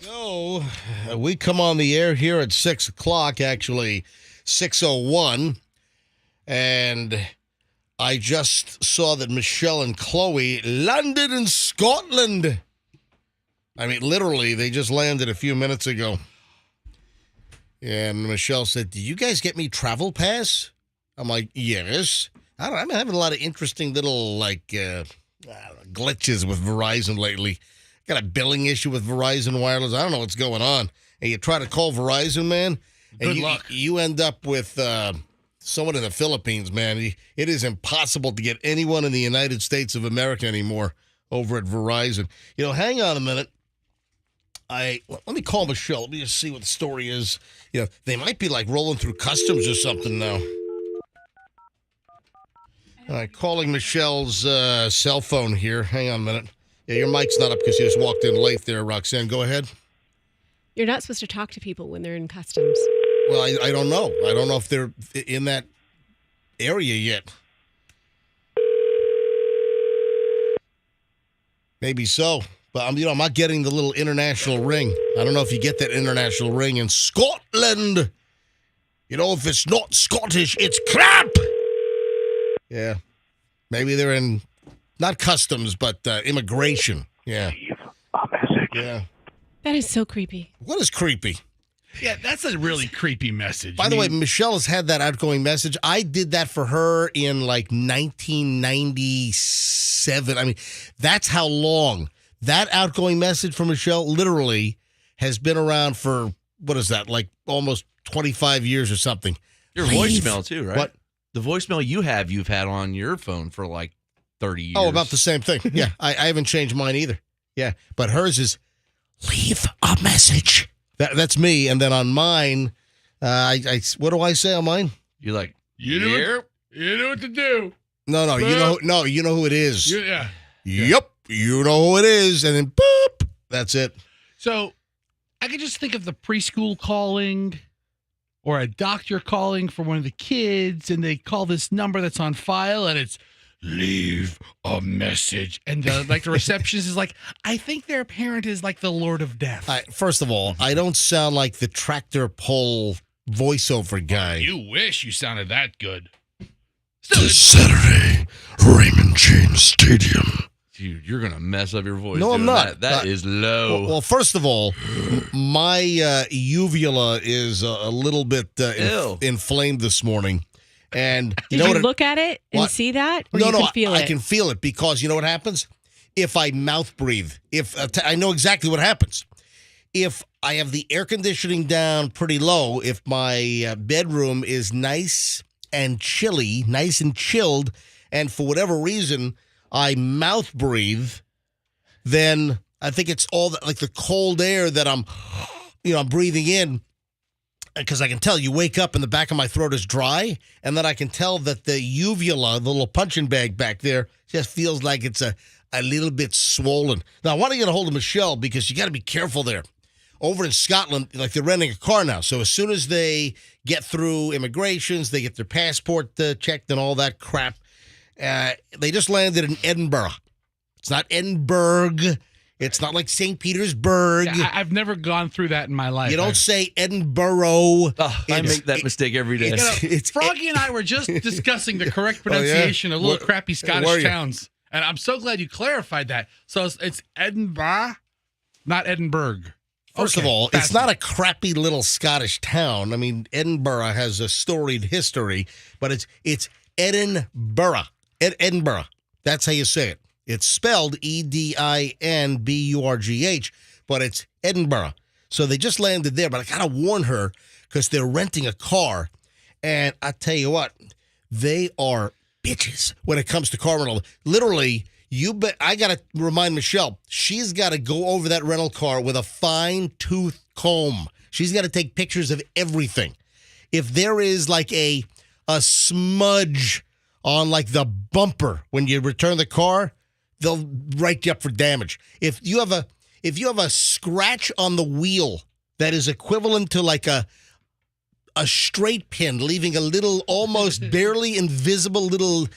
So, we come on the air here at 6 o'clock, actually 6:01, and I just saw that Michelle and Chloe landed in Scotland. I mean, literally, they just landed a few minutes ago. And Michelle said, "Did you guys get me travel pass?" I'm like, "Yes." I'm having a lot of interesting little, glitches with Verizon lately. Got a billing issue with Verizon Wireless. I don't know what's going on. And you try to call Verizon, man, and Good luck. You end up with someone in the Philippines, man. It is impossible to get anyone in the United States of America anymore over at Verizon. Hang on a minute. Let me call Michelle. Let me just see what the story is. They might be like rolling through customs or something now. All right, calling Michelle's cell phone here. Hang on a minute. Yeah, your mic's not up because you just walked in late there, Roxanne. Go ahead. You're not supposed to talk to people when they're in customs. Well, I don't know. I don't know if they're in that area yet. Maybe so. But I'm not getting the little international ring. I don't know if you get that international ring in Scotland. If it's not Scottish, it's crap. Yeah. Maybe they're in, not customs, but immigration. Yeah. Leave a message. Yeah. That is so creepy. What is creepy? Yeah, that's a really creepy message. By the way, Michelle has had that outgoing message. I did that for her in 1997. I mean, that's how long. That outgoing message from Michelle literally has been around for, what is that, like almost 25 years or something. Your Leave. voicemail, too, right? What? The voicemail you've had on your phone for like 30 years. Oh, about the same thing. Yeah, I haven't changed mine either. Yeah, but hers is, leave a message. That's me. And then on mine, what do I say on mine? You're like, you know what to do. No, you know who it is. Yeah. Yep, you know who it is. And then boop, that's it. So I could just think of the preschool calling or a doctor calling for one of the kids, and they call this number that's on file, and it's leave a message. And the receptionist is like, I think their parent is like the Lord of Death. First of all, I don't sound like the tractor pull voiceover guy. You wish you sounded that good. This Saturday, Raymond James Stadium. dude, you're going to mess up your voice. No, I'm not. That is low. Well, first of all, my uvula is a little bit inflamed this morning. And Did you look at it and see that? Or no, you no, can feel I can feel it because you know what happens? If I mouth breathe, I know exactly what happens. If I have the air conditioning down pretty low, if my bedroom is nice and chilled, and for whatever reason I mouth breathe, then I think it's all like the cold air that I'm breathing in. Because I can tell you wake up and the back of my throat is dry, and then I can tell that the uvula, the little punching bag back there, just feels like it's a little bit swollen. Now, I want to get a hold of Michelle because you got to be careful there. Over in Scotland, like they're renting a car now. So as soon as they get through immigrations, they get their passport checked and all that crap. They just landed in Edinburgh. It's not Edinburgh. It's not like St. Petersburg. Yeah, I've never gone through that in my life. You don't say Edinburgh. I make that mistake every day. Froggy and I were just discussing the correct pronunciation of little crappy Scottish towns. And I'm so glad you clarified that. So it's Edinburgh, not Edinburgh. First of all, it's not a crappy little Scottish town. I mean, Edinburgh has a storied history, but it's Edinburgh. Edinburgh. That's how you say it. It's spelled Edinburgh, but it's Edinburgh. So they just landed there, but I got to warn her because they're renting a car. And I tell you what, they are bitches when it comes to car rental. Literally, I got to remind Michelle, she's got to go over that rental car with a fine-tooth comb. She's got to take pictures of everything. If there is like a smudge on like the bumper when you return the car, they'll write you up for damage. If you have a scratch on the wheel that is equivalent to like a straight pin, leaving a little, almost barely invisible little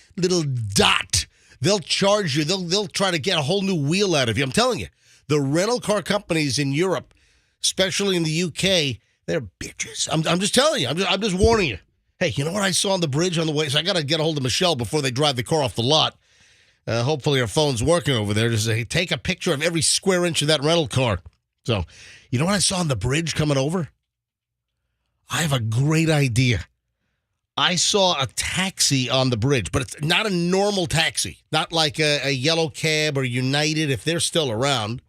dot, they'll charge you. They'll try to get a whole new wheel out of you. I'm telling you, the rental car companies in Europe, especially in the UK, they're bitches. I'm just telling you. I'm just warning you. Hey, you know what I saw on the bridge on the way? So I got to get a hold of Michelle before they drive the car off the lot. Hopefully her phone's working over there. Just say, take a picture of every square inch of that rental car. So, you know what I saw on the bridge coming over? I have a great idea. I saw a taxi on the bridge, but it's not a normal taxi. Not like a Yellow Cab or United, if they're still around.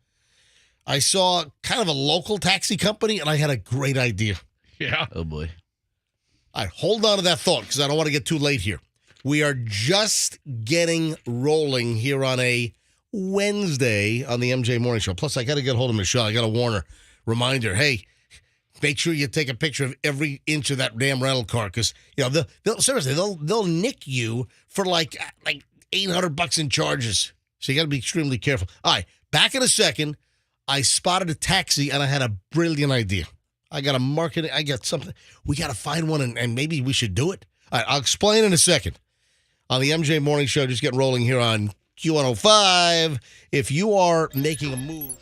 I saw kind of a local taxi company, and I had a great idea. Yeah. Oh, boy. All right, hold on to that thought because I don't want to get too late here. We are just getting rolling here on a Wednesday on the MJ Morning Show. Plus, I got to get hold of Michelle. I got to warn her, remind her, hey, make sure you take a picture of every inch of that damn rental car because they'll nick you for like $800 in charges. So you got to be extremely careful. All right, back in a second. I spotted a taxi and I had a brilliant idea. I got to market it. I got something. We got to find one and maybe we should do it. All right, I'll explain in a second. On the MJ Morning Show, just getting rolling here on Q105. If you are making a move.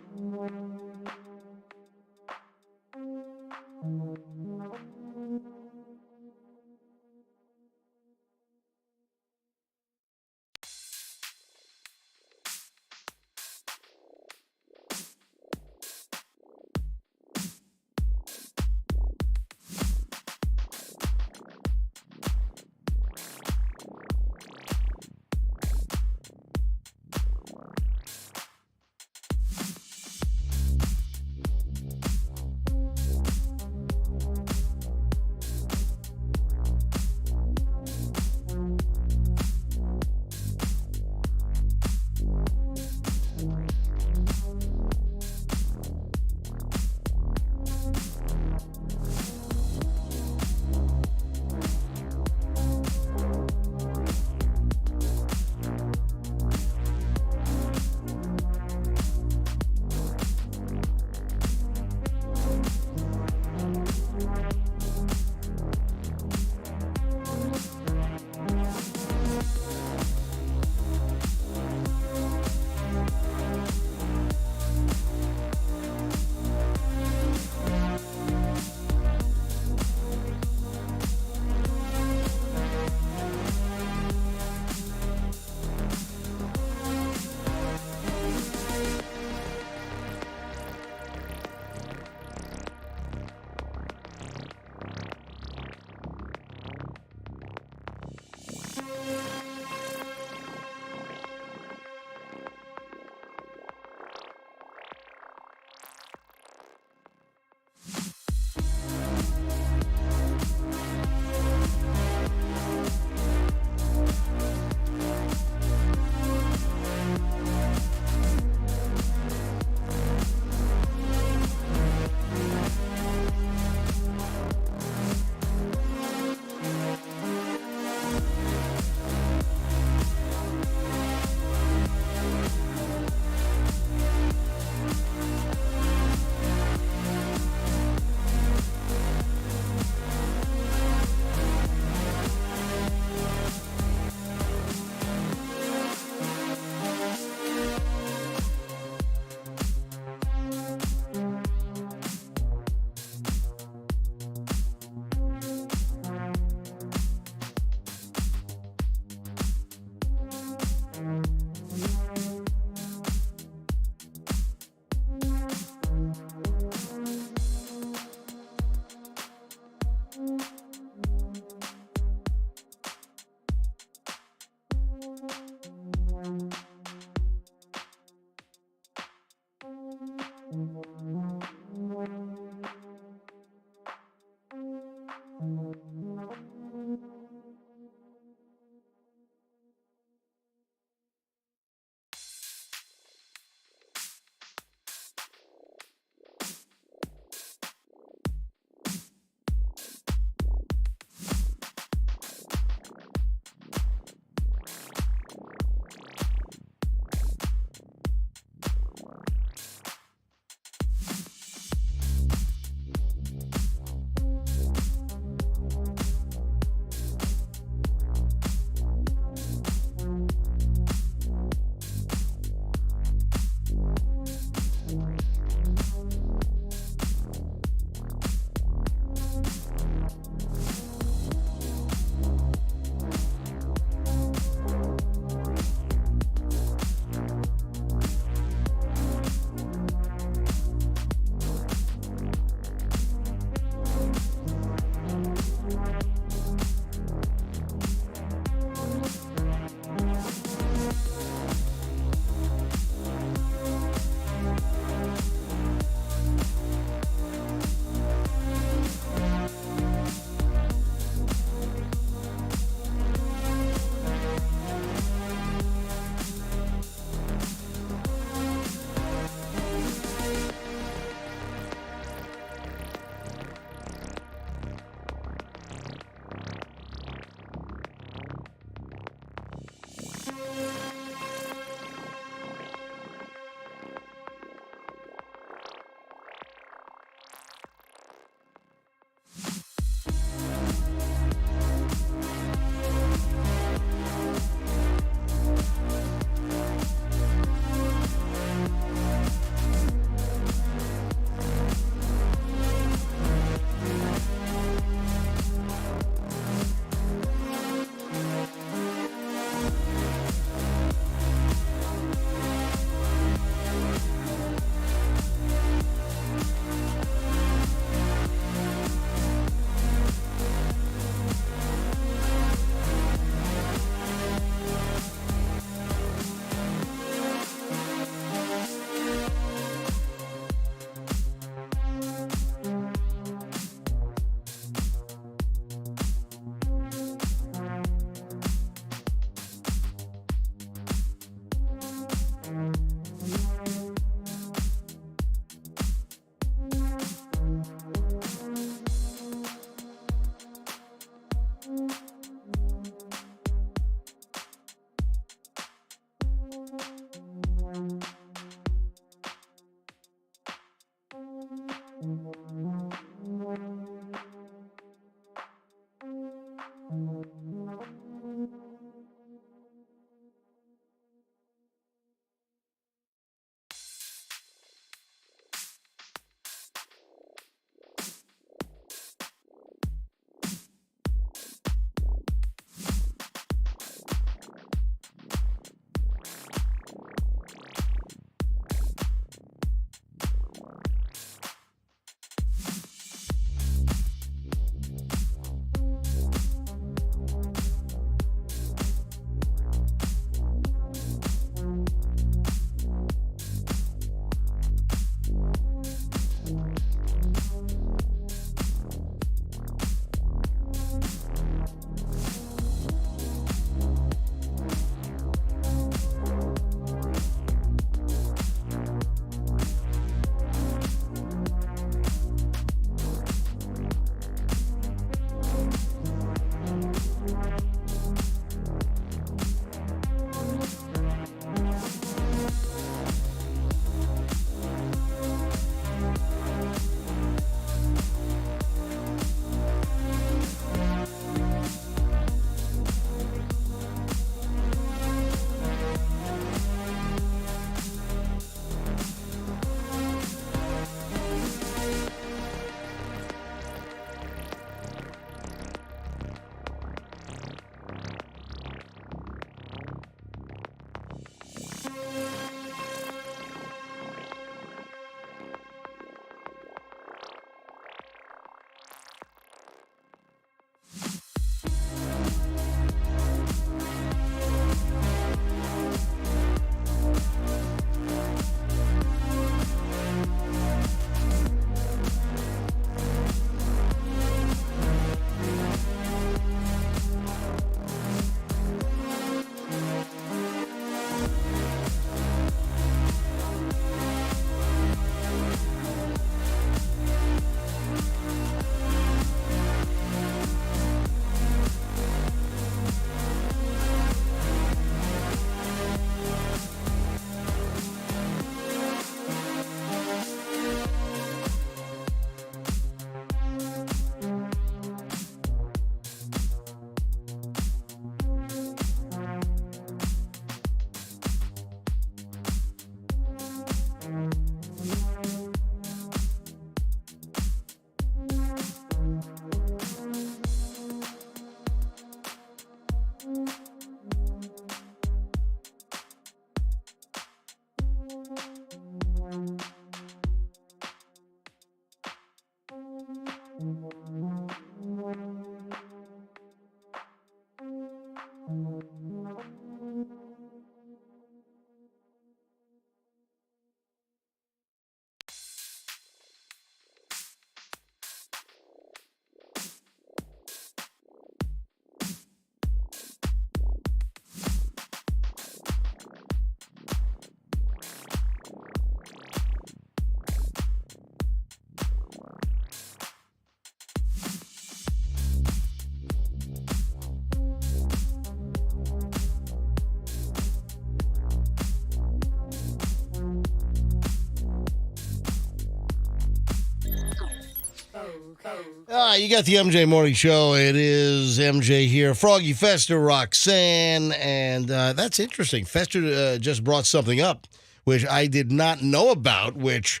You got the MJ Morning Show. It is MJ here. Froggy, Fester, Roxanne, and that's interesting. Fester just brought something up, which I did not know about, which,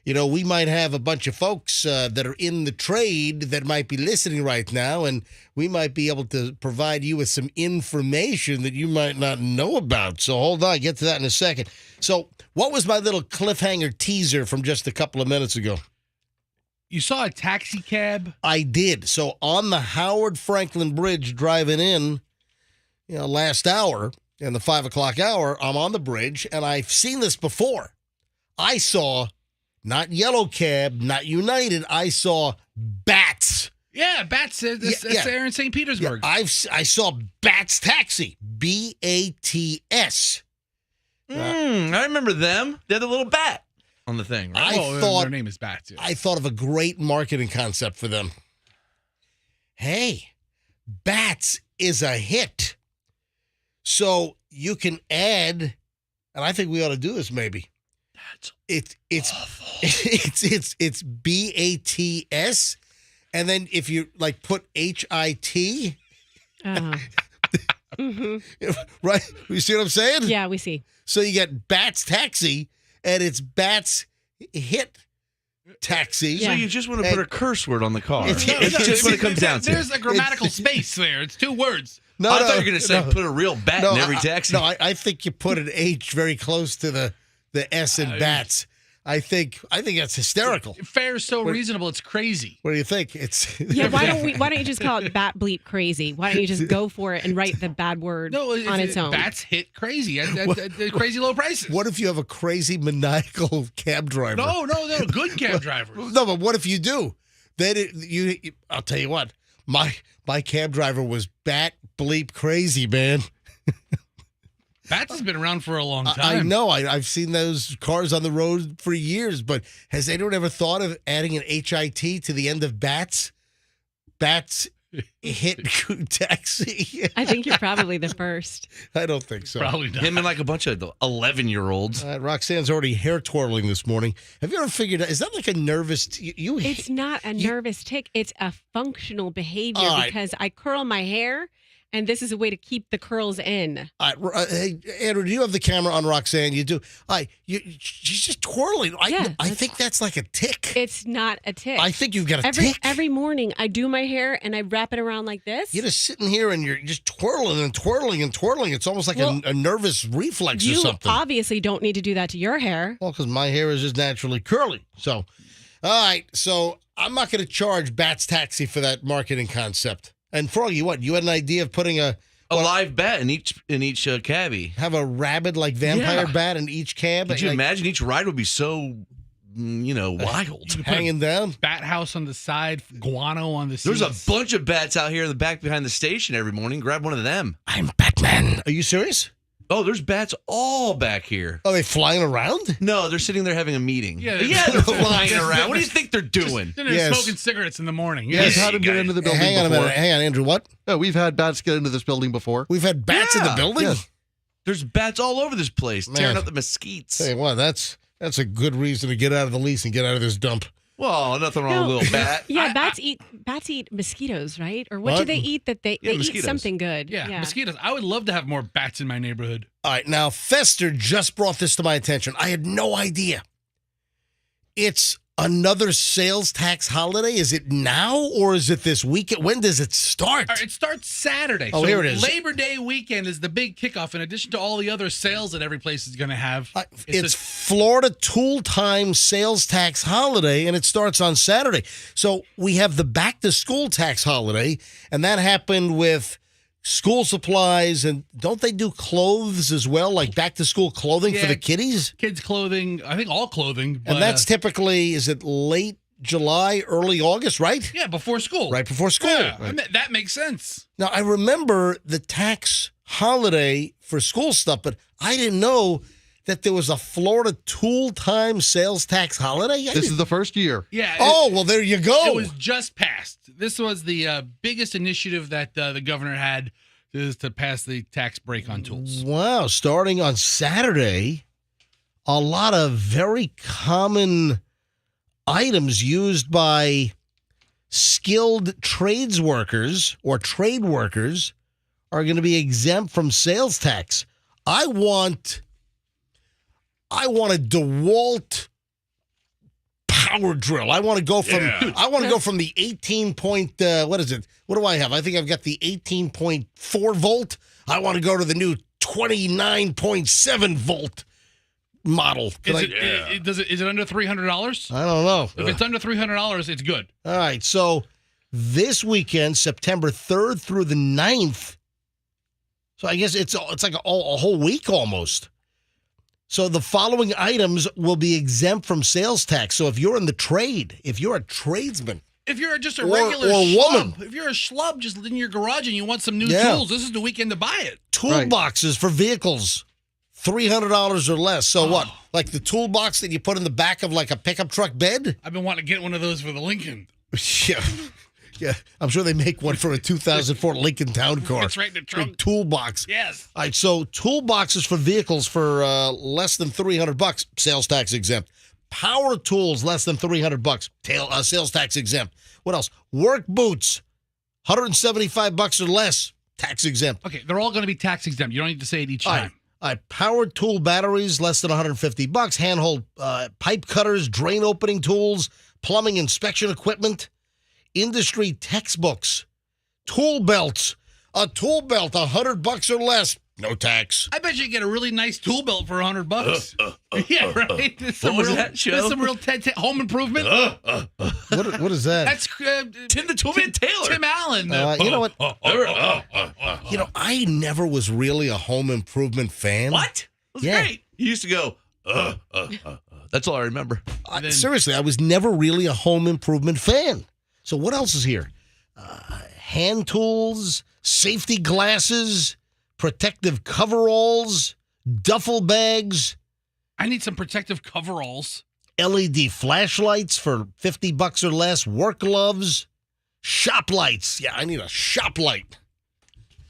we might have a bunch of folks that are in the trade that might be listening right now, and we might be able to provide you with some information that you might not know about. So hold on, get to that in a second. So what was my little cliffhanger teaser from just a couple of minutes ago? You saw a taxi cab? I did. So on the Howard Franklin Bridge driving in, last hour, in the 5 o'clock hour, I'm on the bridge, and I've seen this before. I saw, not Yellow Cab, not United, I saw Bats. Yeah, Bats. That's there in St. Petersburg. Yeah, I saw Bats Taxi, B-A-T-S. I remember them. They're the little bat on the thing, right? I thought their name is Bats. Yeah. I thought of a great marketing concept for them. Hey, Bats is a hit. So you can add, and I think we ought to do this maybe. It's B-A-T-S, and then if you put H-I-T, right? You see what I'm saying? Yeah, we see. So you get Bats Taxi, and it's Bats Hit Taxi. So you just want to put a curse word on the car. It's just what it comes down to. There's a grammatical space there. It's 2 words. I thought you were going to say put a real bat in every taxi. I think you put an H very close to the S in Bats. I think that's hysterical. Fare is so reasonable, it's crazy. What do you think? Yeah, why don't you just call it Bat Bleep Crazy? Why don't you just go for it and write the bad word on its own? Bats hit crazy at crazy low prices. What if you have a crazy maniacal cab driver? No, good cab drivers. No, but what if you do? Then I'll tell you what. My cab driver was Bat Bleep Crazy, man. Bats has been around for a long time. I know. I've seen those cars on the road for years, but has anyone ever thought of adding an HIT to the end of Bats? Bats Hit Taxi? I think you're probably the first. I don't think so. Probably not. Him and a bunch of 11-year-olds. Roxanne's already hair twirling this morning. Have you ever figured out, is that like a nervous... It's not a nervous tick. It's a functional behavior because I curl my hair, and this is a way to keep the curls in. Hey, Andrew, do you have the camera on Roxanne? You do. She's just twirling. I think that's like a tick. It's not a tick. I think you've got a tick. Every morning, I do my hair, and I wrap it around like this. You're just sitting here, and you're just twirling and twirling and twirling. It's almost like a nervous reflex or something. You obviously don't need to do that to your hair. Well, because my hair is just naturally curly. So, all right. So I'm not going to charge Bats Taxi for that marketing concept. And Froggy, what? You had an idea of putting a live bat in each cabbie. Have a rabid vampire bat in each cab. Could you imagine? Each ride would be so, wild. Hanging down. Bat house on the side, guano on the seats. There's a bunch of bats out here in the back behind the station every morning. Grab one of them. I'm Batman. Are you serious? Oh, there's bats all back here. Are they flying around? No, they're sitting there having a meeting. Yeah, they're flying around. What do you think they're doing? They're smoking cigarettes in the morning. Yes, had them get into the building Hang on a minute. Hang on, Andrew. What? Yeah, we've had bats get into this building before. We've had bats in the building? Yes. There's bats all over this place, tearing up the mesquites. Tell you what, that's a good reason to get out of the lease and get out of this dump. Well, nothing wrong with a little bat. Yeah, bats eat mosquitoes, right? Or what do they eat that they eat mosquitoes. something good? Yeah, mosquitoes. I would love to have more bats in my neighborhood. All right, now Fester just brought this to my attention. I had no idea. It's another sales tax holiday. Is it now or is it this weekend? When does it start? All right, it starts Saturday. Oh, so here it is. Labor Day weekend is the big kickoff in addition to all the other sales that every place is going to have. It's Florida Tool Time sales tax holiday, and it starts on Saturday. So we have the back-to-school tax holiday, and that happened with school supplies, and don't they do clothes as well, like back-to-school clothing for the kiddies? Kids' clothing, I think all clothing. But, And that's typically, is it late July, early August, right? Yeah, before school. Right before school. Yeah, I mean, that makes sense. Now, I remember the tax holiday for school stuff, but I didn't know that there was a Florida Tool Time sales tax holiday. This is the first year. Yeah. Well, there you go. It was just passed. This was the biggest initiative that the governor had is to pass the tax break on tools. Wow. Starting on Saturday, a lot of very common items used by skilled trades workers or trade workers are going to be exempt from sales tax. I want a DeWalt power drill. I want to go from the 18 point what is it? What do I have? I think I've got the 18.4 volt. I want to go to the new 29.7 volt model. Is it under $300? I don't know. If it's under $300, it's good. All right. So this weekend, September 3rd through the 9th. So I guess it's like a whole week almost. So the following items will be exempt from sales tax. So if you're in the trade, if you're a tradesman, if you're just a or regular woman, if you're a schlub just in your garage and you want some new tools, this is the weekend to buy it. Toolboxes for vehicles, $300 or less. So what? Like the toolbox that you put in the back of like a pickup truck bed? I've been wanting to get one of those for the Lincoln. Yeah, I'm sure they make one for a 2004 Lincoln Town Car. It's right in the trunk. Big toolbox. Yes. All right, so toolboxes for vehicles for less than $300, sales tax exempt. Power tools less than $300, sales tax exempt. What else? Work boots, $175 or less, tax exempt. Okay, they're all going to be tax exempt. You don't need to say it each time. All right, power tool batteries less than $150. Handhold pipe cutters, drain opening tools, plumbing inspection equipment. Industry textbooks, tool belts, a tool belt, $100 or less, no tax. I bet you get a really nice tool belt for $100. Yeah, right. What was that show? There's some real home improvement. What is that? That's Tim the Toolman Taylor. Tim Allen. You know what? I never was really a home improvement fan. What? It was great. You used to go, that's all I remember. Seriously, I was never really a home improvement fan. So what else is here? Hand tools, safety glasses, protective coveralls, duffel bags. I need some protective coveralls. LED flashlights for $50 or less, work gloves, shop lights. Yeah, I need a shop light.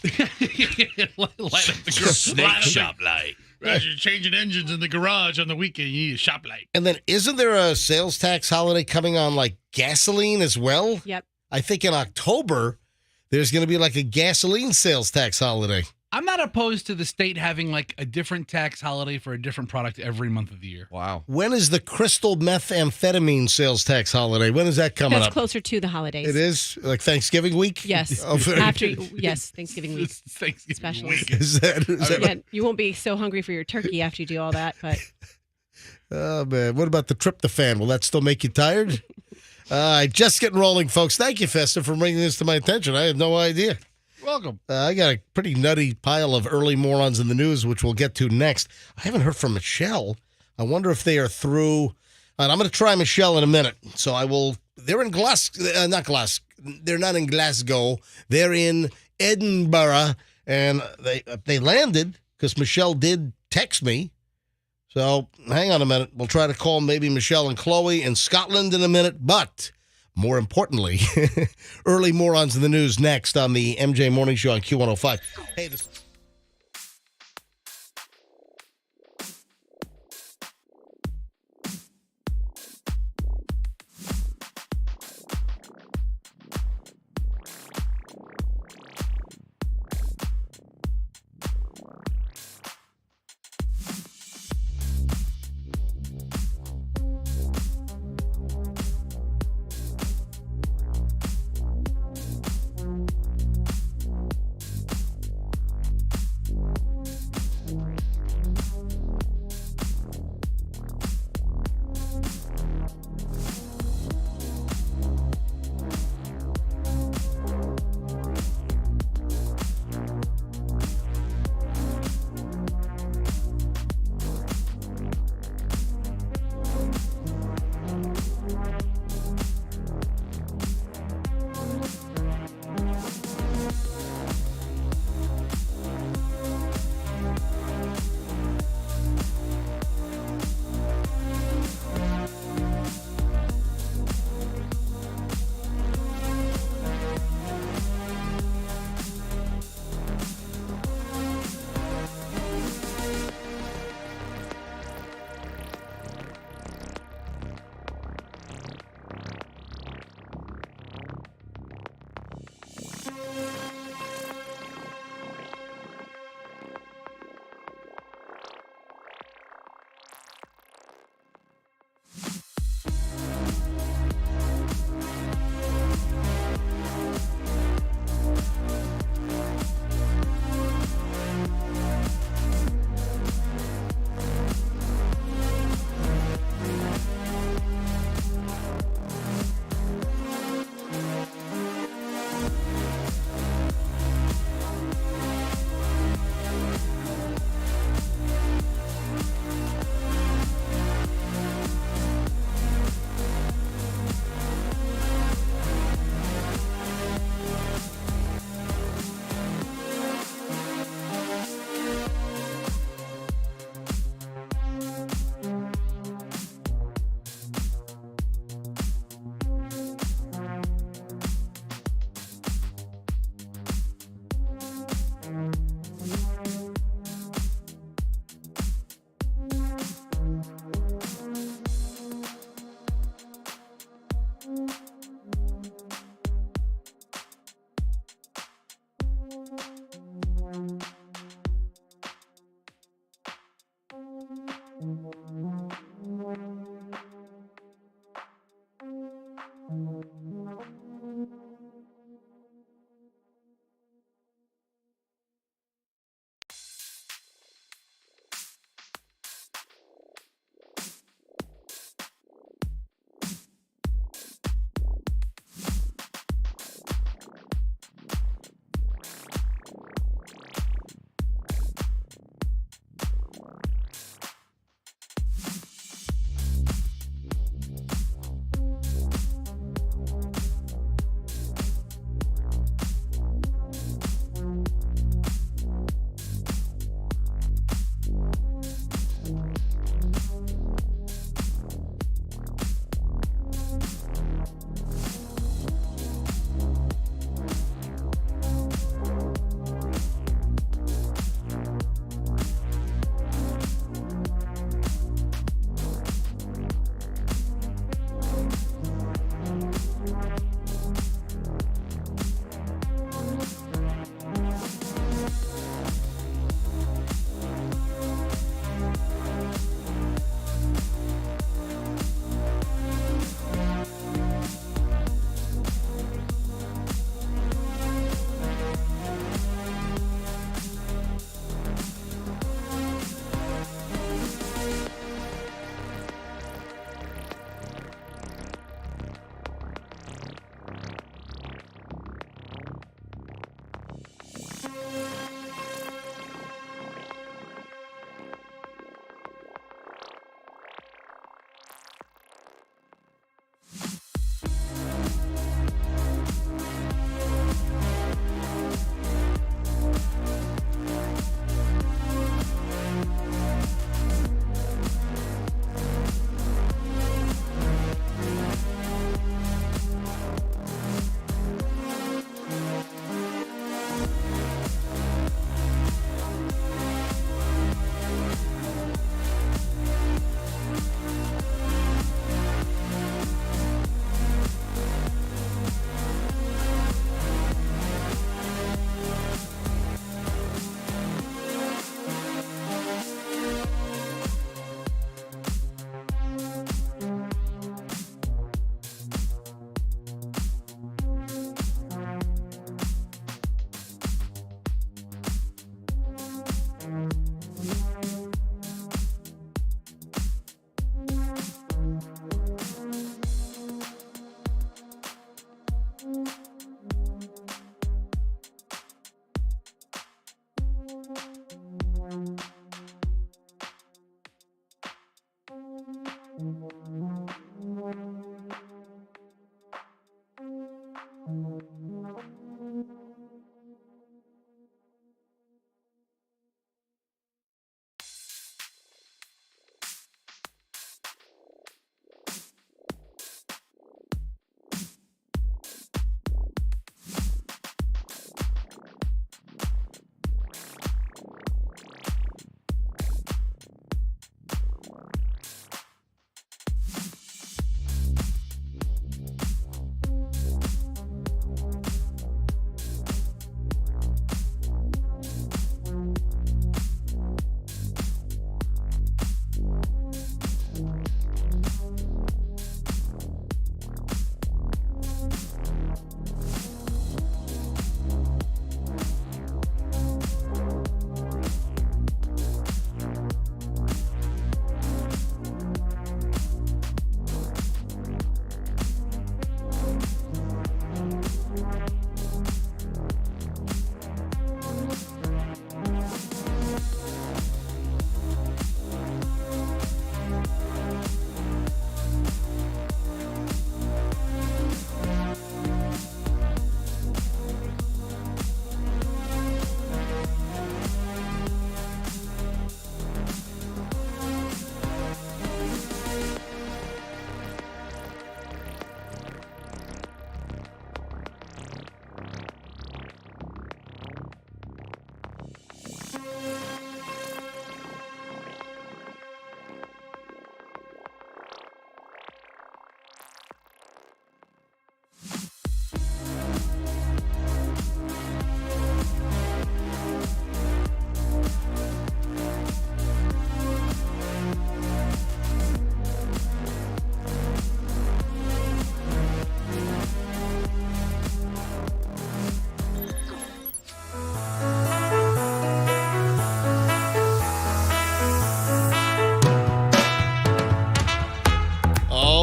Light up the Snake shop light. As you're changing engines in the garage on the weekend, you need a shop light. And then isn't there a sales tax holiday coming on like gasoline as well? Yep. I think in October, there's going to be like a gasoline sales tax holiday. I'm not opposed to the state having like a different tax holiday for a different product every month of the year. Wow. When is the crystal methamphetamine sales tax holiday? When is that coming That's up? closer to the holidays. It is? Like Thanksgiving week? Yes. Oh, very After good. Thanksgiving week. Thanksgiving Specials. week. Is that Yeah, you won't be so hungry for your turkey after you do all that, but Oh, man. What about the tryptophan? Will that still make you tired? Just getting rolling, folks. Thank you, Festa, for bringing this to my attention. I had no idea. Welcome. I got a pretty nutty pile of early morons in the news, which we'll get to next. I haven't heard from Michelle. I wonder if they are through. And I'm going to try Michelle in a minute. So I will. They're in They're not in Glasgow. They're in Edinburgh. And they landed because Michelle did text me. So hang on a minute. We'll try to call maybe Michelle and Chloe in Scotland in a minute. But more importantly, early morons in the news next on the MJ Morning Show on Q105. Hey,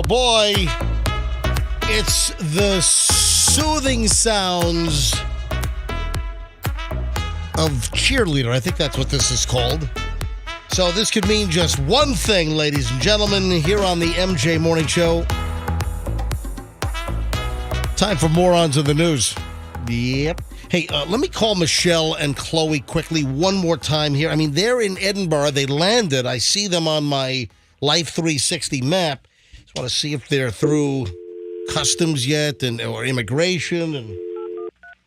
boy. It's the soothing sounds of cheerleader. I think that's what this is called. So this could mean just one thing, ladies and gentlemen, here on the MJ Morning Show. Time for Morons in the News. Yep. Hey, let me call Michelle and Chloe quickly one more time here. I mean, they're in Edinburgh. They landed. I see them on my Life 360 map. Just want to see if they're through customs yet or immigration, and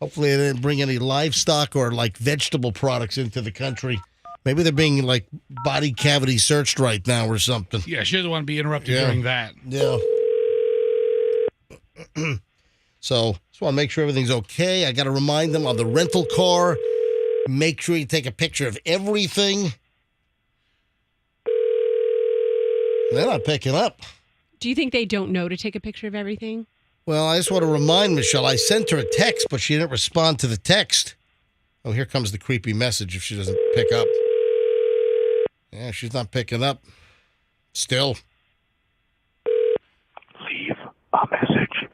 hopefully they didn't bring any livestock or like vegetable products into the country. Maybe they're being like body cavity searched right now or something. Yeah, she doesn't want to be interrupted during that. Yeah. So just want to make sure everything's okay. I got to remind them on the rental car, make sure you take a picture of everything. They're not picking up. Do you think they don't know to take a picture of everything? Well, I just want to remind Michelle, I sent her a text, but she didn't respond to the text. Oh, here comes the creepy message if she doesn't pick up. Yeah, she's not picking up. Still. Leave a message.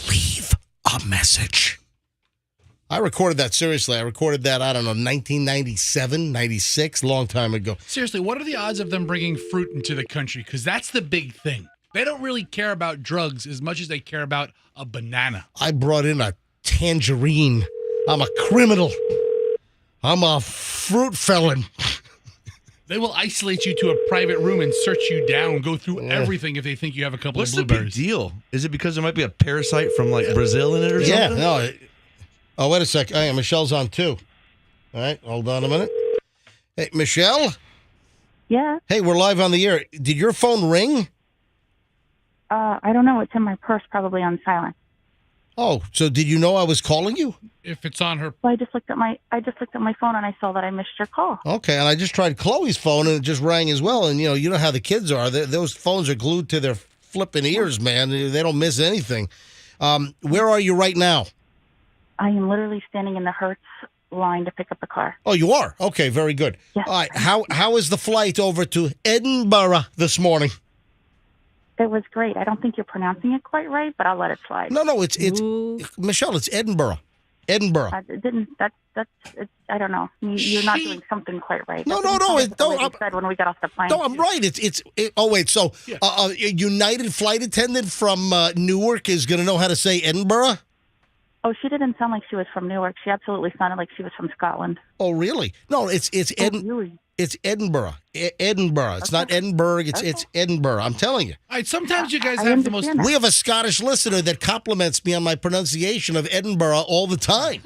Leave a message. I recorded that, seriously. I recorded that, I don't know, 1997, 96, long time ago. Seriously, what are the odds of them bringing fruit into the country? Because that's the big thing. They don't really care about drugs as much as they care about a banana. I brought in a tangerine. I'm a criminal. I'm a fruit felon. They will isolate you to a private room and search you down, go through everything if they think you have a couple What's of the big blueberries. deal? Is it because there might be a parasite from like Brazil in it or Yeah, something? no. Oh, wait a sec. Oh, yeah, Michelle's on too. All right, hold on a minute. Hey, Michelle? Yeah. Hey, we're live on the air. Did your phone ring? I don't know. It's in my purse, probably on silent. Oh, so did you know I was calling you? If it's on her. Well, I just looked at my phone and I saw that I missed your call. Okay, and I just tried Chloe's phone and it just rang as well. And you know how the kids are. Those phones are glued to their flipping ears, man. They don't miss anything. Where are you right now? I am literally standing in the Hertz line to pick up the car. Oh, you are? Okay, very good. Yes. All right, how is the flight over to Edinburgh this morning? It was great. I don't think you're pronouncing it quite right, but I'll let it slide. No, it's Ooh. Michelle, it's Edinburgh. Edinburgh. It didn't. I don't know. You're not doing something quite right. No, That didn't no, sound it- like what the no, lady I'm- said when we got off the plane. No, I'm right. Oh, wait. So, a United flight attendant from Newark is going to know how to say Edinburgh? Oh, she didn't sound like she was from Newark. She absolutely sounded like she was from Scotland. Oh, really? No, it's Really? It's Edinburgh. Edinburgh. It's not Edinburgh. It's Edinburgh. I'm telling you. All right, sometimes you guys I have the most. understand that. We have a Scottish listener that compliments me on my pronunciation of Edinburgh all the time.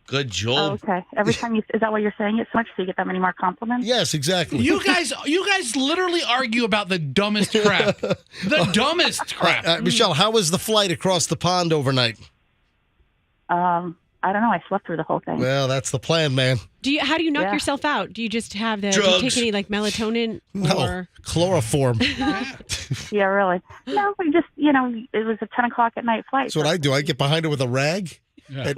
Good Oh, job. okay. Every time is that why you're saying it so much? So you get that many more compliments? Yes, exactly. You guys literally argue about the dumbest crap. The dumbest crap. Michelle, how was the flight across the pond overnight? I don't know. I slept through the whole thing. Well, that's the plan, man. How do you knock Yeah. yourself out? Do you just have do you Drugs. take any like melatonin No, or chloroform. Yeah, really. No, we just, it was a 10 o'clock at night flight. That's what I do. I get behind her with a rag. Yeah.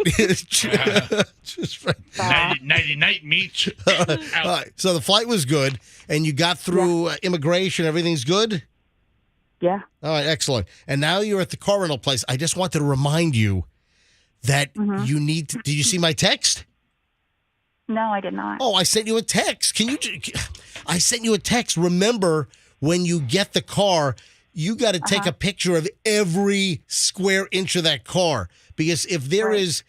Just right. Nighty night, meat. All right. So the flight was good, and you got through immigration. Everything's good? Yeah. All right, excellent. And now you're at the car rental place. I just wanted to remind you that you need to. Did you see my text? No, I did not. Oh, I sent you a text. I sent you a text. Remember, when you get the car, you got to take a picture of every square inch of that car, because if there is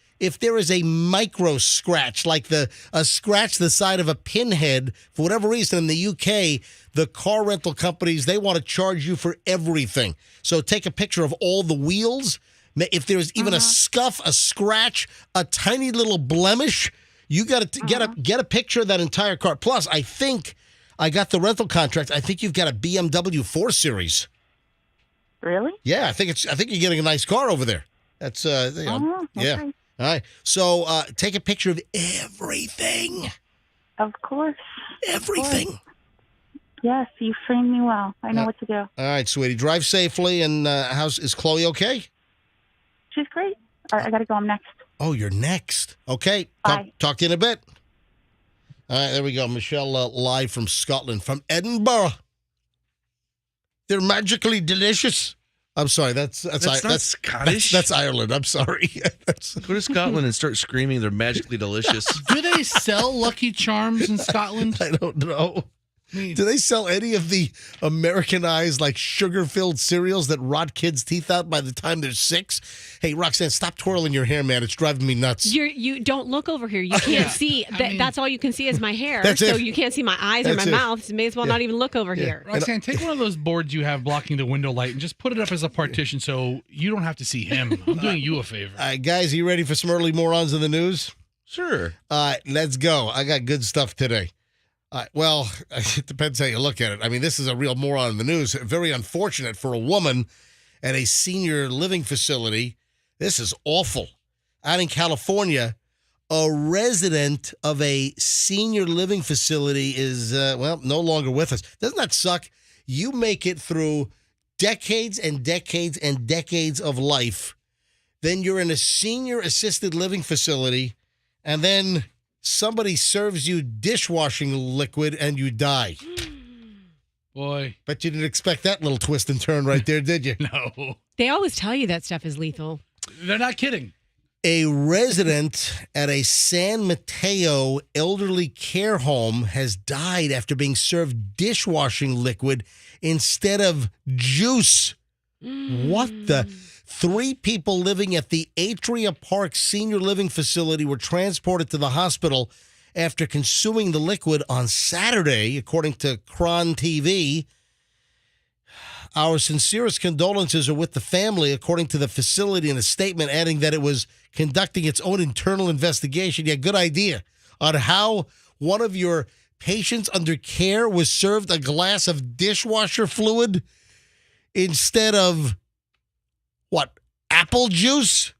a micro scratch, like a scratch the side of a pinhead, for whatever reason in the UK, the car rental companies, they want to charge you for everything. So take a picture of all the wheels. If there's even a scuff, a scratch, a tiny little blemish, you got to get a picture of that entire car. Plus, I think I got the rental contract. I think you've got a BMW 4 Series. Really? Yeah, I think you're getting a nice car over there. That's yeah. Okay. All right. So take a picture of everything. Of course. Everything. Yes, you framed me well. I know what to do. All right, sweetie. Drive safely. And is Chloe okay? She's great. All right, I got to go. I'm next. Oh, you're next. Okay. Bye. Talk to you in a bit. All right, there we go. Michelle live from Scotland, from Edinburgh. They're magically delicious. I'm sorry, that's not Scottish. That's Ireland. I'm sorry. Go to Scotland and start screaming they're magically delicious. Do they sell Lucky Charms in Scotland? I don't know. Do they sell any of the Americanized, like sugar-filled cereals that rot kids' teeth out by the time they're 6? Hey, Roxanne, stop twirling your hair, man. It's driving me nuts. You don't look over here. You can't see. That's all you can see is my hair. That's so it. you can't see my eyes or my mouth. So you may as well not even look over here. Roxanne, take one of those boards you have blocking the window light and just put it up as a partition so you don't have to see him. I'm doing you a favor. All right, guys, are you ready for some early morons in the news? Sure. All right, let's go. I got good stuff today. Well, it depends how you look at it. I mean, this is a real moron in the news. Very unfortunate for a woman at a senior living facility. This is awful. Out in California, a resident of a senior living facility is, no longer with us. Doesn't that suck? You make it through decades and decades and decades of life. Then you're in a senior assisted living facility, and then somebody serves you dishwashing liquid and you die. Boy. Bet you didn't expect that little twist and turn right there, did you? No. They always tell you that stuff is lethal. They're not kidding. A resident at a San Mateo elderly care home has died after being served dishwashing liquid instead of juice. What the? 3 people living at the Atria Park Senior Living Facility were transported to the hospital after consuming the liquid on Saturday, according to Cron TV. Our sincerest condolences are with the family, according to the facility in a statement, adding that it was conducting its own internal investigation. Yeah, good idea. On how one of your patients under care was served a glass of dishwasher fluid instead of what? Apple juice?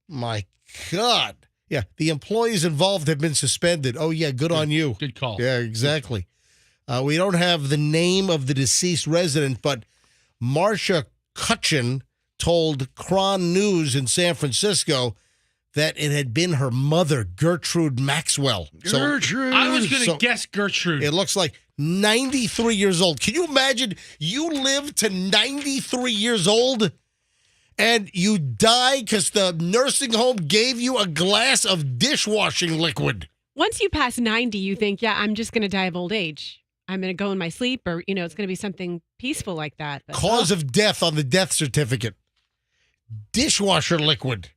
My God. Yeah, the employees involved have been suspended. Oh, yeah, good on you. Good call. Yeah, exactly. We don't have the name of the deceased resident, but Marcia Cutchin told Cron News in San Francisco that it had been her mother, Gertrude Maxwell. Gertrude. I was going to guess Gertrude. It looks like 93 years old. Can you imagine you live to 93 years old and you die because the nursing home gave you a glass of dishwashing liquid? Once you pass 90, you think, yeah, I'm just going to die of old age. I'm going to go in my sleep, or, it's going to be something peaceful like that. But, Cause of death on the death certificate. Dishwasher liquid.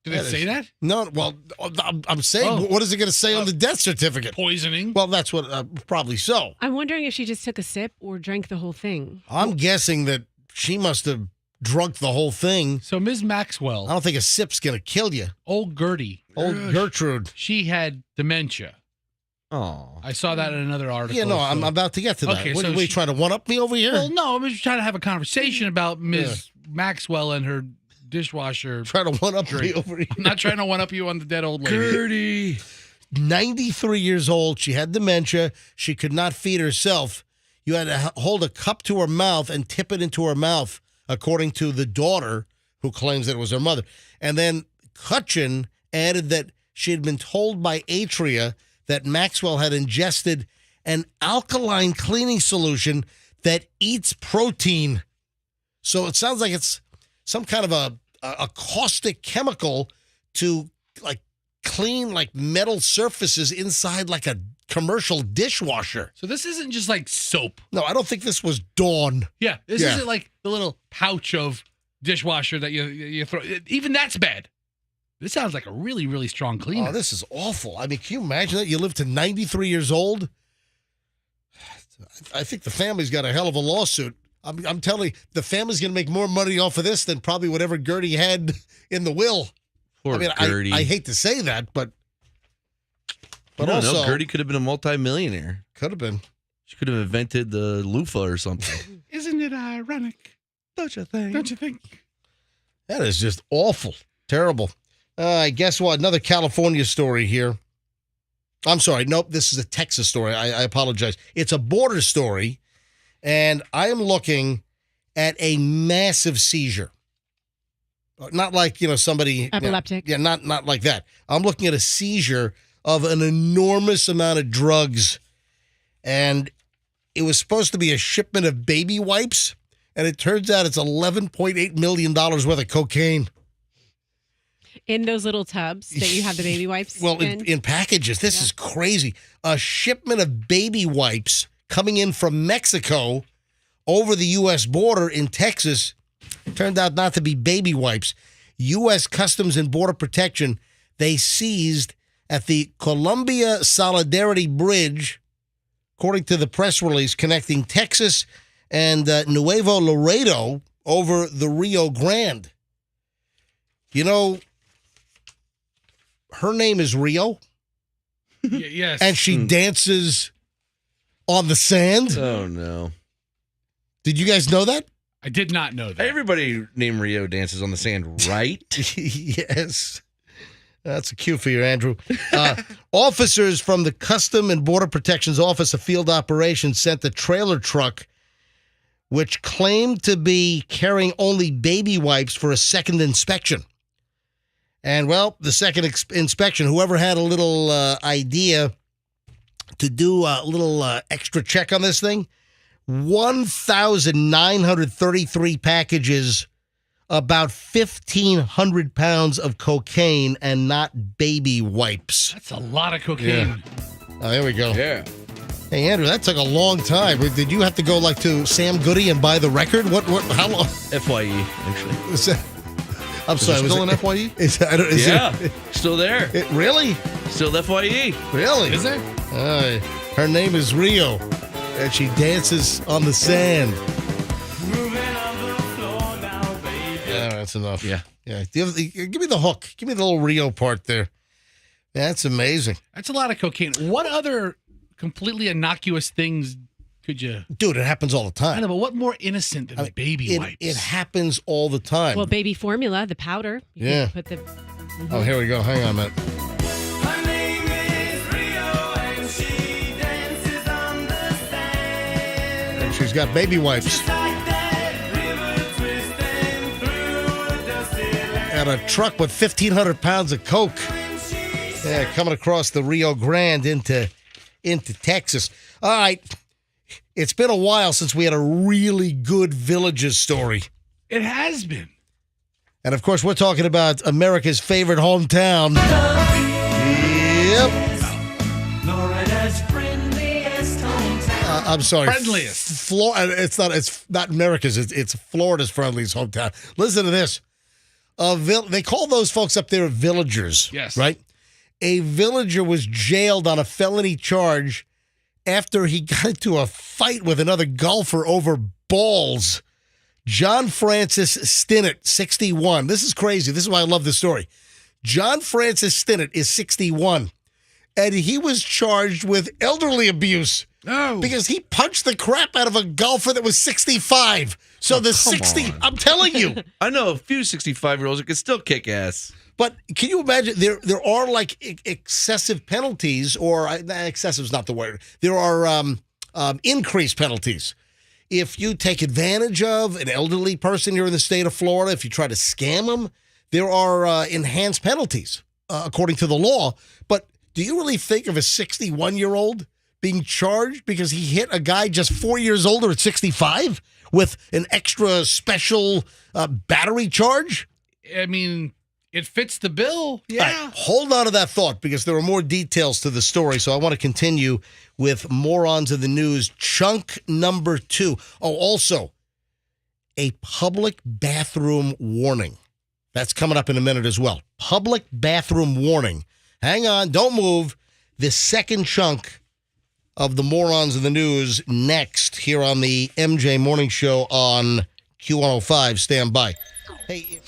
Did it say that? No, well, I'm saying, what is it going to say on the death certificate? Poisoning? Well, that's what, probably so. I'm wondering if she just took a sip or drank the whole thing. I'm guessing that she must have drunk the whole thing. So Ms. Maxwell. I don't think a sip's going to kill you. Old Gertie. Old Gertrude. She had dementia. Oh. I saw that in another article. Yeah, no, I'm about to get to that. Okay, What so are we trying to one-up me over here? Well, no, I'm just trying to have a conversation about Ms. Maxwell and her dishwasher. Trying to one-up me drink. over here. I'm not trying to one-up you on the dead old lady. Gertie. 93 years old. She had dementia. She could not feed herself. You had to hold a cup to her mouth and tip it into her mouth, according to the daughter who claims that it was her mother. And then Cutchin added that she had been told by Atria that Maxwell had ingested an alkaline cleaning solution that eats protein. So it sounds like it's some kind of a caustic chemical to like clean like metal surfaces inside like a commercial dishwasher. So this isn't just like soap. No, I don't think this was Dawn. Yeah, this isn't like the little pouch of dishwasher that you throw. Even that's bad. This sounds like a really, really strong cleaner. Oh, this is awful. I mean, can you imagine that? You live to 93 years old? I think the family's got a hell of a lawsuit. I'm telling you, the family's going to make more money off of this than probably whatever Gertie had in the will. Poor Gertie. I hate to say that, but also, Gertie could have been a multimillionaire. Could have been. She could have invented the loofah or something. Isn't it ironic? Don't you think? Don't you think? That is just awful. Terrible. Guess what? Another California story here. I'm sorry. Nope, this is a Texas story. I apologize. It's a border story, and I am looking at a massive seizure. Not like, somebody... Epileptic. Yeah, not like that. I'm looking at a seizure of an enormous amount of drugs, and It was supposed to be a shipment of baby wipes, and it turns out it's $11.8 million worth of cocaine. In those little tubs that you have the baby wipes Well, in packages. This is crazy. A shipment of baby wipes coming in from Mexico over the U.S. border in Texas turned out not to be baby wipes. U.S. Customs and Border Protection, they seized at the Columbia Solidarity Bridge, according to the press release, connecting Texas and Nuevo Laredo over the Rio Grande. You know, her name is Rio, Yes. and she dances on the sand. Oh, no. Did you guys know that? I did not know that. Everybody named Rio dances on the sand, right? Yes. That's a cue for you, Andrew. Officers from the Custom and Border Protection's Office of Field Operations sent a trailer truck which claimed to be carrying only baby wipes for a second inspection. And, well, the second inspection, whoever had a little idea to do a little extra check on this thing, 1,933 packages, about 1,500 pounds of cocaine, and not baby wipes. That's a lot of cocaine. Oh, there we go. Yeah. Hey, Andrew, that took a long time. Did you have to go, like, to Sam Goody and buy the record? How long? FYE, actually. Was that? I'm Is sorry. it still was an FYE? Still there. Really? Still FYE. Really? Is there? Her name is Rio, and she dances on the sand. Yeah, that's enough. Yeah. Give me the hook. Give me the little Rio part there. That's amazing. That's a lot of cocaine. What other completely innocuous things could you? Dude, it happens all the I time. know, but what more innocent than baby wipes? It happens all the time. Well, baby formula, the powder. You Yeah. can put the. Oh, here we go. Hang on a minute. Her name is Rio and she dances on the sand. And she's got baby wipes. Just like that river twisting through a dusty land. And a truck with 1,500 pounds of coke. Yeah, coming across the Rio Grande into Texas. All right. It's been a while since we had a really good Villages story. It has been. And, of course, we're talking about America's favorite hometown. Yep. Florida's friendliest hometown. I'm sorry. Friendliest. It's not America's. It's Florida's friendliest hometown. Listen to this. They call those folks up there villagers. Yes. Right? A villager was jailed on a felony charge after he got into a fight with another golfer over balls. John Francis Stinnett, 61. This is crazy. This is why I love this story. John Francis Stinnett is 61, and he was charged with elderly abuse because he punched the crap out of a golfer that was 65. So the 60, on. I'm telling you. I know a few 65-year-olds that can still kick ass. But can you imagine, there are like excessive penalties, or excessive is not the word. There are increased penalties. If you take advantage of an elderly person here in the state of Florida, if you try to scam them, there are enhanced penalties according to the law. But do you really think of a 61-year-old being charged because he hit a guy just 4 years older at 65 with an extra special battery charge? I mean, it fits the bill. Yeah. All right, hold on to that thought because there are more details to the story. So I want to continue with Morons of the News. Chunk number 2. Oh, also, a public bathroom warning. That's coming up in a minute as well. Public bathroom warning. Hang on, don't move. The second chunk of the Morons of the News next here on the MJ Morning Show on Q105. Stand by. Hey,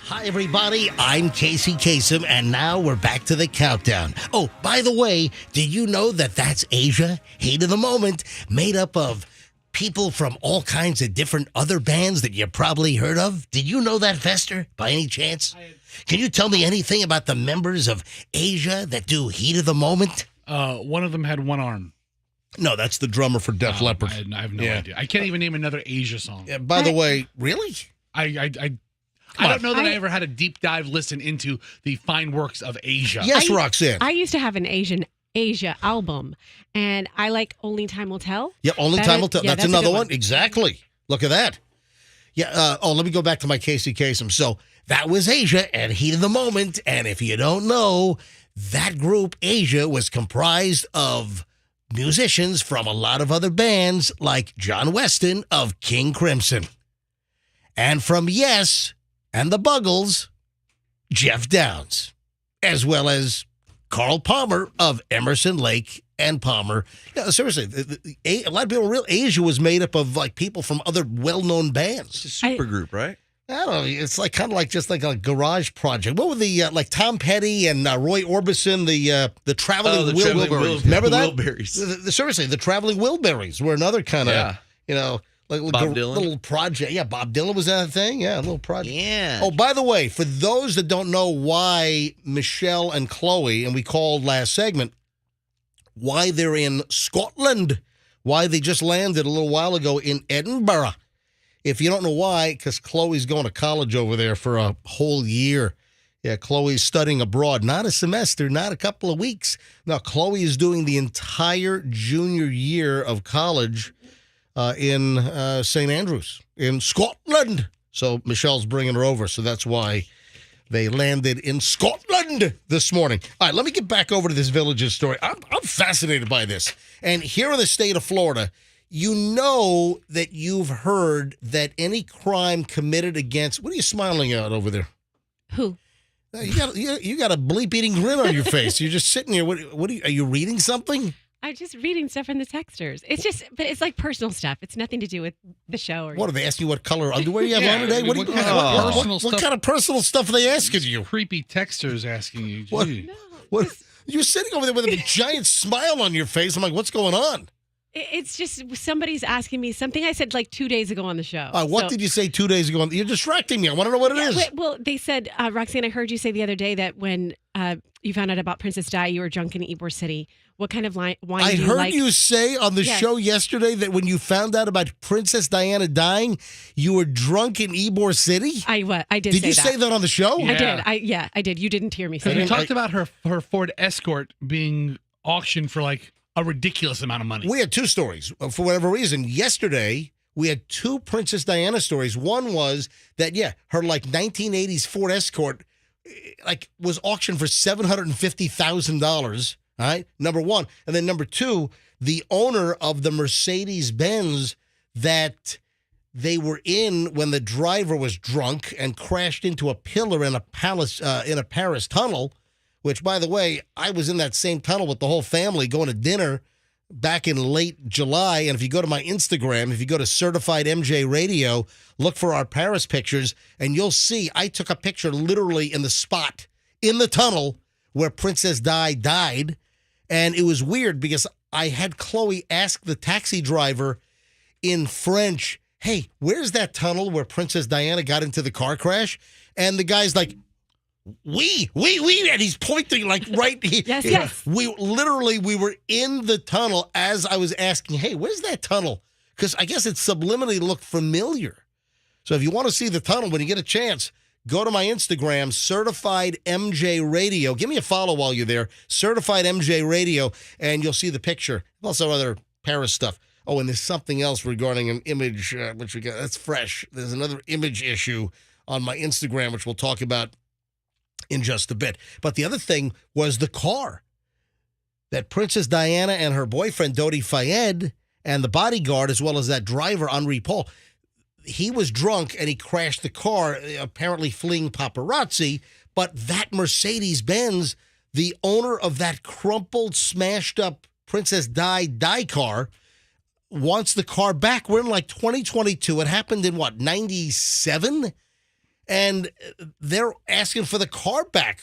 Hi, everybody. I'm Casey Kasem, and now we're back to the countdown. Oh, by the way, did you know that that's Asia? Heat of the Moment, made up of people from all kinds of different other bands that you probably heard of. Did you know that, Fester, by any chance? Can you tell me anything about the members of Asia that do Heat of the Moment? One of them had one arm. No, that's the drummer for Def Leppard. I have no idea. I can't even name another Asia song. Yeah, by the way, really? I don't know that I ever had a deep dive listen into the fine works of Asia. Yes, Roxanne. I used to have an Asia album, and I like Only Time Will Tell. Yeah, Only Time Will Tell. Yeah, that's that's a another good one. Exactly. Look at that. Yeah. Let me go back to my Casey Kasem. So that was Asia and Heat of the Moment. And if you don't know, that group, Asia, was comprised of musicians from a lot of other bands like John Weston of King Crimson. And from Yes and the Buggles, Jeff Downs, as well as Carl Palmer of Emerson, Lake and Palmer. Yeah, seriously, a lot of people real Asia was made up of like people from other well-known bands. It's a super group, right? I don't know. It's like kind of like just like a garage project. What were the like Tom Petty and Roy Orbison, the traveling Wilburys? Remember that? Wilburys. Seriously, the traveling Wilburys were another kind of like Bob Dylan. little project. Yeah, Bob Dylan was that thing. Yeah, a little project. Yeah. Oh, by the way, for those that don't know why Michelle and Chloe, and we called last segment, why they're in Scotland, why they just landed a little while ago in Edinburgh. If you don't know why, because Chloe's going to college over there for a whole year. Yeah, Chloe's studying abroad, not a semester, not a couple of weeks. No, Chloe is doing the entire junior year of college in St. Andrews in Scotland. So Michelle's bringing her over, so that's why they landed in Scotland this morning. All right, let me get back over to this Villages story. I'm fascinated by this. And here in the state of Florida, you know that you've heard that any crime committed against... What are you smiling at over there? Who? You got a bleep-eating grin on your face. You're just sitting here. What are you reading something? I'm just reading stuff from the texters. But it's like personal stuff. It's nothing to do with the show. Or What, are they asking you what color underwear you have Yeah, on today? I mean, What what kind of personal what stuff- kind of personal stuff are they asking you? Creepy texters asking you. What? Gee. No, What? You're sitting over there with a giant smile on your face. I'm like, what's going on? it's just somebody's asking me something I said like 2 days ago on the show. What did you say 2 days ago? You're distracting me. I want to know what it is. Well, they said, Roxanne, I heard you say the other day that when you found out about Princess Di, you were drunk in Ybor City. What kind of wine I do you heard like? you say on the show yesterday that when you found out about Princess Diana dying, you were drunk in Ybor City? I did Did say you that. say that on the show? Yeah. I did. I did. You didn't hear me say Because we that. talked about her Ford Escort being auctioned for like a ridiculous amount of money. We had two stories for whatever reason. Yesterday, we had two Princess Diana stories. One was that, her like 1980s Ford Escort like was auctioned for $750,000. All right, number one. And then number two, the owner of the Mercedes-Benz that they were in when the driver was drunk and crashed into a pillar in a Paris tunnel, which, by the way, I was in that same tunnel with the whole family going to dinner back in late July. And if you go to my Instagram, if you go to Certified MJ Radio, look for our Paris pictures, and you'll see I took a picture literally in the spot in the tunnel where Princess Di died. And it was weird because I had Chloe ask the taxi driver in French, hey, where's that tunnel where Princess Diana got into the car crash? And the guy's like, we, and he's pointing like right here. Yes. We were in the tunnel as I was asking, hey, where's that tunnel? Because I guess it subliminally looked familiar. So if you want to see the tunnel when you get a chance, go to my Instagram, Certified MJ Radio. Give me a follow while you're there, Certified MJ Radio, and you'll see the picture. Also other Paris stuff. Oh, and there's something else regarding an image, which we got. That's fresh. There's another image issue on my Instagram, which we'll talk about in just a bit. But the other thing was the car that Princess Diana and her boyfriend, Dodi Fayed, and the bodyguard, as well as that driver, Henri Paul, he was drunk and he crashed the car, apparently fleeing paparazzi. But that Mercedes-Benz, the owner of that crumpled, smashed up Princess Di car, wants the car back. We're in like 2022. It happened in 97? and they're asking for the car back.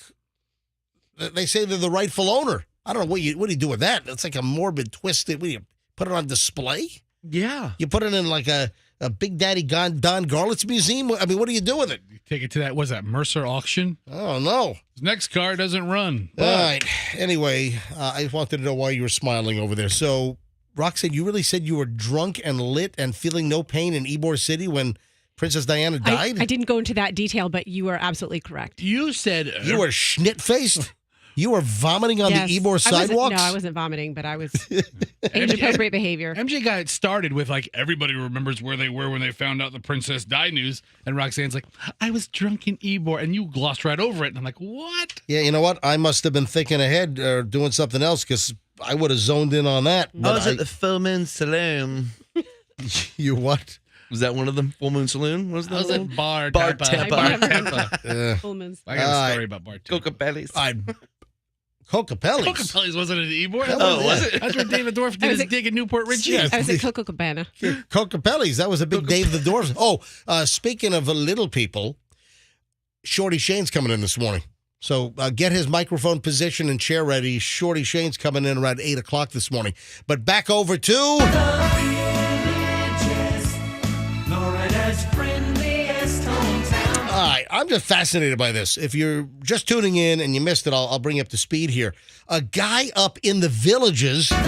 They say they're the rightful owner. I don't know what do you do with that? It's like a morbid, twisted. What do you put it on display? Yeah. You put it in like a Big Daddy Don Garlitz museum? I mean, what do you do with it? You take it to that, was that Mercer auction? Oh, no. His next car doesn't run. All right. Anyway, I wanted to know why you were smiling over there. So, Roxanne, you really said you were drunk and lit and feeling no pain in Ybor City when Princess Diana died? I didn't go into that detail, but you are absolutely correct. You said You were schnit-faced? You were vomiting on Yes. the Ybor sidewalks? No, I wasn't vomiting, but I was age-appropriate behavior. MJ got it started with like everybody remembers where they were when they found out the princess died news, and Roxanne's like, I was drunk in Ybor, and you glossed right over it, and I'm like, what? Yeah, you know what? I must have been thinking ahead or doing something else because I would have zoned in on that. I But was at the Full Moon Saloon. You what? Was that one of them? Full Moon Saloon? What was I was that? at Bar Bar Tampa. Tampa. Bar Tampa. Full moons. I got All a right. story about Bar Tampa. Coca Bellies. Cocapelli's. Coca-Cola wasn't it Ybor? Oh, was it? That's where David Dorff did was his it- dig in Newport Richie. Yeah. I was at Coco Cabana. Cocapelli's. That was a big Dave the Dwarf. Oh, speaking of little people, Shorty Shane's coming in this morning. So get his microphone position and chair ready. Shorty Shane's coming in around 8 o'clock this morning. But back over to... Florida's friendliest hometown. All right, I'm just fascinated by this. If you're just tuning in and you missed it, I'll bring you up to speed here. A guy up in the Villages. All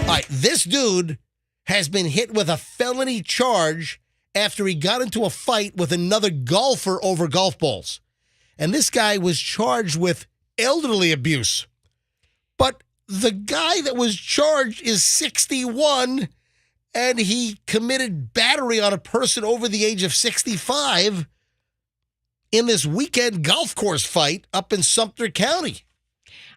right, this dude has been hit with a felony charge after he got into a fight with another golfer over golf balls. And this guy was charged with elderly abuse. But the guy that was charged is 61, and he committed battery on a person over the age of 65 in this weekend golf course fight up in Sumter County.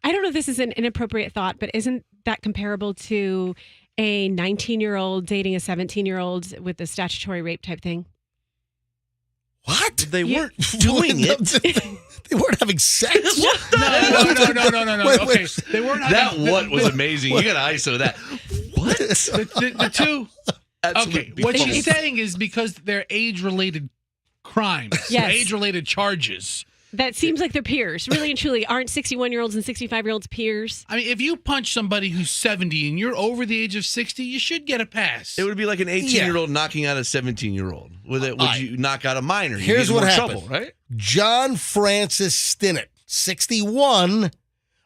I don't know if this is an inappropriate thought, but isn't that comparable to a 19-year-old dating a 17-year-old with the statutory rape type thing? What? They weren't doing it. They weren't having sex. No. Wait, Okay, wait. they weren't. That having- what was amazing. You got to ISO that. What? the two. Absolute Okay, what balls. she's saying is because they're age-related crimes, Yes. age-related charges. That seems like they're peers. Really and truly, aren't 61-year-olds and 65-year-olds peers? I mean, if you punch somebody who's 70 and you're over the age of 60, you should get a pass. It would be like an 18-year-old knocking out a 17-year-old. Would you knock out a minor? You Here's get in what more happened. trouble, right? John Francis Stinnett, 61,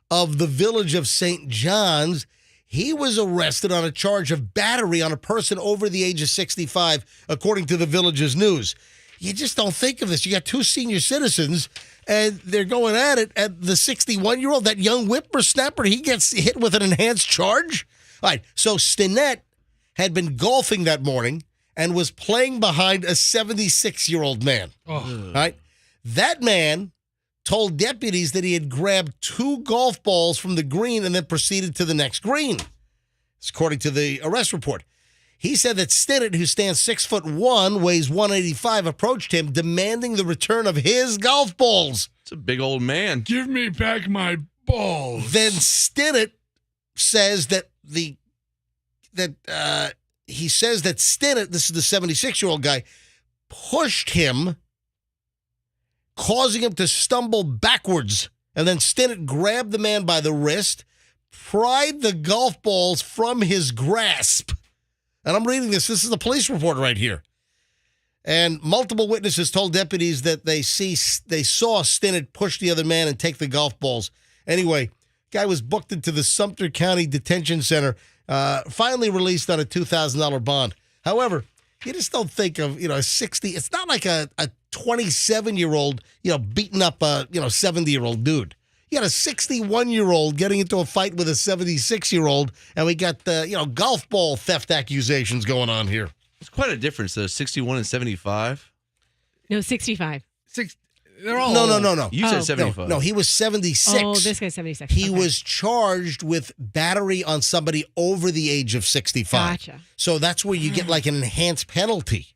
of the village of St. John's. He was arrested on a charge of battery on a person over the age of 65, according to the village's news. You just don't think of this. You got two senior citizens, and they're going at it. And the 61-year-old, that young whippersnapper, he gets hit with an enhanced charge. All right, so Stinnett had been golfing that morning and was playing behind a 76-year-old man. All right, that man told deputies that he had grabbed 2 golf balls from the green and then proceeded to the next green. It's according to the arrest report. He said that Stinnett, who stands 6'1", weighs 185, approached him demanding the return of his golf balls. It's a big old man. Give me back my balls. Then Stinnett says that Stinnett, this is the 76-year-old guy, pushed him, causing him to stumble backwards. And then Stinnett grabbed the man by the wrist, pried the golf balls from his grasp. And I'm reading this. This is the police report right here. And multiple witnesses told deputies that they saw Stinnett push the other man and take the golf balls. Anyway, guy was booked into the Sumter County Detention Center, finally released on a $2,000 bond. However, you just don't think of, 60. It's not like a 27-year-old, beating up a, 70-year-old dude. You got a 61-year-old getting into a fight with a 76-year-old, and we got golf ball theft accusations going on here. It's quite a difference, though. 61 and 75. No, 65. They're all No. You said 75. No, he was 76. Oh, this guy's 76. He Okay. was charged with battery on somebody over the age of 65. Gotcha. So that's where you get like an enhanced penalty.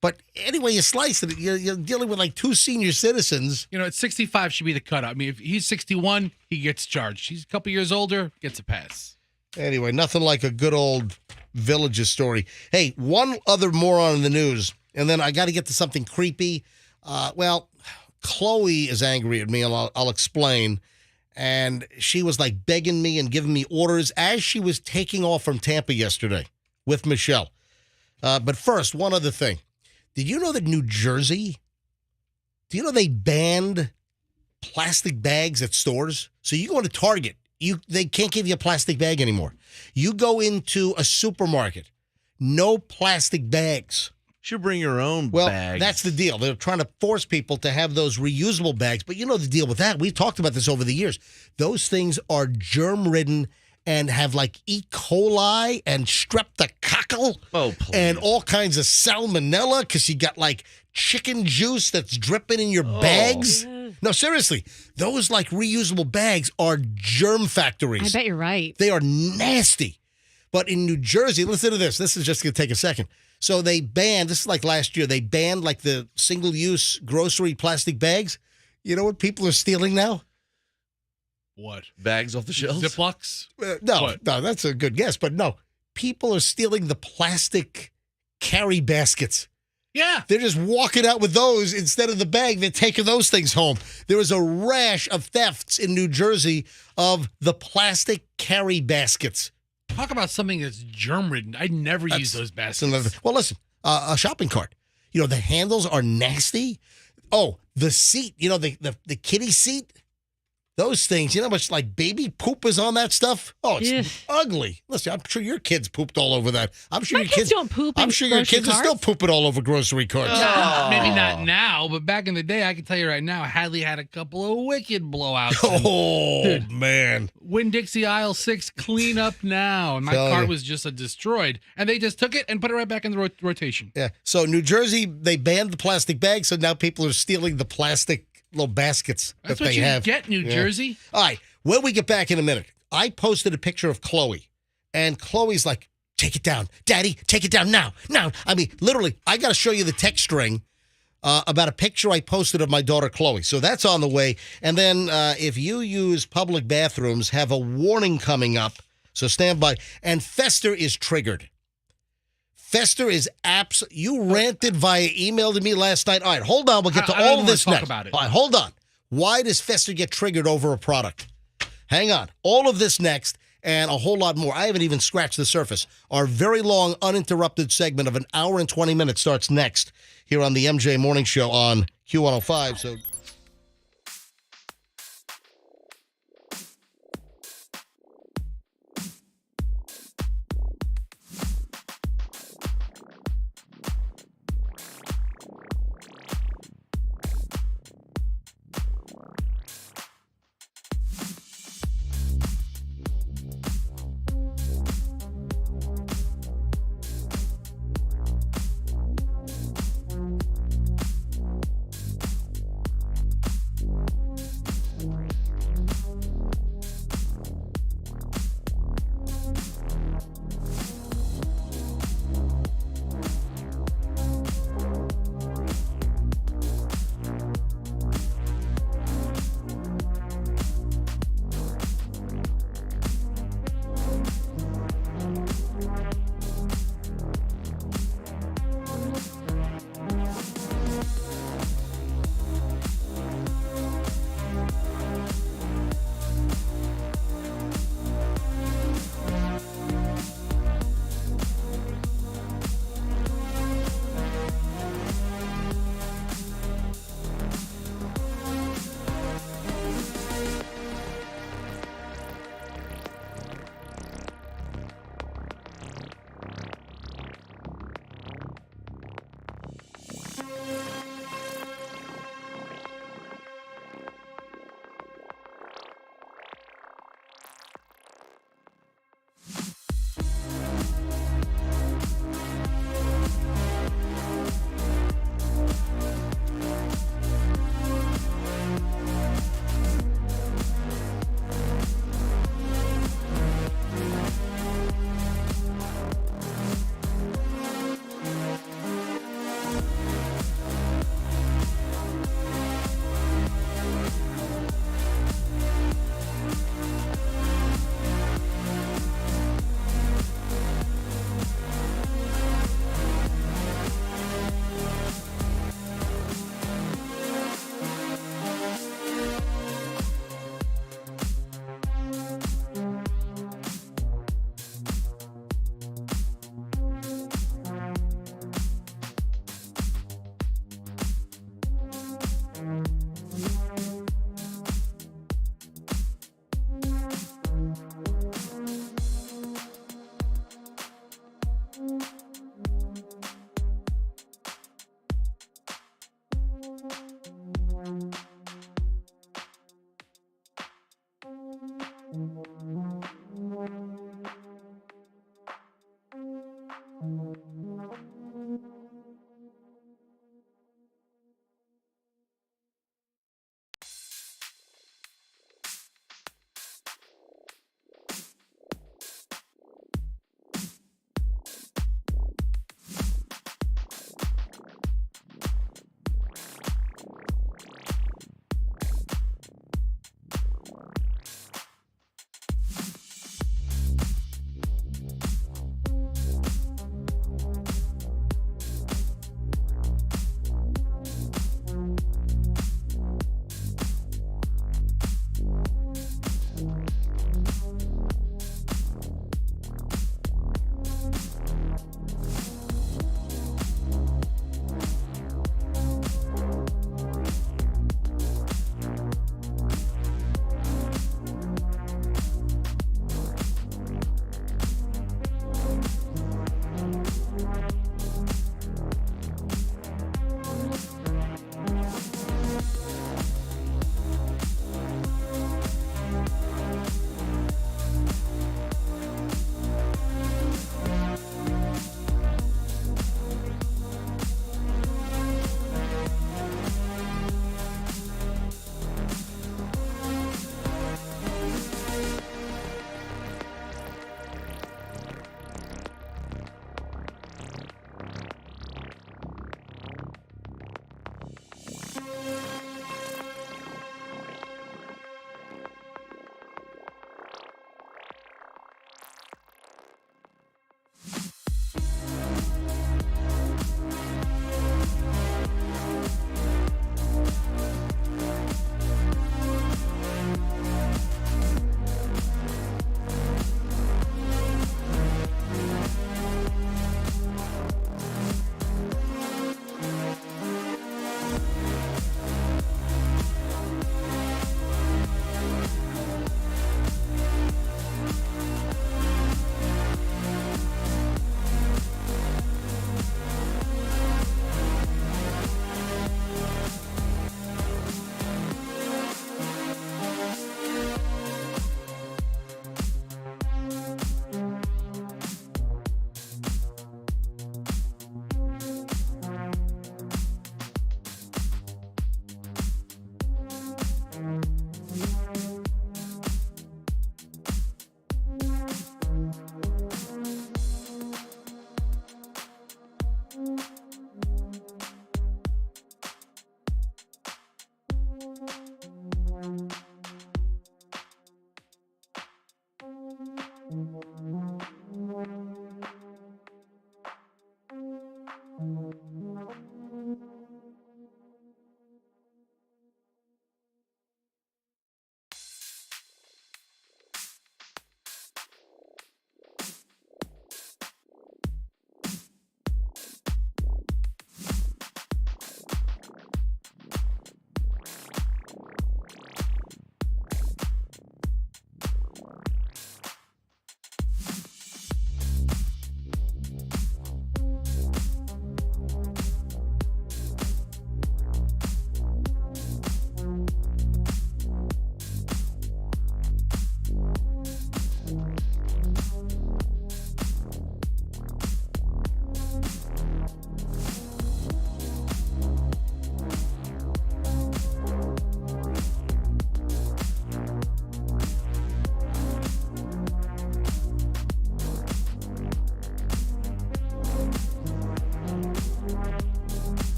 But anyway, you slice it. You're dealing with like 2 senior citizens. at 65 should be the cutoff. I mean, if he's 61, he gets charged. He's a couple years older, gets a pass. Anyway, nothing like a good old Villages story. Hey, one other moron in the news. And then I got to get to something creepy. Well, Chloe is angry at me, and I'll explain. And she was like begging me and giving me orders as she was taking off from Tampa yesterday with Michelle. But first, one other thing. Did you know that New Jersey, do you know they banned plastic bags at stores? So you go into Target, they can't give you a plastic bag anymore. You go into a supermarket, no plastic bags. Should bring your own Well, bags. that's the deal. They're trying to force people to have those reusable bags. But you know the deal with that. We've talked about this over the years. Those things are germ-ridden and have like E. coli and streptococcal and all kinds of salmonella because you got like chicken juice that's dripping in your bags. No, seriously. Those like reusable bags are germ factories. I bet you're right. They are nasty. But in New Jersey, listen to this. This is just going to take a second. So they banned, this is like last year, they banned like the single-use grocery plastic bags. You know what people are stealing now? What? Bags off the shelves? Ziplocs? No, that's a good guess. But no, people are stealing the plastic carry baskets. Yeah. They're just walking out with those instead of the bag. They're taking those things home. There is a rash of thefts in New Jersey of the plastic carry baskets. Talk about something that's germ-ridden. I never use those baskets. Well, listen, a shopping cart. You know, the handles are nasty. Oh, the seat, you know, the kiddie seat. Those things, you know how much like baby poop is on that stuff? Oh, it's ugly. Listen, I'm sure your kids pooped all over that. I'm sure My your kids don't poop I'm in sure your grocery kids are carts. still pooping all over grocery carts. Maybe not now, but back in the day, I can tell you right now, Hadley had a couple of wicked blowouts. Oh, Dude. man. Winn-Dixie aisle 6, clean up now. And my Tell cart you. was just destroyed. And they just took it and put it right back in the rotation. Yeah. So New Jersey, they banned the plastic bags, so now people are stealing the plastic little baskets That's that what they you have. get, New Jersey. All right. When we get back in a minute, I posted a picture of Chloe, and Chloe's like, take it down. Daddy, take it down now. Now. I mean, literally, I got to show you the text string about a picture I posted of my daughter, Chloe. So that's on the way. And then if you use public bathrooms, have a warning coming up. So stand by. And Fester is triggered. Fester is you ranted via email to me last night. All right, hold on. We'll get to I don't all of wanna this talk next. about it. All right, hold on. Why does Fester get triggered over a product? Hang on. All of this next and a whole lot more. I haven't even scratched the surface. Our very long, uninterrupted segment of an hour and 20 minutes starts next here on the MJ Morning Show on Q105. So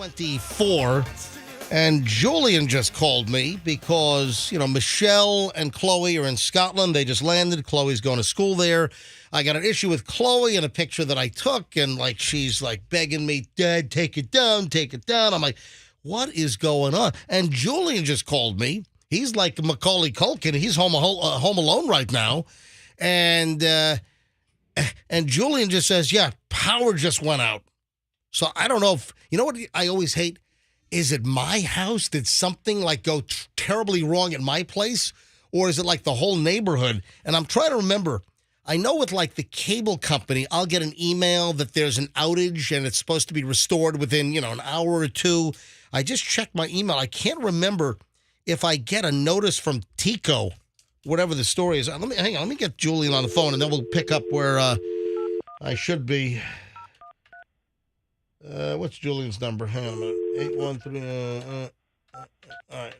24, and Julian just called me because, Michelle and Chloe are in Scotland. They just landed. Chloe's going to school there. I got an issue with Chloe in a picture that I took, and she's begging me, Dad, take it down, take it down. I'm like, what is going on? And Julian just called me. He's like Macaulay Culkin. He's home alone right now. And Julian just says, yeah, power just went out. So I don't know if, you know what I always hate? Is it my house? Did something go terribly wrong at my place? Or is it the whole neighborhood? And I'm trying to remember. I know with the cable company, I'll get an email that there's an outage and it's supposed to be restored within, an hour or two. I just checked my email. I can't remember if I get a notice from Tico, whatever the story is. Hang on, let me get Julian on the phone and then we'll pick up where I should be. What's Julian's number? Hang on a minute. 813. All right.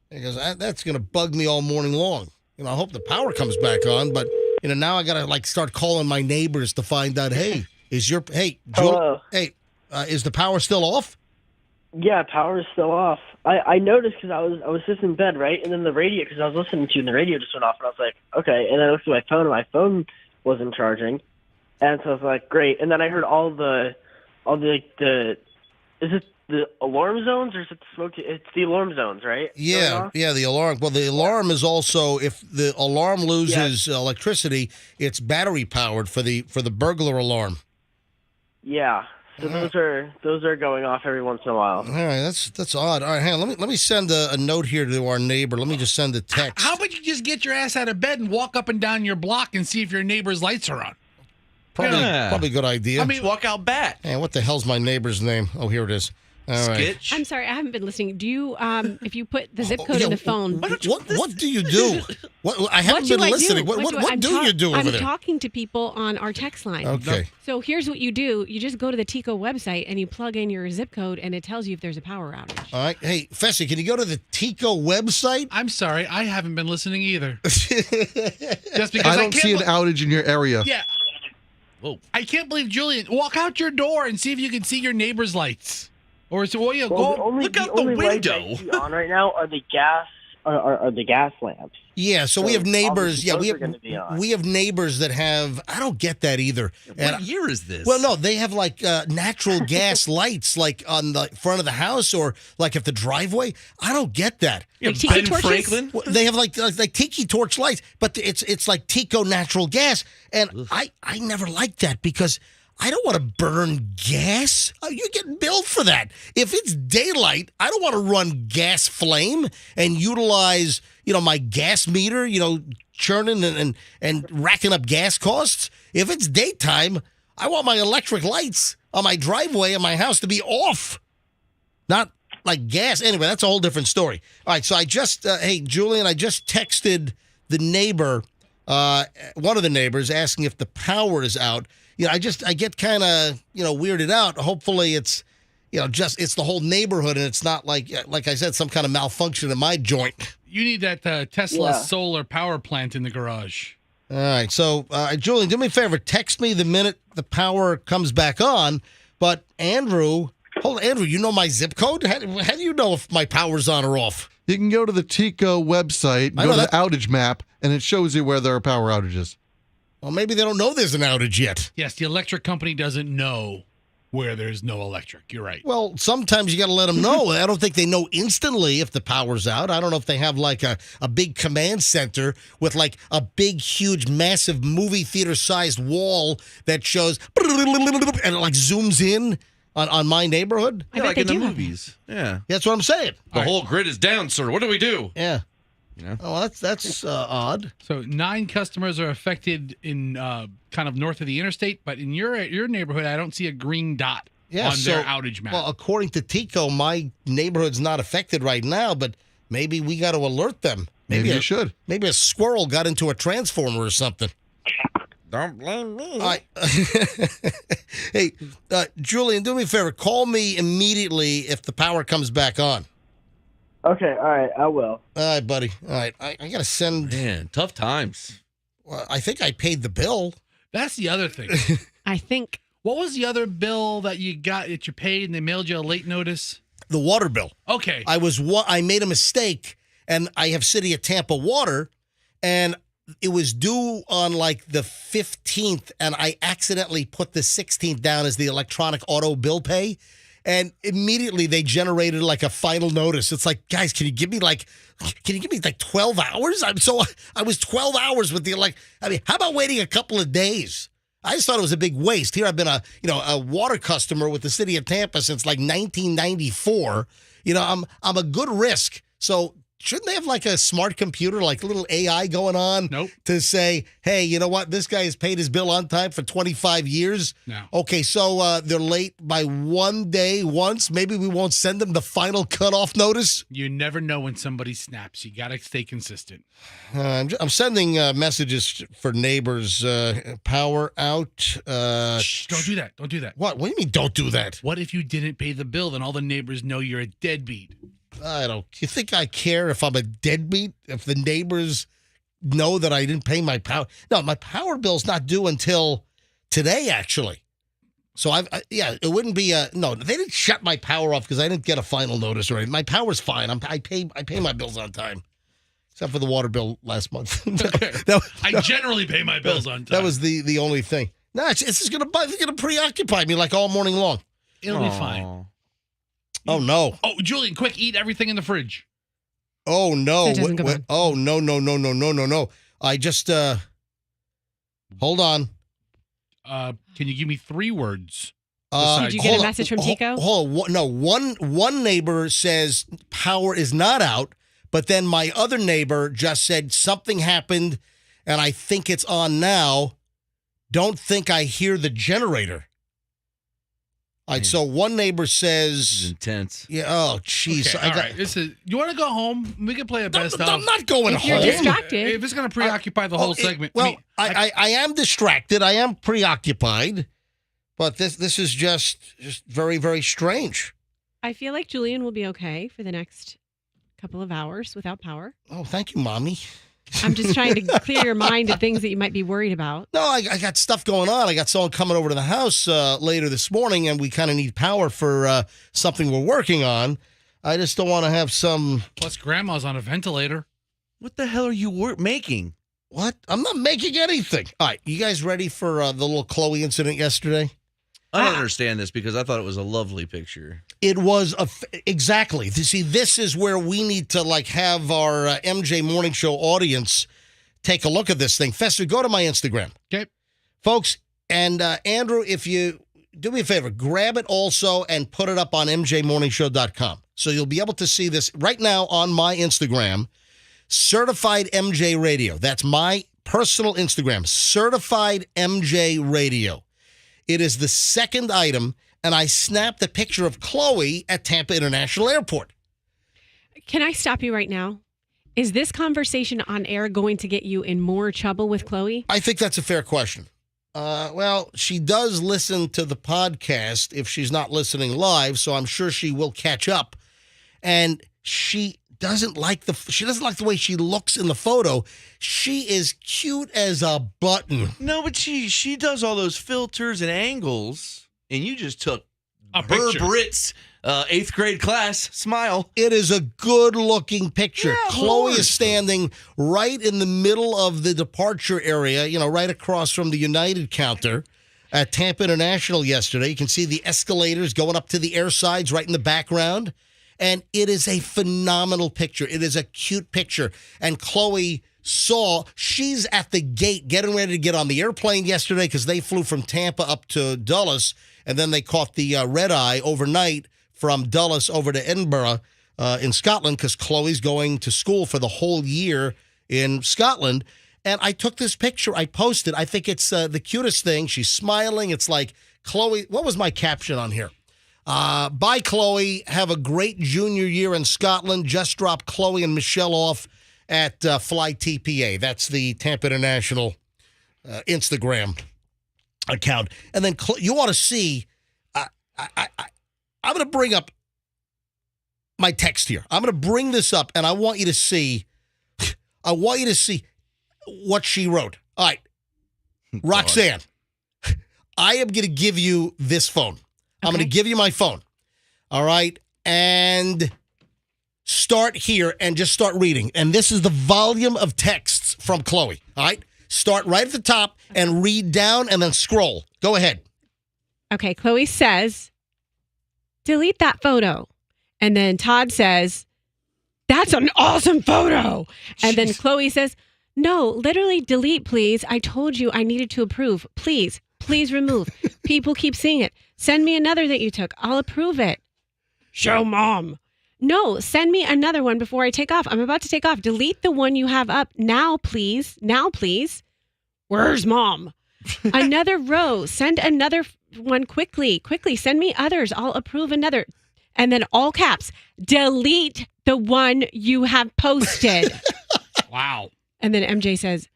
Because that's going to bug me all morning long. I hope the power comes back on, but now I got to start calling my neighbors to find out. Hey, Hello. Hey, is the power still off? Yeah, power is still off. I noticed because I was just in bed, right, and then the radio, because I was listening to you, and the radio just went off, and I was like, okay, and then I looked at my phone, and my phone wasn't charging, and so I was like, great, and then I heard all the is it the alarm zones or is it the smoke? It's the alarm zones, right? Yeah, the alarm. Well, the alarm is also, if the alarm loses electricity, it's battery powered for the burglar alarm. Yeah. So those are going off every once in a while. All right, that's odd. All right, hang on. Let me send a note here to our neighbor. Let me just send a text. How about you just get your ass out of bed and walk up and down your block and see if your neighbor's lights are on? Probably a good idea. I mean, walk out back. Man, what the hell's my neighbor's name? Oh, here it is. All right. Skitch. I'm sorry, I haven't been listening. Do you, if you put the zip code in the phone? What do you do? I haven't been listening. What do you do over there? I'm talking to people on our text line. Okay. So here's what you do. You just go to the Tico website and you plug in your zip code and it tells you if there's a power outage. All right. Hey, Fessy, can you go to the Tico website? I'm sorry, I haven't been listening either. Just because I don't see an outage in your area. Yeah. Whoa. I can't believe Julian. Walk out your door and see if you can see your neighbor's lights. Or so Well, go look out the only lights window. I see on right now are the gas are the gas lamps. Yeah, so we have neighbors. obviously Yeah, those are gonna be on. we have neighbors that have. I don't get that either. What year is this? Well, no, they have natural gas lights on the front of the house or if the driveway. I don't get that. Like tiki Ben torches? Franklin. Well, they have like tiki torch lights, but it's like Tico natural gas, and I never liked that because I don't want to burn gas. You're getting billed for that. If it's daylight, I don't want to run gas flame and utilize, my gas meter, churning and racking up gas costs. If it's daytime, I want my electric lights on my driveway and my house to be off, not like gas. Anyway, that's a whole different story. All right, so I just, hey, Julian, I just texted the neighbor, one of the neighbors, asking if the power is out. I get kind of, weirded out. Hopefully it's, it's the whole neighborhood and it's not like I said, some kind of malfunction in my joint. You need that Tesla solar power plant in the garage. All right. So, Julian, do me a favor. Text me the minute the power comes back on. But Andrew, you know my zip code? How do you know if my power's on or off? You can go to the Tico website, go to the outage map, and it shows you where there are power outages. Well, maybe they don't know there's an outage yet. Yes, the electric company doesn't know where there's no electric. You're right. Well, sometimes you got to let them know. I don't think they know instantly if the power's out. I don't know if they have a big command center with a big, huge, massive movie theater-sized wall that shows and it zooms in on my neighborhood. I bet like they in the do have movies. Yeah. That's what I'm saying. The whole grid is down, sir. What do we do? Yeah. Yeah. Oh, that's odd. So 9 customers are affected in kind of north of the interstate, but in your neighborhood, I don't see a green dot on their outage map. Well, according to Tico, my neighborhood's not affected right now, but maybe we got to alert them. Maybe you should. Maybe a squirrel got into a transformer or something. Don't blame me. All right. Hey, Julian, do me a favor. Call me immediately if the power comes back on. Okay, all right, I will. All right, buddy. All right. I got to send. Man, tough times. Well, I think I paid the bill. That's the other thing. I think What was the other bill that you got that you paid and they mailed you a late notice? The water bill. Okay. I made a mistake, and I have City of Tampa water, and it was due on like the 15th, and I accidentally put the 16th down as the electronic auto bill pay. And immediately they generated like a final notice. It's like, guys, can you give me like 12 hours? I was 12 hours with the how about waiting a couple of days? I just thought it was a big waste. Here I've been a water customer with the City of Tampa since like 1994. I'm a good risk. So shouldn't they have like a smart computer, like a little AI going on? Nope. To say, hey, you know what? This guy has paid his bill on time for 25 years. No. Okay, so they're late by 1 day once. Maybe we won't send them the final cutoff notice. You never know when somebody snaps. You got to stay consistent. I'm sending messages for neighbors. Power out. Shh, don't do that. Don't do that. What do you mean don't do that? What if you didn't pay the bill? Then all the neighbors know you're a deadbeat. You think I care if I'm a deadbeat? If the neighbors know that I didn't pay my power? No, my power bill's not due until today, actually. So it wouldn't be no. They didn't shut my power off because I didn't get a final notice or anything. My power's fine. I pay my bills on time, except for the water bill last month. I generally pay my bills on time. That was the only thing. No, it's just gonna preoccupy me like all morning long. It'll be fine. Oh no! Oh, Julian, quick, eat everything in the fridge. Oh no! That doesn't go bad. Oh no! I just hold on. Can you give me 3 words? Did you get a message from Tico? One neighbor says power is not out, but then my other neighbor just said something happened, and I think it's on now. Don't think I hear the generator. All right, so one neighbor says... This is intense. Yeah, oh, jeez. Okay, all right. You want to go home? We can play a best of. I'm not going If home. you're distracted. If it's going to preoccupy the whole segment. Well, I am distracted. I am preoccupied. But this is just very, very strange. I feel like Julian will be okay for the next couple of hours without power. Oh, thank you, Mommy. I'm just trying to clear your mind of things that you might be worried about. No, I got stuff going on. I got someone coming over to the house later this morning, and we kind of need power for something we're working on. I just don't want to have some... Plus, Grandma's on a ventilator. What the hell are you making? What? I'm not making anything. All right, you guys ready for the little Chloe incident yesterday? I don't understand this because I thought it was a lovely picture. It was exactly. See, this is where we need to have our MJ Morning Show audience take a look at this thing. Fester, go to my Instagram. Okay. Folks, and Andrew, if you do me a favor, grab it also and put it up on mjmorningshow.com. So you'll be able to see this right now on my Instagram, Certified MJ Radio. That's my personal Instagram, Certified MJ Radio. It is the second item, and I snapped a picture of Chloe at Tampa International Airport. Can I stop you right now? Is this conversation on air going to get you in more trouble with Chloe? I think that's a fair question. Well, she does listen to the podcast if she's not listening live, so I'm sure she will catch up. And she doesn't like the way she looks in the photo. She is cute as a button. No, but she does all those filters and angles, and you just took A her picture. Brit's 8th grade class smile. It is a good-looking picture. Yeah, of Chloe course. is standing right in the middle of the departure area, right across from the United counter at Tampa International yesterday. You can see the escalators going up to the air sides right in the background. And it is a phenomenal picture. It is a cute picture. And Chloe she's at the gate getting ready to get on the airplane yesterday because they flew from Tampa up to Dulles, and then they caught the red eye overnight from Dulles over to Edinburgh in Scotland because Chloe's going to school for the whole year in Scotland. And I took this picture. I posted. I think it's the cutest thing. She's smiling. It's like, Chloe, what was my caption on here? Bye, Chloe. Have a great junior year in Scotland. Just dropped Chloe and Michelle off at Fly TPA. That's the Tampa International Instagram account. And then you ought to see, I'm going to bring up my text here. I'm going to bring this up, and I want you to see what she wrote. All right, Roxanne. I am going to give you this phone. I'm going to give you my phone. All right? And start here and just start reading. And this is the volume of texts from Chloe. All right? Start right at the top and read down and then scroll. Go ahead. Okay, Chloe says, delete that photo. And then Todd says, that's an awesome photo. And then Chloe says, no, literally delete, please. I told you I needed to approve. Please remove. People keep seeing it. Send me another that you took. I'll approve it. Show mom. No, send me another one before I take off. I'm about to take off. Delete the one you have up now, please. Now, please. Where's mom? Another row. Send another one quickly. Quickly. Send me others. I'll approve another. And then all caps. Delete the one you have posted. Wow. And then MJ says,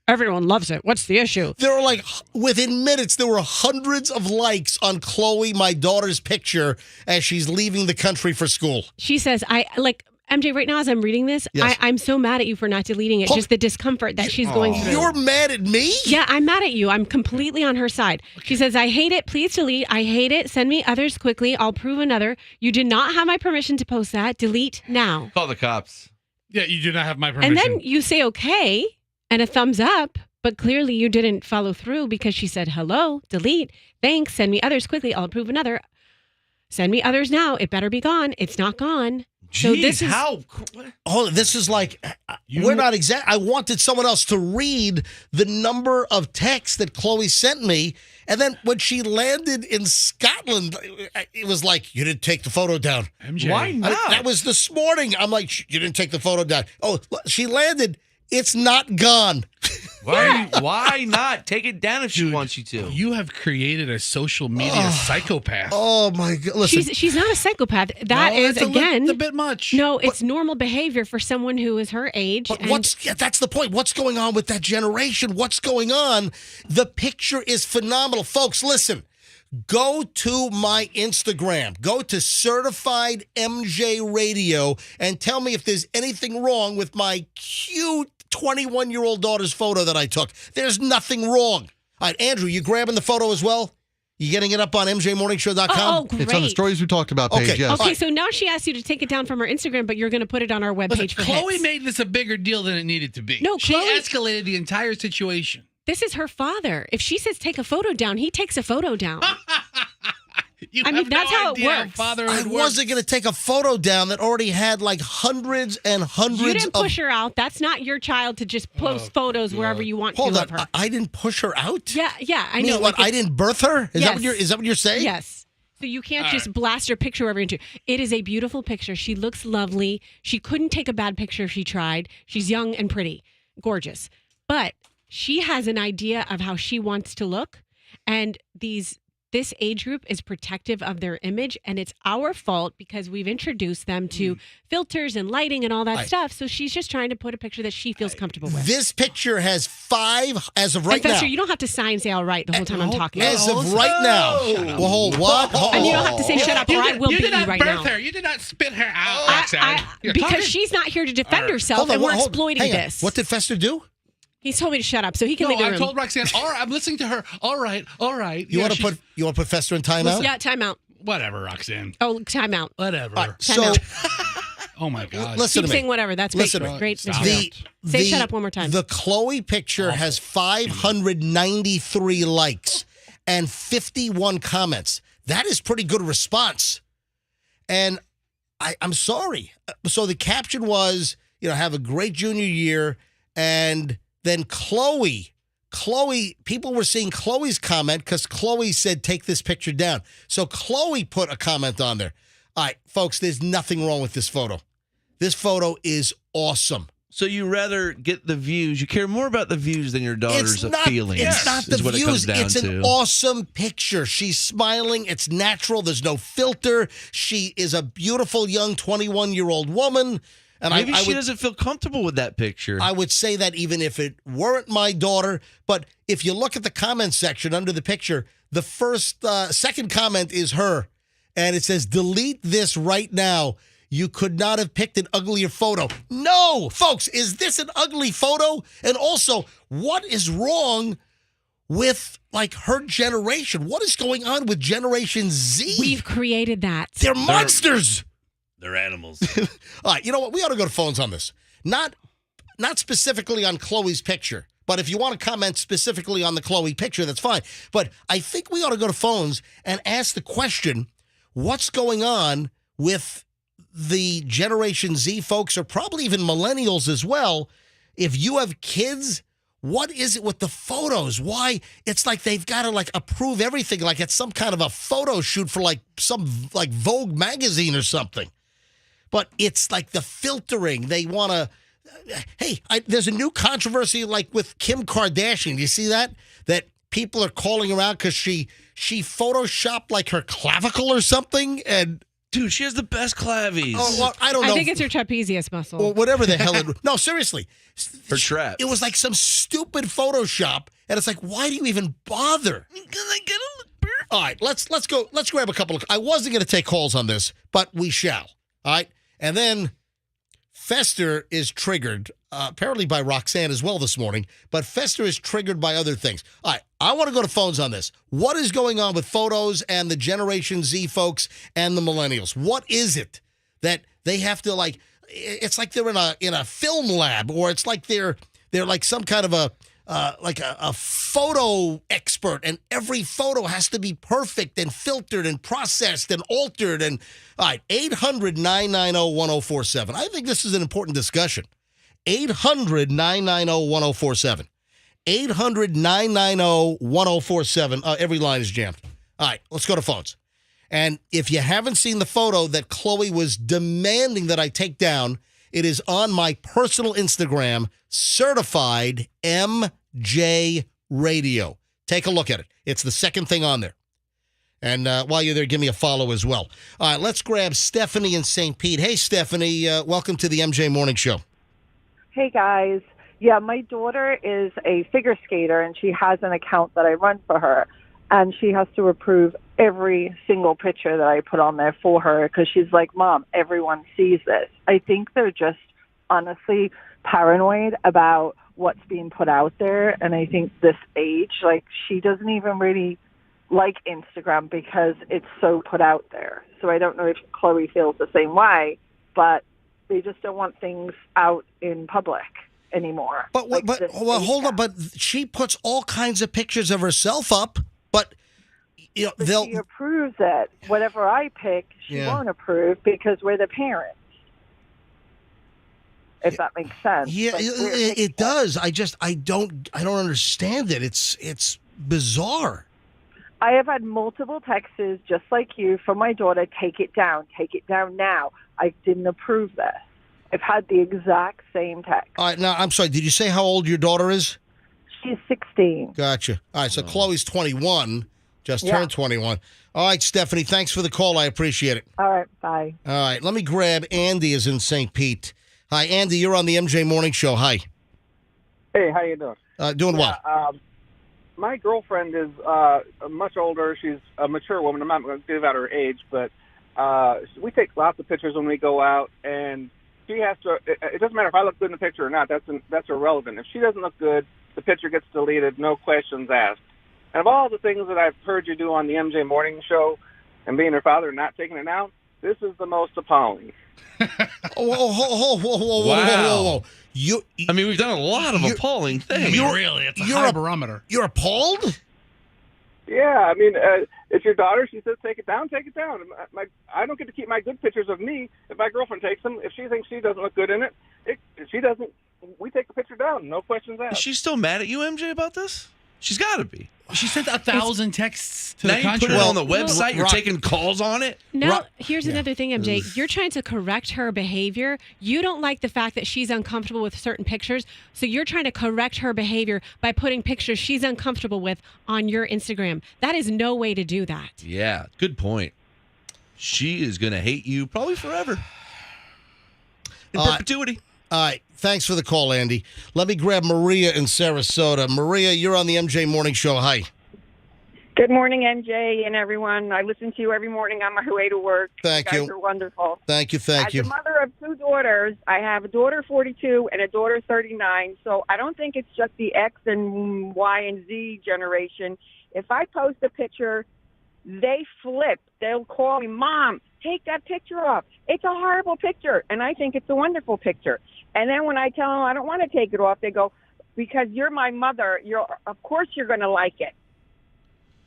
everyone loves it. What's the issue? There were within minutes, there were hundreds of likes on Chloe, my daughter's picture, as she's leaving the country for school. She says, MJ, right now as I'm reading this, Yes. I'm so mad at you for not deleting it. Just the discomfort that she's going through. You're mad at me? Yeah, I'm mad at you. I'm completely on her side. She says, I hate it. Please delete. I hate it. Send me others quickly. I'll prove another. You did not have my permission to post that. Delete now. Call the cops. Yeah, you do not have my permission. And then you say, okay, and a thumbs up. But clearly you didn't follow through because she said, hello, delete, thanks, send me others quickly. I'll approve another. Send me others now. It better be gone. It's not gone. So Jeez, this is how? Oh, this is we're not exact. I wanted someone else to read the number of texts that Chloe sent me. And then when she landed in Scotland, it was like, you didn't take the photo down. MJ. Why not? That was this morning. I'm like, you didn't take the photo down. Oh, she landed. It's not gone. Why not? Take it down if she wants you to. You have created a social media psychopath. Oh, my God. Listen. she's not a psychopath. That is again a bit much. No, it's normal behavior for someone who is her age. But and that's the point. What's going on with that generation? What's going on? The picture is phenomenal. Folks, listen. Go to my Instagram. Go to Certified MJ Radio and tell me if there's anything wrong with my cute 21-year-old daughter's photo that I took. There's nothing wrong. All right, Andrew, you grabbing the photo as well? You getting it up on mjmorningshow.com? Oh, great. It's on the stories we talked about page, Okay. yes. Okay, so now she asked you to take it down from her Instagram, but you're going to put it on our webpage for Chloe hits. made this a bigger deal than it needed to be. No, she Chloe- escalated the entire situation. This is her father. If she says take a photo down, he takes a photo down. You I mean, have that's no how it idea works. fatherhood I works. wasn't going to take a photo down that already had hundreds and hundreds You didn't of... push her out. That's not your child to just post photos wherever you want Hold to on. of her. I didn't push her out? Yeah, I I mean, know. what, like I didn't birth her? Is Yes. that what you're saying? Yes. So you can't just blast her picture wherever you want to. It is a beautiful picture. She looks lovely. She couldn't take a bad picture if she tried. She's young and pretty, gorgeous. But she has an idea of how she wants to look. And this age group is protective of their image, and it's our fault because we've introduced them to filters and lighting and all that stuff. So she's just trying to put a picture that she feels comfortable with. This picture has 5 as of right and Fester, now. you don't have to sigh and say all right the whole time I'm talking. As of right now. Well, hold what? And you don't have to say shut up or I will you beat did you not right birth now. her. You did not spit her out, I- Roxanne. You're because talking- she's not here to defend herself, Hold on, and we're hold- exploiting hang on. this. What did Fester do? He's told me to shut up, so he can No, leave the I room. told Roxanne, all right, I'm listening to her. All right. You want to put Fester in timeout? Yeah, timeout. Whatever, Roxanne. Oh, timeout. Whatever. All right, Time so out. Oh, my God. listen Keep to me. saying whatever. That's great. Listen to me. Great Stop. material. Say shut up one more time. The Chloe picture has 593 likes and 51 comments. That is pretty good response. And I'm sorry. So the caption was, have a great junior year. And then Chloe, people were seeing Chloe's comment because Chloe said, take this picture down. So Chloe put a comment on there. All right, folks, there's nothing wrong with this photo. This photo is awesome. So you rather get the views. You care more about the views than your daughter's feelings. It's not the is what views. it comes down It's an to. awesome picture. She's smiling. It's natural. There's no filter. She is a beautiful young 21-year-old woman. And Maybe I she would, doesn't feel comfortable with that picture. I would say that even if it weren't my daughter. But if you look at the comment section under the picture, the second comment is her. And it says, delete this right now. You could not have picked an uglier photo. No, folks, is this an ugly photo? And also, what is wrong with like her generation. What is going on with Generation Z? We've created that. They're monsters. They're animals. All right, you know what? We ought to go to phones on this. Not specifically on Chloe's picture, but if you want to comment specifically on the Chloe picture, that's fine. But I think we ought to go to phones and ask the question, what's going on with the Generation Z folks, or probably even millennials as well? If you have kids, what is it with the photos? Why? It's like they've got to like approve everything, like it's some kind of a photo shoot for like some like Vogue magazine or something. But it's like the filtering. They want to, hey, there's a new controversy like with Kim Kardashian. Do you see that? That people are calling her out because she photoshopped like her clavicle or something. And Dude, she has the best clavies. oh, well, I don't know. I think it's her trapezius muscle. Or whatever the hell it. No, seriously. Her traps. It was like some stupid Photoshop, and it's like, why do you even bother? All right, let's go. Let's grab a couple of. I wasn't going to take calls on this, but we shall. All right, and then Fester is triggered, apparently by Roxanne as well this morning. But Fester is triggered by other things. All right, I want to go to phones on this. What is going on with photos and the Generation Z folks and the millennials? What is it that they have to like? It's like they're in a film lab, or it's like they're like some kind of a photo expert, and every photo has to be perfect and filtered and processed and altered. And all right, 800-990-1047. I think this is an important discussion. 800-990-1047. 800-990-1047. Every line is jammed. All right, let's go to phones. And if you haven't seen the photo that Chloe was demanding that I take down, it is on my personal Instagram, Certified MJ Radio. Take a look at it. It's the second thing on there. And while you're there, give me a follow as well. All right, let's grab Stephanie in St. Pete. Hey, Stephanie, welcome to the MJ Morning Show. Hey, guys. Yeah, my daughter is a figure skater, and she has an account that I run for her. And she has to approve every single picture that I put on there for her because she's like, Mom, everyone sees this. I think they're just honestly paranoid about what's being put out there. And I think this age, like, she doesn't even really like Instagram because it's so put out there. So I don't know if Chloe feels the same way, but they just don't want things out in public anymore. But hold on. But she puts all kinds of pictures of herself up. But you know, but she approves it. Whatever I pick, she won't approve because we're the parents. If that makes sense. Yeah, like, it does. I don't understand it. It's bizarre. I have had multiple texts just like you from my daughter. Take it down now. I didn't approve this. I've had the exact same text. All right, now I'm sorry. Did you say how old your daughter is? She's 16. Gotcha. All right, so Chloe's 21, just turned 21. All right, Stephanie, thanks for the call. I appreciate it. All right, bye. All right, let me grab Andy is in St. Pete. Hi, Andy, you're on the MJ Morning Show. Hi. Hey, how you doing? Doing well. My girlfriend is much older. She's a mature woman. I'm not going to give out her age, but we take lots of pictures when we go out, and she has to. It doesn't matter if I look good in the picture or not. That's irrelevant. If she doesn't look good, the picture gets deleted, no questions asked. And of all the things that I've heard you do on the MJ Morning Show and being her father and not taking it out, this is the most appalling. Whoa. I mean, we've done a lot of appalling things. Really, it's a high barometer. You're appalled? Yeah, I mean, it's your daughter. She says, take it down, take it down. I don't get to keep my good pictures of me if my girlfriend takes them. If she thinks she doesn't look good in it, if she doesn't, we take the picture down. No questions asked. Is she still mad at you, MJ, about this? She's got to be. She sent 1,000 texts to now the you country. put it on the website. You're taking calls on it. No, here's another thing, MJ. You're trying to correct her behavior. You don't like the fact that she's uncomfortable with certain pictures, so you're trying to correct her behavior by putting pictures she's uncomfortable with on your Instagram. That is no way to do that. Yeah, good point. She is going to hate you probably forever. In perpetuity. All right. Thanks for the call, Andy. Let me grab Maria in Sarasota. Maria, you're on the MJ Morning Show. Hi. Good morning, MJ and everyone. I listen to you every morning on my way to work. Thank you. you. Guys are wonderful. Thank you. As a mother of two daughters, I have a daughter 42 and a daughter 39, so I don't think it's just the X and Y and Z generation. If I post a picture, they flip. They'll call me, Mom, take that picture off. It's a horrible picture, and I think it's a wonderful picture. And then when I tell them I don't want to take it off, they go, because you're my mother, of course you're going to like it.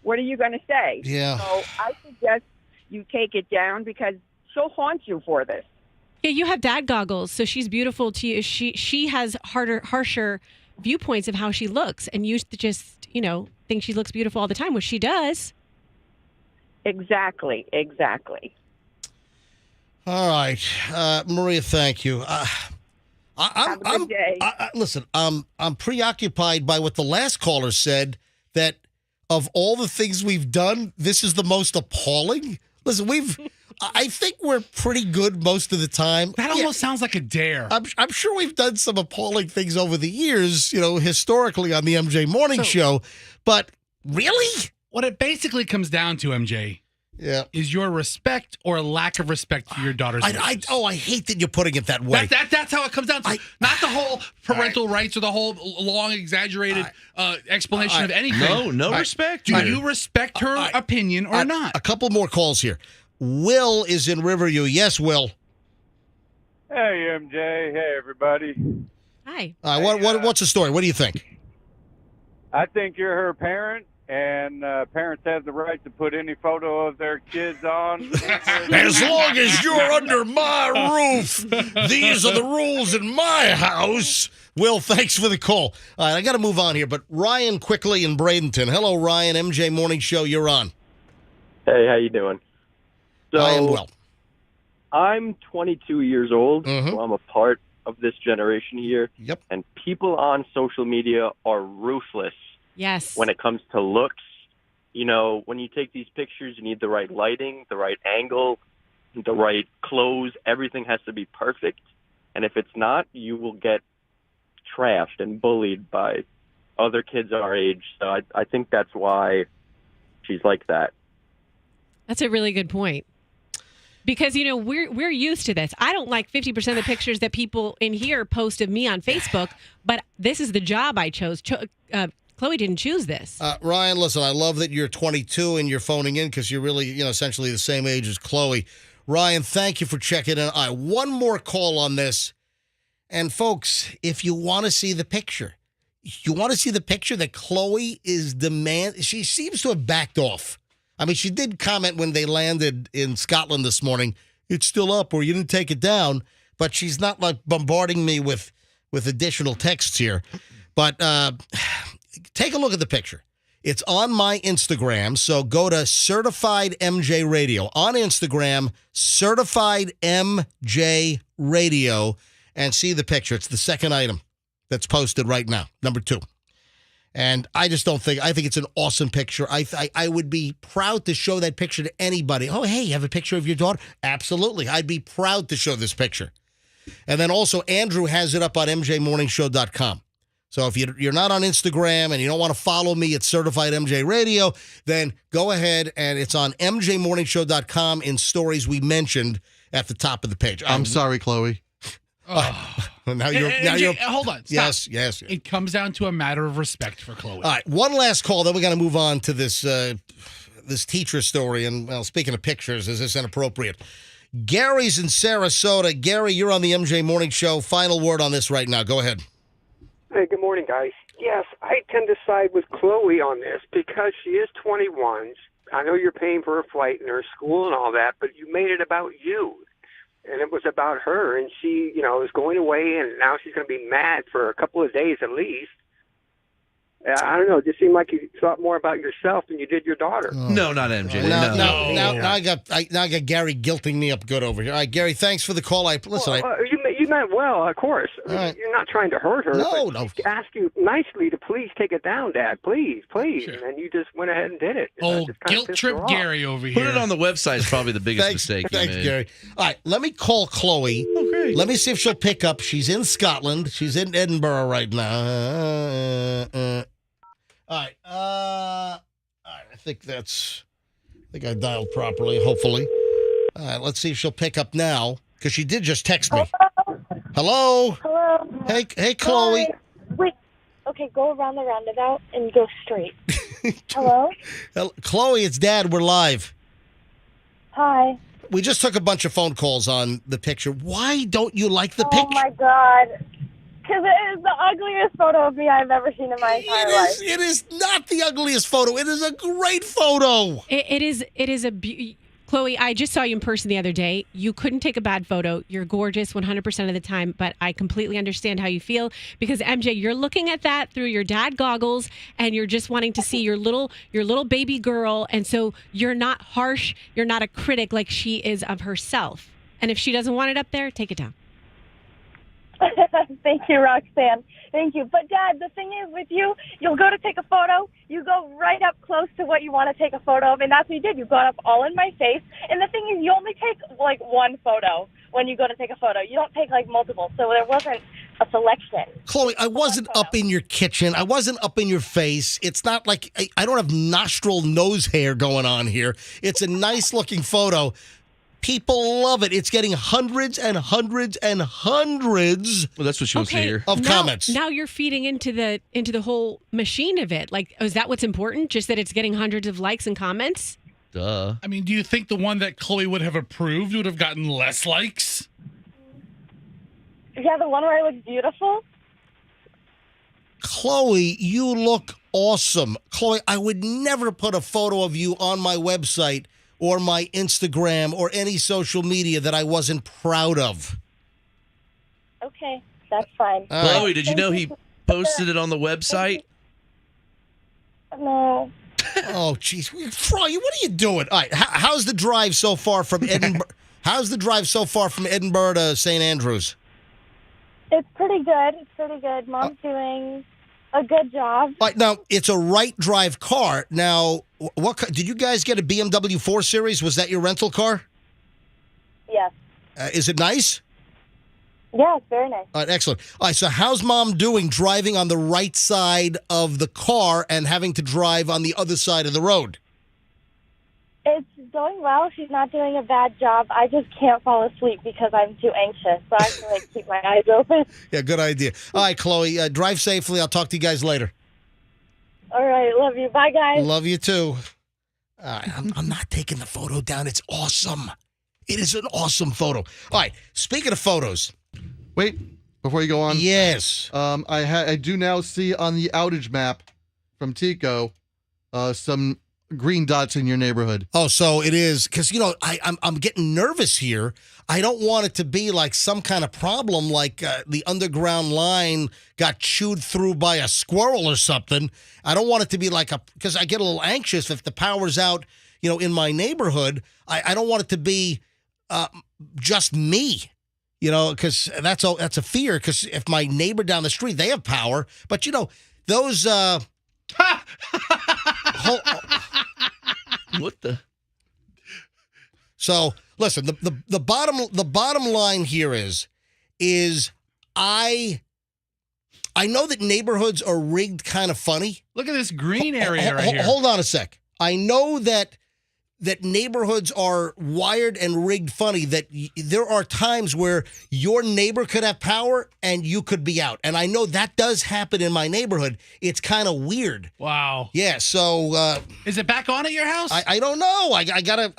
What are you going to say? Yeah. So I suggest you take it down because she'll haunt you for this. Yeah, you have dad goggles, so she's beautiful to you. She has harsher viewpoints of how she looks, and you just, think she looks beautiful all the time, which she does. Exactly. All right, Maria. Thank you. Have a good day. Listen, I'm preoccupied by what the last caller said, that of all the things we've done, this is the most appalling. Listen, I think we're pretty good most of the time. That almost sounds like a dare. I'm sure we've done some appalling things over the years, historically on the MJ Morning Show. But really? What it basically comes down to, MJ, is your respect or lack of respect for your daughter's wishes. I hate that you're putting it that way. That's how it comes down to. Not the whole parental rights or the whole long, exaggerated explanation of anything. No respect. Do you respect her opinion or not? A couple more calls here. Will is in Riverview. Yes, Will. Hey, MJ. Hey, everybody. Hi. What's the story? What do you think? I think you're her parent, and parents have the right to put any photo of their kids on. As long as you're under my roof, these are the rules in my house. Will, thanks for the call. All right, I got to move on here, but Ryan quickly in Bradenton. Hello, Ryan. MJ Morning Show, you're on. Hey, how you doing? So, I am well. I'm 22 years old, Mm-hmm. so I'm a part of this generation here. Yep. And people on social media are ruthless. Yes. When it comes to looks. When you take these pictures, you need the right lighting, the right angle, the right clothes. Everything has to be perfect. And if it's not, you will get trashed and bullied by other kids our age. So I think that's why she's like that. That's a really good point. Because, we're used to this. I don't like 50% of the pictures that people in here post of me on Facebook, but this is the job I chose. Chloe didn't choose this. Ryan, listen, I love that you're 22 and you're phoning in because you're really, essentially the same age as Chloe. Ryan, thank you for checking in. All right, one more call on this. And folks, if you want to see the picture, that Chloe is she seems to have backed off. I mean, she did comment when they landed in Scotland this morning, it's still up or you didn't take it down, but she's not like bombarding me with additional texts here. But take a look at the picture. It's on my Instagram, so go to Certified MJ Radio. On Instagram, Certified MJ Radio, and see the picture. It's the second item that's posted right now, number 2. And I just don't think, I think it's an awesome picture. I would be proud to show that picture to anybody. Oh, hey, you have a picture of your daughter? Absolutely. I'd be proud to show this picture. And then also, Andrew has it up on mjmorningshow.com. So if you're not on Instagram and you don't want to follow me at Certified MJ Radio, then go ahead and it's on mjmorningshow.com in stories we mentioned at the top of the page. I'm sorry, Chloe. Now you're hold on. Stop. Yes. It comes down to a matter of respect for Chloe. All right, one last call, then we got to move on to this teacher story. And, well, speaking of pictures, is this inappropriate? Gary's in Sarasota. Gary, you're on the MJ Morning Show. Final word on this right now. Go ahead. Hey, good morning, guys. Yes, I tend to side with Chloe on this because she is 21. I know you're paying for her flight and her school and all that, but you made it about you. And it was about her, and she, is going away, and now she's going to be mad for a couple of days at least. I don't know. It just seemed like you thought more about yourself than you did your daughter. No, not MJ. Now I got Gary guilting me up good over here. All right, Gary, thanks for the call. You meant well, of course. Right. You're not trying to hurt her. No. Ask you nicely to please take it down, Dad. Please. Sure. And then you just went ahead and did it. Guilt trip Gary over here. Put it on the website is probably the biggest mistake you Thanks, made. Gary. All right, let me call Chloe. Okay. Let me see if she'll pick up. She's in Scotland. She's in Edinburgh right now. All right. I think I dialed properly, hopefully. All right, let's see if she'll pick up now, because she did just text me. Hello? Hello. Hey, Chloe. Hi. Wait. Okay, go around the roundabout and go straight. Hello? Chloe, it's Dad. We're live. Hi. We just took a bunch of phone calls on the picture. Why don't you like the picture? Oh, my God. Because it is the ugliest photo of me I've ever seen in my entire life. It is not the ugliest photo. It is a great photo. It is a Chloe, I just saw you in person the other day. You couldn't take a bad photo. You're gorgeous 100% of the time, but I completely understand how you feel because MJ, you're looking at that through your dad goggles and you're just wanting to see your little baby girl, and so you're not harsh, you're not a critic like she is of herself. And if she doesn't want it up there, take it down. Thank you, Roxanne. Thank you. But, Dad, the thing is with you, you'll go to take a photo, you go right up close to what you want to take a photo of, and that's what you did. You got up all in my face. And the thing is, you only take, like, one photo when you go to take a photo. You don't take, like, multiple. So there wasn't a selection. Chloe, I wasn't up in your kitchen. I wasn't up in your face. It's not like I don't have nostril nose hair going on here. It's a nice-looking photo. People love it. It's getting hundreds and hundreds and hundreds. Well, that's what she wants to hear. Of comments. Now you're feeding into the whole machine of it. Like, is that what's important? Just that it's getting hundreds of likes and comments? Duh. I mean, do you think the one that Chloe would have approved would have gotten less likes? Yeah, the one where I look beautiful. Chloe, you look awesome. Chloe, I would never put a photo of you on my website or my Instagram or any social media that I wasn't proud of. Okay, that's fine. Chloe, did you know he posted it on the website? No. Oh, jeez. Froggy, what are you doing? All right, how's the drive so far from Edinburgh? How's the drive so far from Edinburgh to St. Andrews? It's pretty good. Mom's doing a good job. All right, now, it's a right drive car. Now, did you guys get a BMW 4 Series? Was that your rental car? Yes. Is it nice? Yeah, it's very nice. All right, excellent. All right, so how's Mom doing driving on the right side of the car and having to drive on the other side of the road? It's going well. She's not doing a bad job. I just can't fall asleep because I'm too anxious. So I have to like keep my eyes open. Yeah, good idea. All right, Chloe, drive safely. I'll talk to you guys later. All right, love you. Bye, guys. Love you too. All right, I'm not taking the photo down. It's awesome. It is an awesome photo. All right, speaking of photos. Wait, before you go on. Yes. I do now see on the outage map from Tico some green dots in your neighborhood. Oh, so it is because I'm getting nervous here. I don't want it to be like some kind of problem, like the underground line got chewed through by a squirrel or something. I don't want it to be like because I get a little anxious if the power's out, in my neighborhood. I don't want it to be just me, because that's a fear. Because if my neighbor down the street, they have power, but those. What the? So listen, the bottom line here is I know that neighborhoods are rigged kind of funny. Look at this green area right here. Hold on a sec. I know that neighborhoods are wired and rigged funny, that there are times where your neighbor could have power and you could be out. And I know that does happen in my neighborhood. It's kind of weird. Wow. Yeah, so is it back on at your house? I don't know. I gotta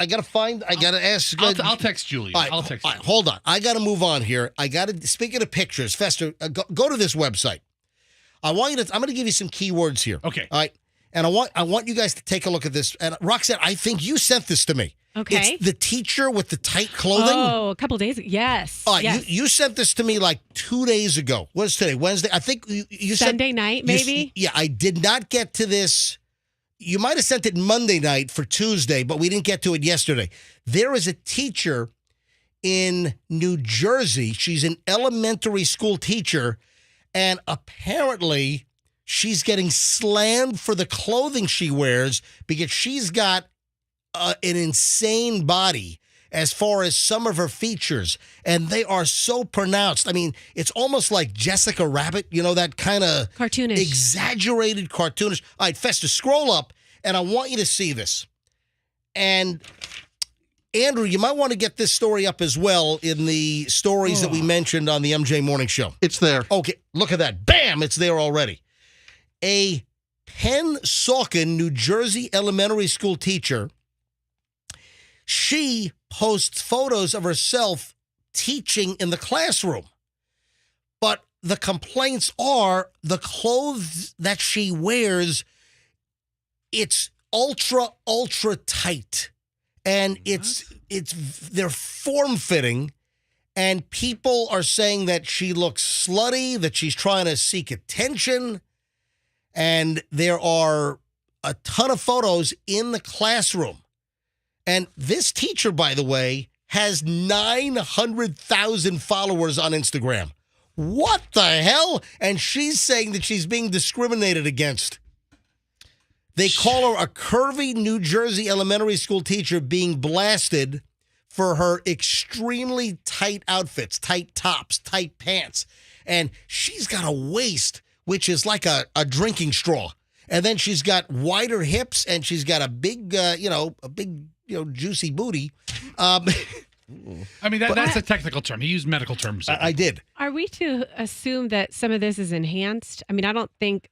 ask. I'll text Julia. I'll text. Hold on. I gotta move on here. Speaking of pictures, Fester, go to this website. I'm gonna give you some keywords here. Okay. All right. And I want you guys to take a look at this. And Roxanne, I think you sent this to me. Okay. It's the teacher with the tight clothing. Oh, a couple days ago. Yes. Yes. You sent this to me like 2 days ago. What is today? Wednesday? I think you Sunday night, maybe? Yeah, I did not get to this. You might have sent it Monday night for Tuesday, but we didn't get to it yesterday. There is a teacher in New Jersey. She's an elementary school teacher, and apparently she's getting slammed for the clothing she wears because she's got an insane body as far as some of her features, and they are so pronounced. I mean, it's almost like Jessica Rabbit, that kind of cartoonish, exaggerated cartoonish. All right, Festa, scroll up, and I want you to see this. And Andrew, you might want to get this story up as well in the stories that we mentioned on the MJ Morning Show. It's there. Okay, look at that. Bam, it's there already. A Pennsauken, New Jersey elementary school teacher, she posts photos of herself teaching in the classroom. But the complaints are the clothes that she wears, it's ultra tight. And they're form-fitting, and people are saying that she looks slutty, that she's trying to seek attention, and there are a ton of photos in the classroom. And this teacher, by the way, has 900,000 followers on Instagram. What the hell? And she's saying that she's being discriminated against. They call her a curvy New Jersey elementary school teacher being blasted for her extremely tight outfits, tight tops, tight pants. And she's got a waist, which is like a drinking straw. And then she's got wider hips, and she's got a big, juicy booty. I mean, that's a technical term. He used medical terms. I did. Are we to assume that some of this is enhanced? I mean, I don't think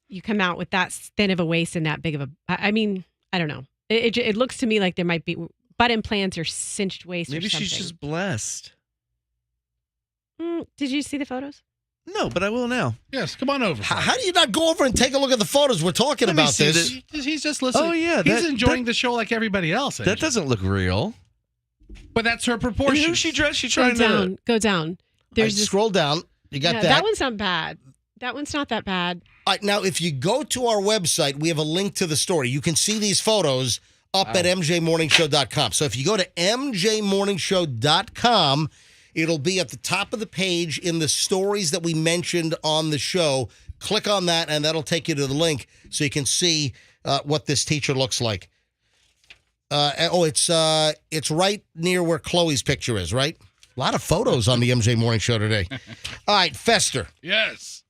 you come out with that thin of a waist and that big of a. I mean, I don't know. It looks to me like there might be butt implants or cinched waist. Maybe or something. she's just blessed. Did you see the photos? No, but I will now. Yes, come on over. How do you not go over and take a look at the photos? We're talking about this. He's just listening. Oh, yeah. He's enjoying the show like everybody else. That doesn't look real. But that's her proportion. Who's she dressed? She's Go trying down. Go down. There's this, scroll down. You got that. That one's not bad. That one's not that bad. All right, now, if you go to our website, we have a link to the story. You can see these photos up at mjmorningshow.com. So if you go to mjmorningshow.com, it'll be at the top of the page in the stories that we mentioned on the show. Click on that, and that'll take you to the link so you can see what this teacher looks like. It's right near where Chloe's picture is, right? A lot of photos on the MJ Morning Show today. All right, Fester. Yes.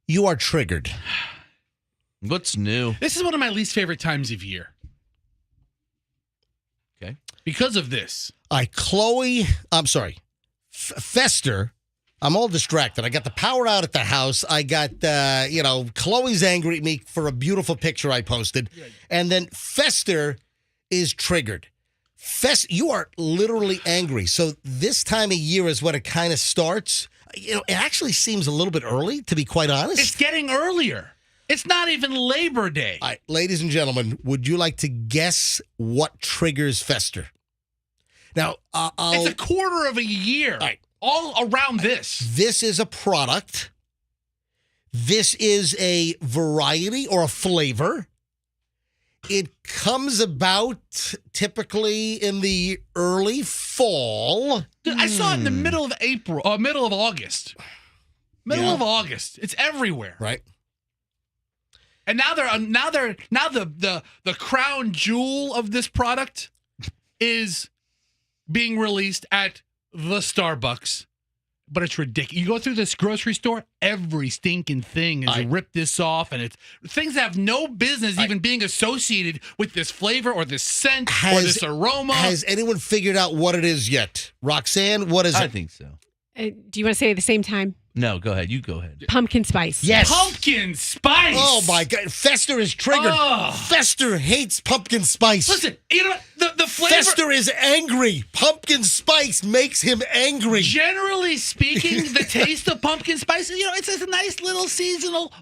You are triggered. What's new? This is one of my least favorite times of year. Okay. Because of this. All right, Fester. I'm all distracted. I got the power out at the house. I got, Chloe's angry at me for a beautiful picture I posted. And then Fester is triggered. You are literally angry. So this time of year is when it kind of starts. It actually seems a little bit early, to be quite honest. It's getting earlier. It's not even Labor Day. All right, ladies and gentlemen, would you like to guess what triggers Fester? Now, it's a quarter of a year. All around this. This is a product. This is a variety or a flavor. It comes about typically in the early fall. Dude, I saw it in the middle of middle of August. Middle of August. It's everywhere. Right. And now the crown jewel of this product is being released at the Starbucks. But it's ridiculous. You go through this grocery store, every stinking thing is ripped this off, and it's things that have no business even being associated with this flavor or this scent or this aroma. Has anyone figured out what it is yet? Roxanne, what is it? I think so. Do you want to say it at the same time? No, go ahead. You go ahead. Pumpkin spice. Yes. Pumpkin spice. Oh, my God. Fester is triggered. Oh. Fester hates pumpkin spice. Listen, you know the flavor. Fester is angry. Pumpkin spice makes him angry. Generally speaking, the taste of pumpkin spice, it's a nice little seasonal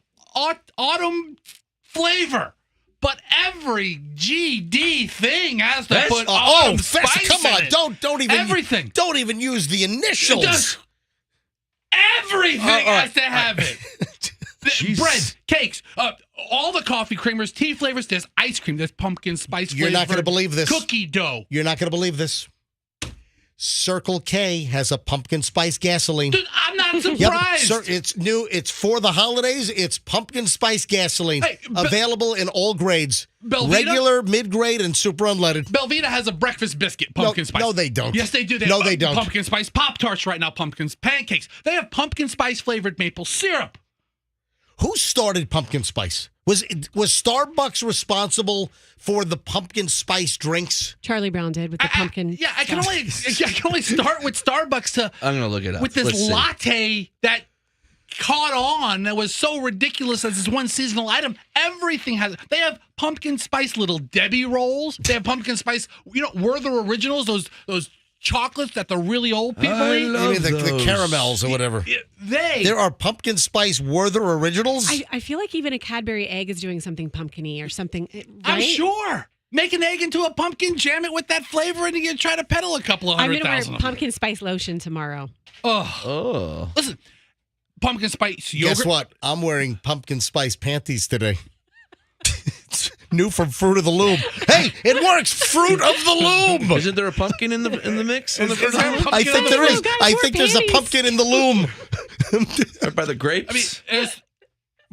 autumn flavor. But every GD thing has to put autumn spice Fester, come on. in it. Don't even everything. Don't even use the initials. Everything has to have it. Bread, cakes, all the coffee creamers, tea flavors. There's ice cream. There's pumpkin spice flavor. You're not going to believe this. Cookie dough. You're not going to believe this. Circle K has a pumpkin spice gasoline. Dude, I'm not surprised. Yep, it's new. It's for the holidays. It's pumpkin spice gasoline. Available in all grades. Belvita? Regular, mid-grade, and super unleaded. Belvita has a breakfast biscuit, pumpkin spice. No, they don't. Yes, they do. They don't. Pumpkin spice Pop-Tarts right now, pancakes. They have pumpkin spice flavored maple syrup. Who's started pumpkin spice? Was Starbucks responsible for the pumpkin spice drinks? Charlie Brown did with the pumpkin. Yeah, I can only start with Starbucks to. I'm gonna look it up with this Let's see. latte that caught on. That was so ridiculous as this one seasonal item. Everything has. They have pumpkin spice little Debbie rolls. They have pumpkin spice. Werther Originals. Those chocolates that the really old people eat. You mean the caramels or whatever? There are pumpkin spice Werther Originals? I feel like even a Cadbury egg is doing something pumpkin-y or something. Right? I'm sure. Make an egg into a pumpkin, jam it with that flavor, and you try to peddle a couple of I'm 100,000. going to wear pumpkin spice lotion tomorrow. Oh. Listen, pumpkin spice yogurt. Guess what? I'm wearing pumpkin spice panties today. New from Fruit of the Loom. Hey, it works. Fruit of the Loom. Isn't there a pumpkin in the mix? Is there a pumpkin I think there is. I think there's a panties. pumpkin in the loom. Right by the grapes. I mean, there's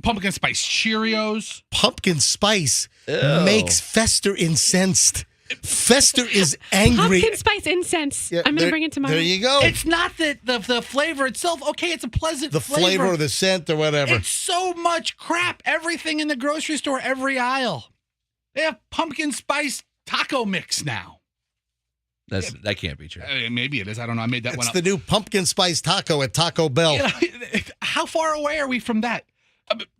pumpkin spice Cheerios. Pumpkin spice Ew. makes Fester incensed. Fester is angry. Pumpkin spice incense. Yeah, I'm going to bring it tomorrow. There you go. It's not that the flavor itself. Okay, it's a pleasant The flavor or the scent or whatever. It's so much crap. Everything in the grocery store, every aisle. They have pumpkin spice taco mix now. That can't be true. Maybe it is. I don't know. I made that one It's up. the new pumpkin spice taco at Taco Bell. You know, how far away are we from that?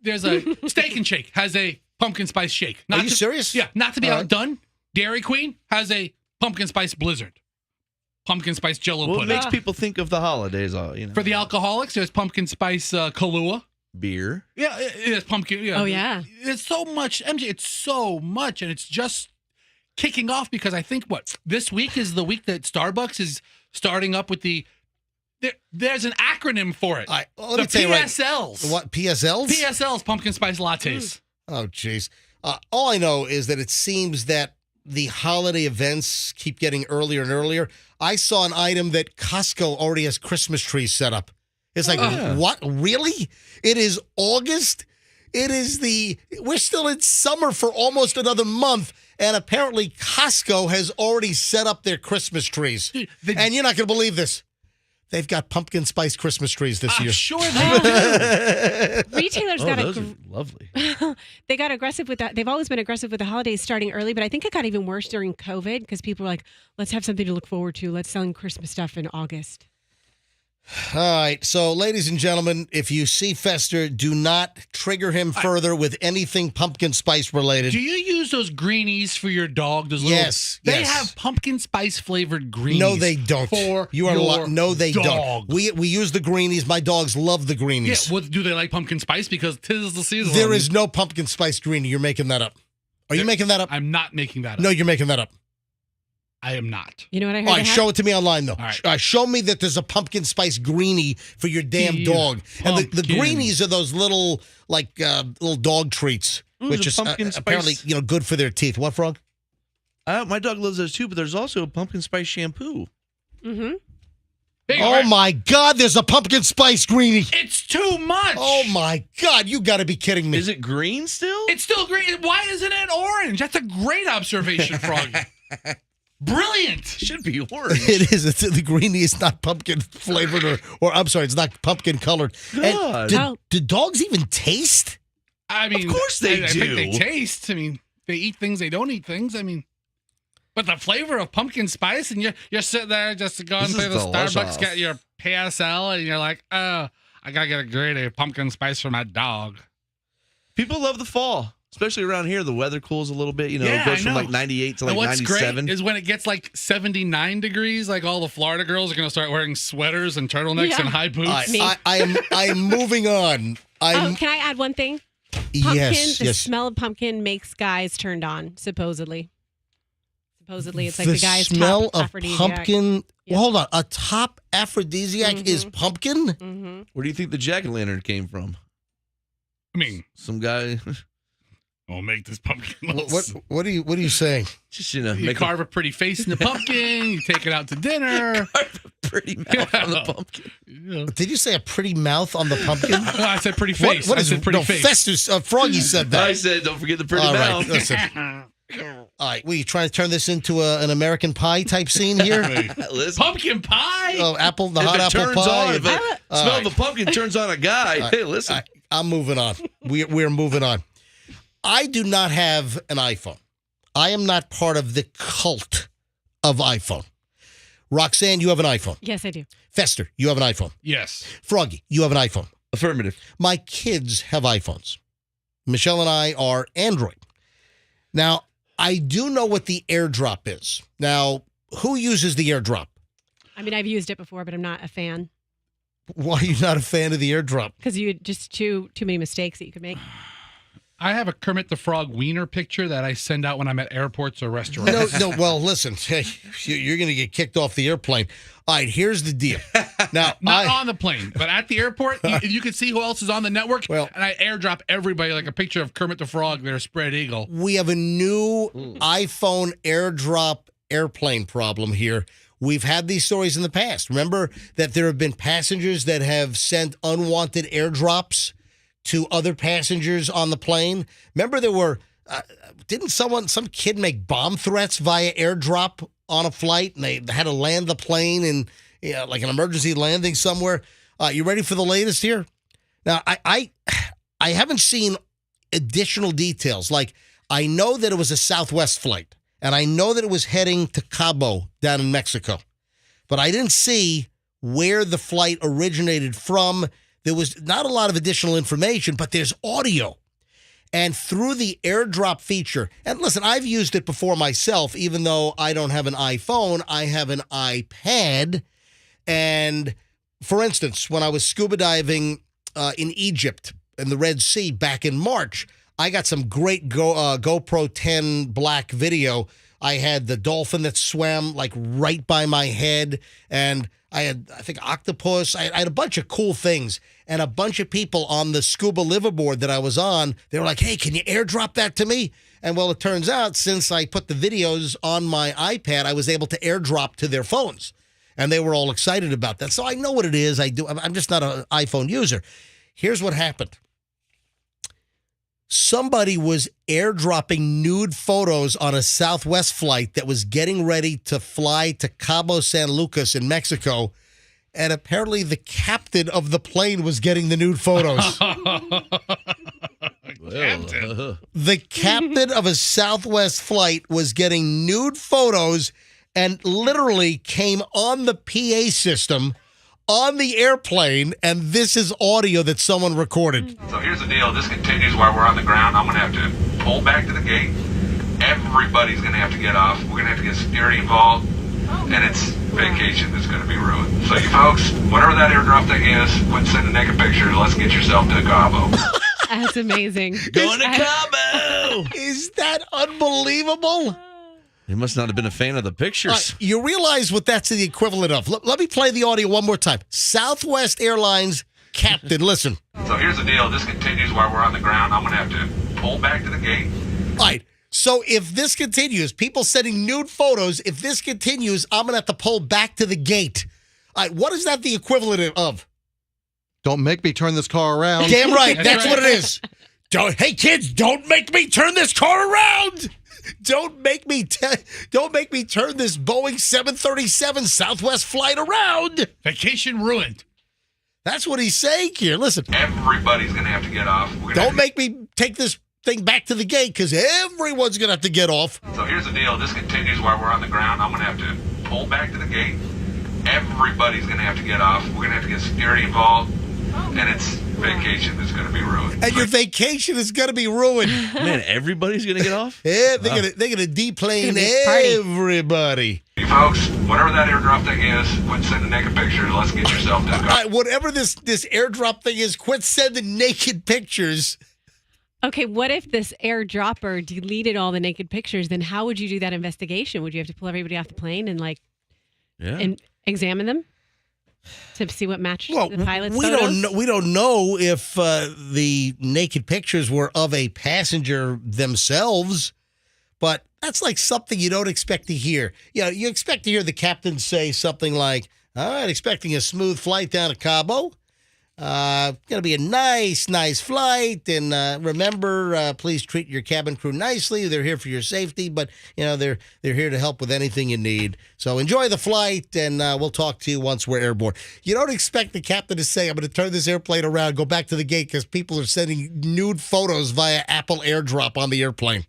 There's a Steak and Shake has a pumpkin spice shake. Are you serious? Yeah, not to be All right. outdone. Dairy Queen has a pumpkin spice blizzard. Pumpkin spice Jello Well, it pudding. makes people think of the holidays. For the alcoholics, there's pumpkin spice Kahlua. Beer. Yeah, it's pumpkin. Yeah. Oh, yeah. It's so much, MJ. It's so much, and it's just kicking off because I think this week is the week that Starbucks is starting up with the. There's an acronym for it. Let the me tell you right- PSLs. What, PSLs? PSLs, pumpkin spice lattes. Oh, jeez. All I know is that it seems that the holiday events keep getting earlier and earlier. I saw an item that Costco already has Christmas trees set up. It's like, what? Really? It is August? We're still in summer for almost another month, and apparently Costco has already set up their Christmas trees. And you're not going to believe this. They've got pumpkin spice Christmas trees this year. Sure they do. Retailers got those are lovely. They got aggressive with that. They've always been aggressive with the holidays starting early, but I think it got even worse during COVID because people were like, let's have something to look forward to. Let's sell Christmas stuff in August. All right. So, ladies and gentlemen, if you see Fester, do not trigger him further with anything pumpkin spice related. Do you use those greenies for your dog? Those Yes, They yes. have pumpkin spice flavored greenies. No, they don't. For You are your no, they dog. don't. We use the greenies. My dogs love the Yeah. greenies. Well, do they like pumpkin spice? Because 'tis the season. There is no pumpkin spice greenie. You're making that up. Are you making that up? I'm not making that up. No, you're making that up. I am not. You know what I heard? All right, show it to me online, though. All right. Show me that there's a pumpkin spice greenie for your damn dog. And the pumpkin. greenies are those little, little dog treats, which there's is a pumpkin apparently, spice- good for their teeth. What, Frog? My dog loves those too, but there's also a pumpkin spice shampoo. Mm-hmm. Oh, my God, there's a pumpkin spice greenie. It's too much. Oh, my God, you got to be kidding me. Is it green still? It's still green. Why isn't it orange? That's a great observation, Froggy. Brilliant. Should be orange. It is. The greenie is not pumpkin flavored or I'm sorry, it's not pumpkin colored. God. Do dogs even taste? I mean, Of course they I do. think they taste. I mean, they eat things, they don't eat things. I mean, but the flavor of pumpkin spice, and you're sitting there just going This through is the delicious. Starbucks, get your PSL, and you're like, oh, I gotta get a great pumpkin spice for my dog. People love the fall, especially around here. The weather cools a little bit. Yeah, it goes I from know. like 98 to And like what's 97. great is when it gets like 79 degrees, like all the Florida girls are going to start wearing sweaters and turtlenecks Yeah. and high boots. I am moving on. Can I add one thing? The smell of pumpkin makes guys turned on, supposedly. Supposedly, it's like the guy's smell top of aphrodisiac. pumpkin. Yep. Well, hold on. A top aphrodisiac is pumpkin? Mm-hmm. Where do you think the jack-o'-lantern came from? I mean, some guy. I'll make this pumpkin. What are you saying? Just You make carve a pretty face in the pumpkin. You take it out to dinner. pretty mouth on the pumpkin. Did you say a pretty mouth on the pumpkin? I said pretty face. What I is said pretty no, face. Festus, Froggy said that. I said, don't forget the pretty All mouth. right, listen. All right, were you trying to turn this into an American Pie type scene here? Pumpkin pie? Oh, the If hot it apple turns pie. on, if the smell of a pumpkin turns on a guy, hey, listen. I'm moving on. We're moving on. I do not have an iPhone. I am not part of the cult of iPhone. Roxanne, you have an iPhone. Yes, I do. Fester, you have an iPhone. Yes. Froggy, you have an iPhone. Affirmative. My kids have iPhones. Michelle and I are Android. Now, I do know what the AirDrop is. Now, who uses the AirDrop? I mean, I've used it before, but I'm not a fan. Why are you not a fan of the AirDrop? Because you just too many mistakes that you could make. I have a Kermit the Frog wiener picture that I send out when I'm at airports or restaurants. No. Well, listen, hey, you're going to get kicked off the airplane. All right, here's the deal. Now, Not on the plane, but at the airport, you can see who else is on the network. Well, and I airdrop everybody like a picture of Kermit the Frog, their spread eagle. we have a new iPhone AirDrop airplane problem here. We've had these stories in the past. Remember that there have been passengers that have sent unwanted airdrops to other passengers on the plane. Remember there were, didn't some kid make bomb threats via airdrop on a flight, and they had to land the plane in like an emergency landing somewhere? You ready for the latest here? Now, I haven't seen additional details. Like, I know that it was a Southwest flight, and I know that it was heading to Cabo down in Mexico, but I didn't see where the flight originated from. There was not a lot of additional information, but there's audio. And through the AirDrop feature, and listen, I've used it before myself, even though I don't have an iPhone, I have an iPad. And for instance, when I was scuba diving in Egypt in the Red Sea back in March, I got some great GoPro 10 black video. I had the dolphin that swam like right by my head, and I had, I think, octopus. I had a bunch of cool things, and a bunch of people on the scuba liveaboard that I was on, they were like, hey, can you airdrop that to me? And well, it turns out since I put the videos on my iPad, I was able to airdrop to their phones, and they were all excited about that. So I know what it is. I'm just not an iPhone user. Here's what happened. Somebody was airdropping nude photos on a Southwest flight that was getting ready to fly to Cabo San Lucas in Mexico, and apparently the captain of the plane was getting the nude photos. The captain of a Southwest flight was getting nude photos and literally came on the PA system on the airplane, and this is audio that someone recorded. So here's the deal. This continues while we're on the ground. I'm going to have to pull back to the gate. Everybody's going to have to get off. We're going to have to get security involved, and it's vacation that's going to be ruined. So you folks, whatever that airdrop thing is, quit sending naked pictures. Let's get yourself to Cabo. That's amazing. Going to Cabo! Is that unbelievable? He must not have been a fan of the pictures. You realize what that's the equivalent of. Let me play the audio one more time. Southwest Airlines captain, listen. So here's the deal. This continues while we're on the ground. I'm going to have to pull back to the gate. All right. So if this continues, people sending nude photos, if this continues, I'm going to have to pull back to the gate. All right. What is that the equivalent of? Don't make me turn this car around. Damn right. That's what it is. Hey, kids, don't make me turn this car around. Don't make me turn this Boeing 737 Southwest flight around. Vacation ruined. That's what he's saying here. Listen. Everybody's going to have to get off. Don't make me take this thing back to the gate, because everyone's going to have to get off. So here's the deal. This continues while we're on the ground. I'm going to have to pull back to the gate. Everybody's going to have to get off. We're going to have to get security involved, and it's vacation that's going to be ruined. And your vacation is going to be ruined. Man, everybody's going to get off? Yeah, they're going to deplane everybody. You folks, whatever that airdrop thing is, quit sending naked pictures. Let's get yourself to Cabo. All right, whatever this airdrop thing is, quit sending naked pictures. Okay, what if this airdropper deleted all the naked pictures? Then how would you do that investigation? Would you have to pull everybody off the plane and and examine them to see what matched the pilot's photos? We don't know if the naked pictures were of a passenger themselves, but that's like something you don't expect to hear. You expect to hear the captain say something like, "All right, expecting a smooth flight down to Cabo. Going to be a nice flight. And remember, please treat your cabin crew nicely. They're here for your safety, but they're here to help with anything you need. So enjoy the flight, and we'll talk to you once we're airborne. You don't expect the captain to say, "I'm going to turn this airplane around, go back to the gate," because people are sending nude photos via Apple AirDrop on the airplane.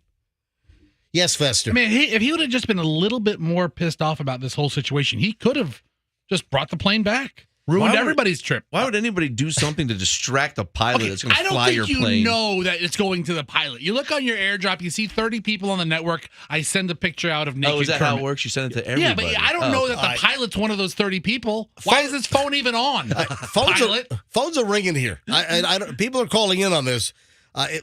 Yes, Fester. I mean, if he would have just been a little bit more pissed off about this whole situation, he could have just brought the plane back. Ruined everybody's trip. Why would anybody do something to distract a pilot that's going to fly your plane? I don't think you know that it's going to the pilot. You look on your AirDrop, you see 30 people on the network. I send a picture out of naked is that Kermit. how it works? You send it to everybody? Yeah, but I don't know that the pilot's one of those 30 people. Why is his phone even on? Phones are ringing here. I don't, people are calling in on this.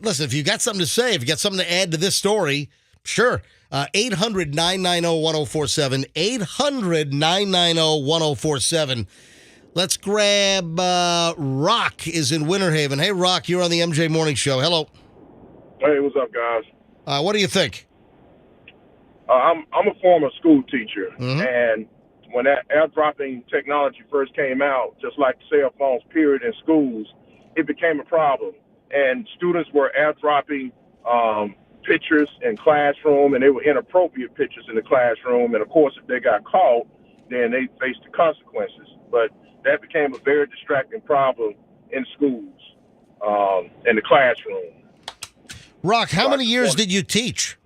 Listen, if you got something to say, if you got something to add to this story, sure. 800-990-1047. 800-990-1047. Let's grab Rock is in Winter Haven. Hey, Rock, you're on the MJ Morning Show. Hello. Hey, what's up, guys? What do you think? I'm a former school teacher, and when that airdropping technology first came out, just like cell phones, period, in schools, it became a problem. And students were airdropping pictures in classroom, and they were inappropriate pictures in the classroom. And, of course, if they got caught, then they faced the consequences. But that became a very distracting problem in schools, in the classroom. Rock, how many years did you teach?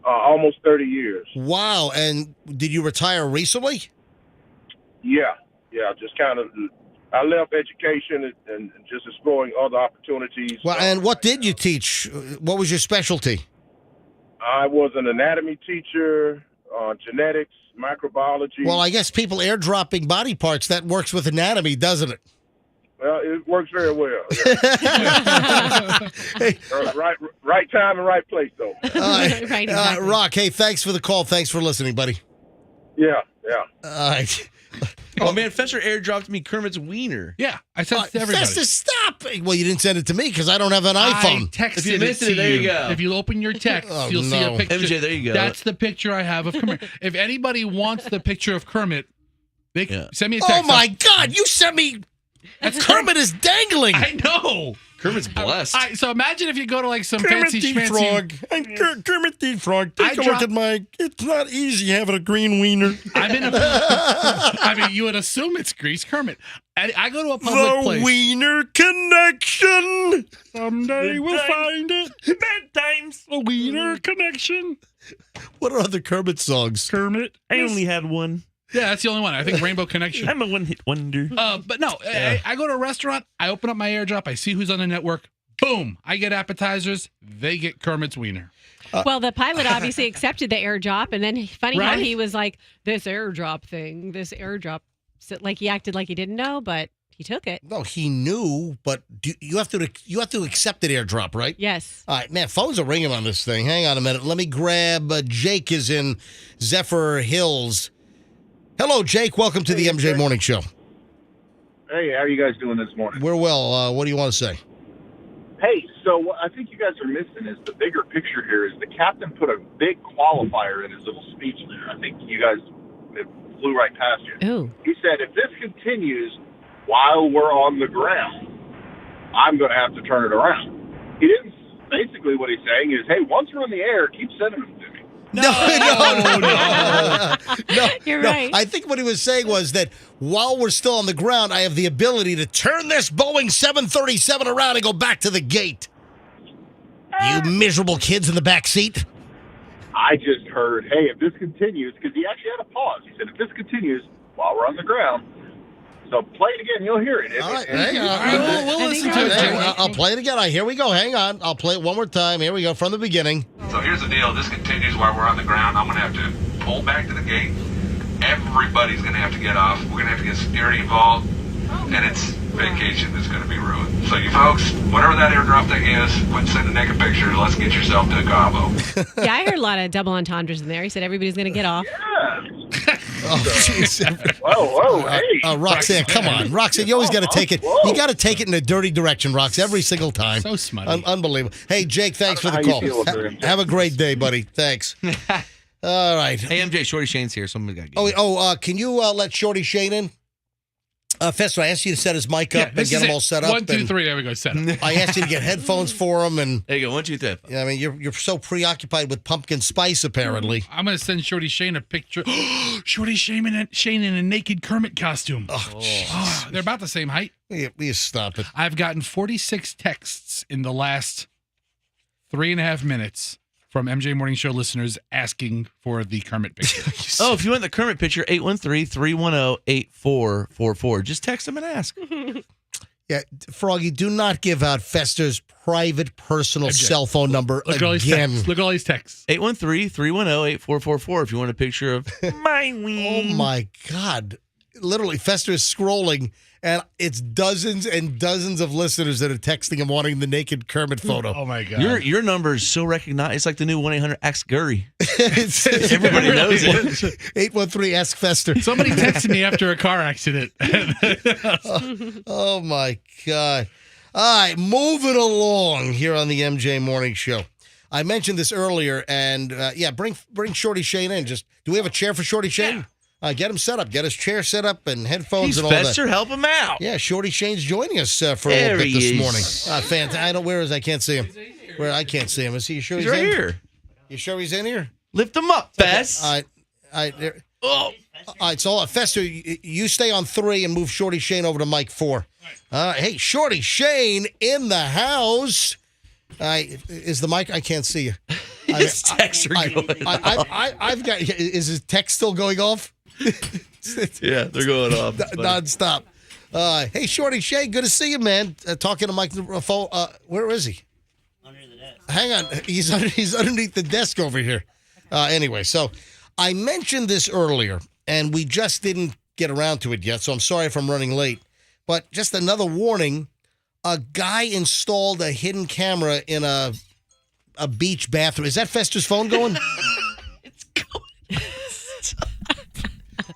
Almost 30 years. Wow. And did you retire recently? Yeah, just kind of, I left education and just exploring other opportunities. Well, and what did you teach? What was your specialty? I was an anatomy teacher, genetics, microbiology. Well, I guess people airdropping body parts, that works with anatomy, doesn't it? Well, it works very well. Yeah. Right time and right place, though. Exactly. Rock, hey, thanks for the call. Thanks for listening, buddy. Yeah. All right. Oh, man, Fester airdropped me Kermit's wiener. Yeah, I sent it to everybody. Fester, stop. Well, you didn't send it to me because I don't have an iPhone. I texted If you missed it, to there you go. If you open your text, you'll see a picture. MJ, there you go. That's the picture I have of Kermit. If anybody wants the picture of Kermit, they send me a text. Oh, my God. You sent me. Kermit is dangling. I know. Kermit's blessed. So imagine if you go to like some Kermit fancy the schmancy. Frog. I'm Kermit the Frog. Take a look at my. It's not easy having a green wiener. I mean, you would assume it's Grease Kermit. I go to a public place. The Wiener Connection. Someday we'll find it. Bedtimes. A Wiener Connection. What are other Kermit songs? Kermit. I only had one. Yeah, that's the only one. I think Rainbow Connection. I'm a one-hit wonder. But no, I go to a restaurant, I open up my AirDrop, I see who's on the network, boom, I get appetizers, they get Kermit's wiener. Well, the pilot obviously accepted the AirDrop, and then funny how Right? he was like, this AirDrop, so, like he acted like he didn't know, but he took it. No, he knew, but you have to accept an AirDrop, right? Yes. All right, man, phones are ringing on this thing. Hang on a minute. Let me grab Jake is in Zephyr Hills. Hello, Jake. Welcome to the MJ Morning Show. Hey, how are you guys doing this morning? We're well. What do you want to say? Hey, so what I think you guys are missing is the bigger picture here is the captain put a big qualifier in his little speech there. I think you guys it flew right past you. Ooh. He said, if this continues while we're on the ground, I'm going to have to turn it around. He didn't. Basically what he's saying is, hey, once we're in the air, keep sending them to me. No. You're right. I think what he was saying was that while we're still on the ground, I have the ability to turn this Boeing 737 around and go back to the gate. You miserable kids in the back seat. I just heard, hey, if this continues, because he actually had a pause. He said, if this continues while we're on the ground, so play it again, you'll hear it. All right, hang on. We'll listen to it. I'll play it again. Here we go. Hang on. I'll play it one more time. Here we go from the beginning. So here's the deal. This continues while we're on the ground. I'm going to have to pull back to the gate. Everybody's going to have to get off. We're going to have to get security involved. And it's vacation that's going to be ruined. So you folks, whatever that airdrop thing is, quit sending naked pictures. Let's get yourself to Cabo. Yeah, I heard a lot of double entendres in there. He said everybody's going to get off. Oh, jeez. Whoa, hey. Roxanne, come on. Roxanne, you always got to take it. You got to take it in a dirty direction, Rox, every single time. So smutty. Unbelievable. Hey, Jake, thanks for the How call. you feel, Graham? Have a great day, buddy. Thanks. All right. Hey, MJ, Shorty Shane's here. Somebody got to get Can you let Shorty Shane in? Fester, I asked you to set his mic up and this get is him it. all set up. 1, 2, 3. There we go. Set up. I asked you to get headphones for him, and there you go. 1, 2, 3. Yeah, I mean, you're so preoccupied with pumpkin spice, apparently. I'm gonna send Shorty Shane a picture. Shorty Shane in a naked Kermit costume. Oh, they're about the same height. Please stop it. I've gotten 46 texts in the last 3.5 minutes from MJ Morning Show listeners asking for the Kermit picture. Oh, if you want the Kermit picture, 813-310-8444. Just text them and ask. Yeah, Froggy, do not give out Fester's private personal cell phone number Look at all these again. texts. Look at all these texts. 813-310-8444 if you want a picture of my wing. Oh, my God. Literally, Fester is scrolling, and it's dozens and dozens of listeners that are texting him wanting the naked Kermit photo. Oh, my God. Your number is so recognized. It's like the new 1-800-ASK-GURRY. Everybody knows it. 813-ASK Fester. Somebody texted me after a car accident. Oh, my God. All right, moving along here on the MJ Morning Show. I mentioned this earlier, and bring Shorty Shane in. Do we have a chair for Shorty Shane? Get him set up. Get his chair set up and headphones and all Fester, that. help him out. Yeah, Shorty Shane's joining us for a There little bit he this is. morning. Where is I can't see him. Where I can't see him. Is he sure He's he's right in? here. You sure he's in here? Lift him up, Fess. All right, so Fester, you stay on 3 and move Shorty Shane over to mic 4. Hey, Shorty Shane in the house. Is the mic? I can't see you. His texts are going off. I've got. Is his text still going off? Yeah, they're going off. Nonstop. Hey, Shorty Shane, good to see you, man. Talking to Mike. Where is he? Under the desk. Hang on, he's underneath the desk over here. Anyway, so I mentioned this earlier, and we just didn't get around to it yet. So I'm sorry if I'm running late. But just another warning: a guy installed a hidden camera in a beach bathroom. Is that Fester's phone going?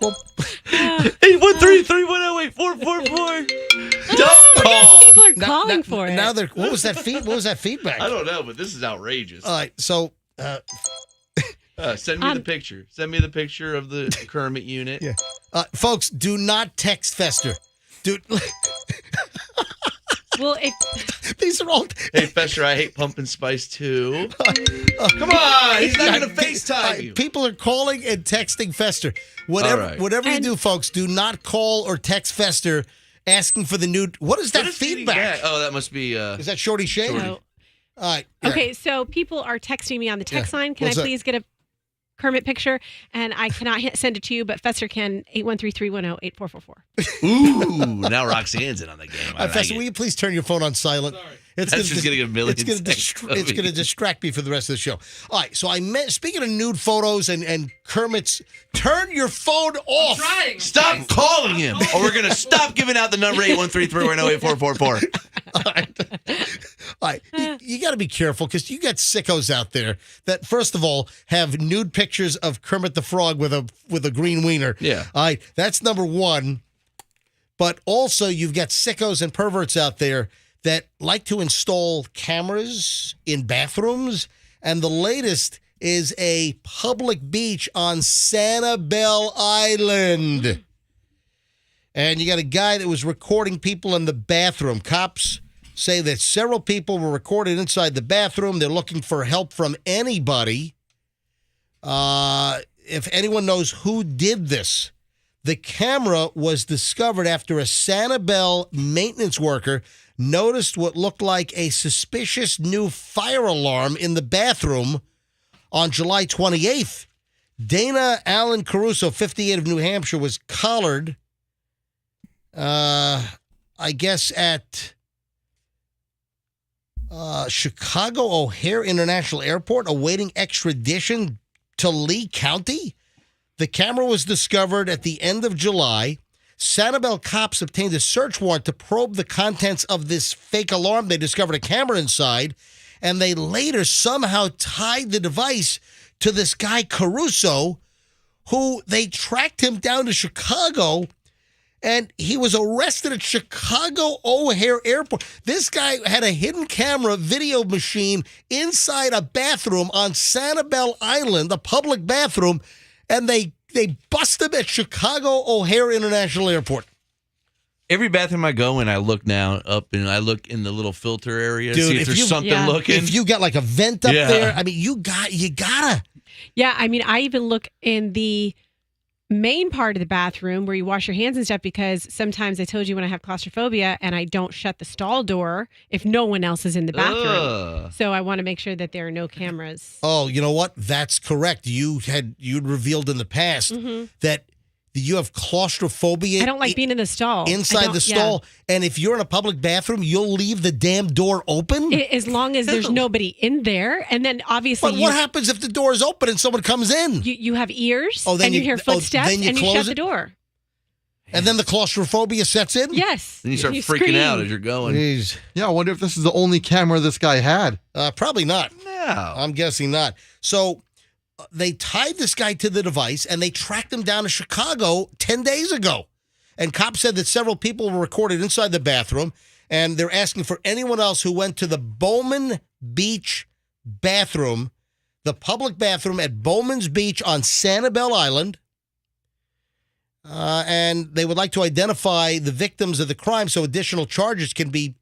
Well, 813-310-8444. Don't call. People are calling for it. Now what was that feedback? I don't know, but this is outrageous. All right, so send me the picture. Send me the picture of the Kermit unit. Yeah, folks, do not text Fester. Dude. Well, these are all. Hey, Fester, I hate pumpkin spice too. Come on, he's not going to FaceTime you. People are calling and texting Fester. Whatever you do, folks, do not call or text Fester asking for the new. What is that feedback? Oh, that must be. Is that Shorty Shane? No. All right. Yeah. Okay, so people are texting me on the text line. Can What's I that? please get a Kermit picture? And I cannot send it to you, but Fester can. 813-310-8444. Ooh, now Roxanne's in on the game. Fester, will you please turn your phone on silent? Sorry. That's just getting a million. It's going to distract me for the rest of the show. All right, so speaking of nude photos and Kermit's, turn your phone off. Stop calling him, or we're going to stop giving out the number 813-310-8444. All right, you got to be careful because you got sickos out there that, first of all, have nude pictures of Kermit the Frog with a green wiener. Yeah. All right, that's number one. But also, you've got sickos and perverts out there that like to install cameras in bathrooms. And the latest is a public beach on Sanibel Island. And you got a guy that was recording people in the bathroom. Cops say that several people were recorded inside the bathroom. They're looking for help from anybody. If anyone knows who did this. The camera was discovered after a Sanibel maintenance worker noticed what looked like a suspicious new fire alarm in the bathroom on July 28th. Dana Allen Caruso, 58 of New Hampshire, was collared, I guess, at Chicago O'Hare International Airport, awaiting extradition to Lee County. The camera was discovered at the end of July. Sanibel cops obtained a search warrant to probe the contents of this fake alarm. They discovered a camera inside, and they later somehow tied the device to this guy Caruso, who they tracked him down to Chicago, and he was arrested at Chicago O'Hare Airport. This guy had a hidden camera video machine inside a bathroom on Sanibel Island, a public bathroom, and they bust him at Chicago O'Hare International Airport. Every bathroom I go in, I look now up and I look in the little filter area, Dude, see if there's something looking. If you got like a vent up there, I mean, you gotta. Yeah, I mean, I even look in the main part of the bathroom where you wash your hands and stuff, because sometimes I told you when I have claustrophobia and I don't shut the stall door if no one else is in the bathroom. Ugh. So I want to make sure that there are no cameras. Oh, you know what? That's correct. You'd revealed in the past that you have claustrophobia. I don't like being in the stall. Inside the stall. And if you're in a public bathroom, you'll leave the damn door open? As long as there's nobody in there. And then obviously But what happens if the door is open and someone comes in? You have ears then and you hear footsteps then you and you close shut the it? door. And then the claustrophobia sets in? Yes. And you start freaking out as you're going. Jeez. Yeah, I wonder if this is the only camera this guy had. Probably not. No. I'm guessing not. So they tied this guy to the device and they tracked him down to Chicago 10 days ago. And cops said that several people were recorded inside the bathroom, and they're asking for anyone else who went to the Bowman Beach bathroom, the public bathroom at Bowman's Beach on Sanibel Island. And they would like to identify the victims of the crime so additional charges can be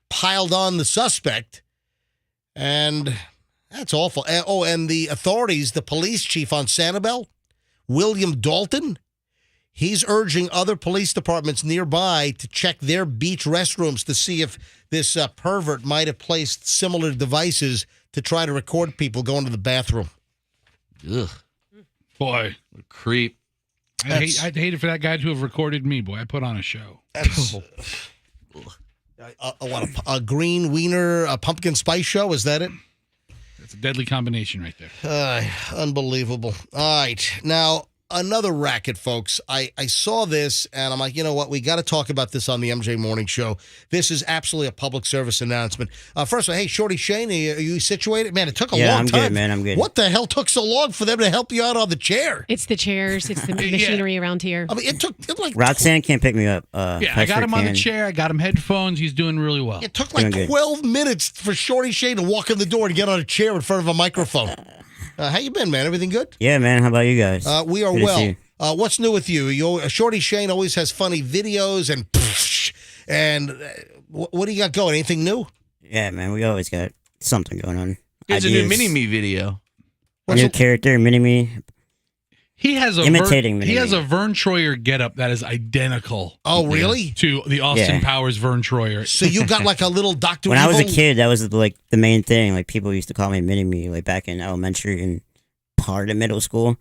piled on the suspect. And that's awful. Oh, and the authorities, the police chief on Sanibel, William Dalton, he's urging other police departments nearby to check their beach restrooms to see if this pervert might have placed similar devices to try to record people going to the bathroom. Ugh. Boy. What a creep. I'd hate it for that guy to have recorded me, boy. I put on a show. That's, a green wiener, a pumpkin spice show? Is that it? It's a deadly combination right there. Unbelievable. All right. Now, another racket, folks. I saw this, and I'm like, you know what? We got to talk about this on the MJ Morning Show. This is absolutely a public service announcement. First of all, hey, Shorty Shane, are you situated? Man, it took a long time. Yeah, I'm good, man. I'm good. What the hell took so long for them to help you out on the chair? It's the chairs. It's the machinery around here. I mean, it took like Roxanne can't pick me up. I got him on the chair. I got him headphones. He's doing really well. It took like 12 minutes for Shorty Shane to walk in the door and get on a chair in front of a microphone. How you been, man? Everything good? Yeah, man. How about you guys? We are Good to well. see you. What's new with you? Shorty Shane always has funny videos and what do you got going? Anything new? Yeah, man. We always got something going on. There's a new Mini-Me video. New character, Mini-Me. He has a imitating He Mini-Me. has a Vern Troyer getup that is identical. Oh, really? To the Austin Yeah. Powers Vern Troyer. So you got like a little Dr. When I was a Evil? kid, that was like the main thing. Like people used to call me Mini-Me, like back in elementary and part of middle school.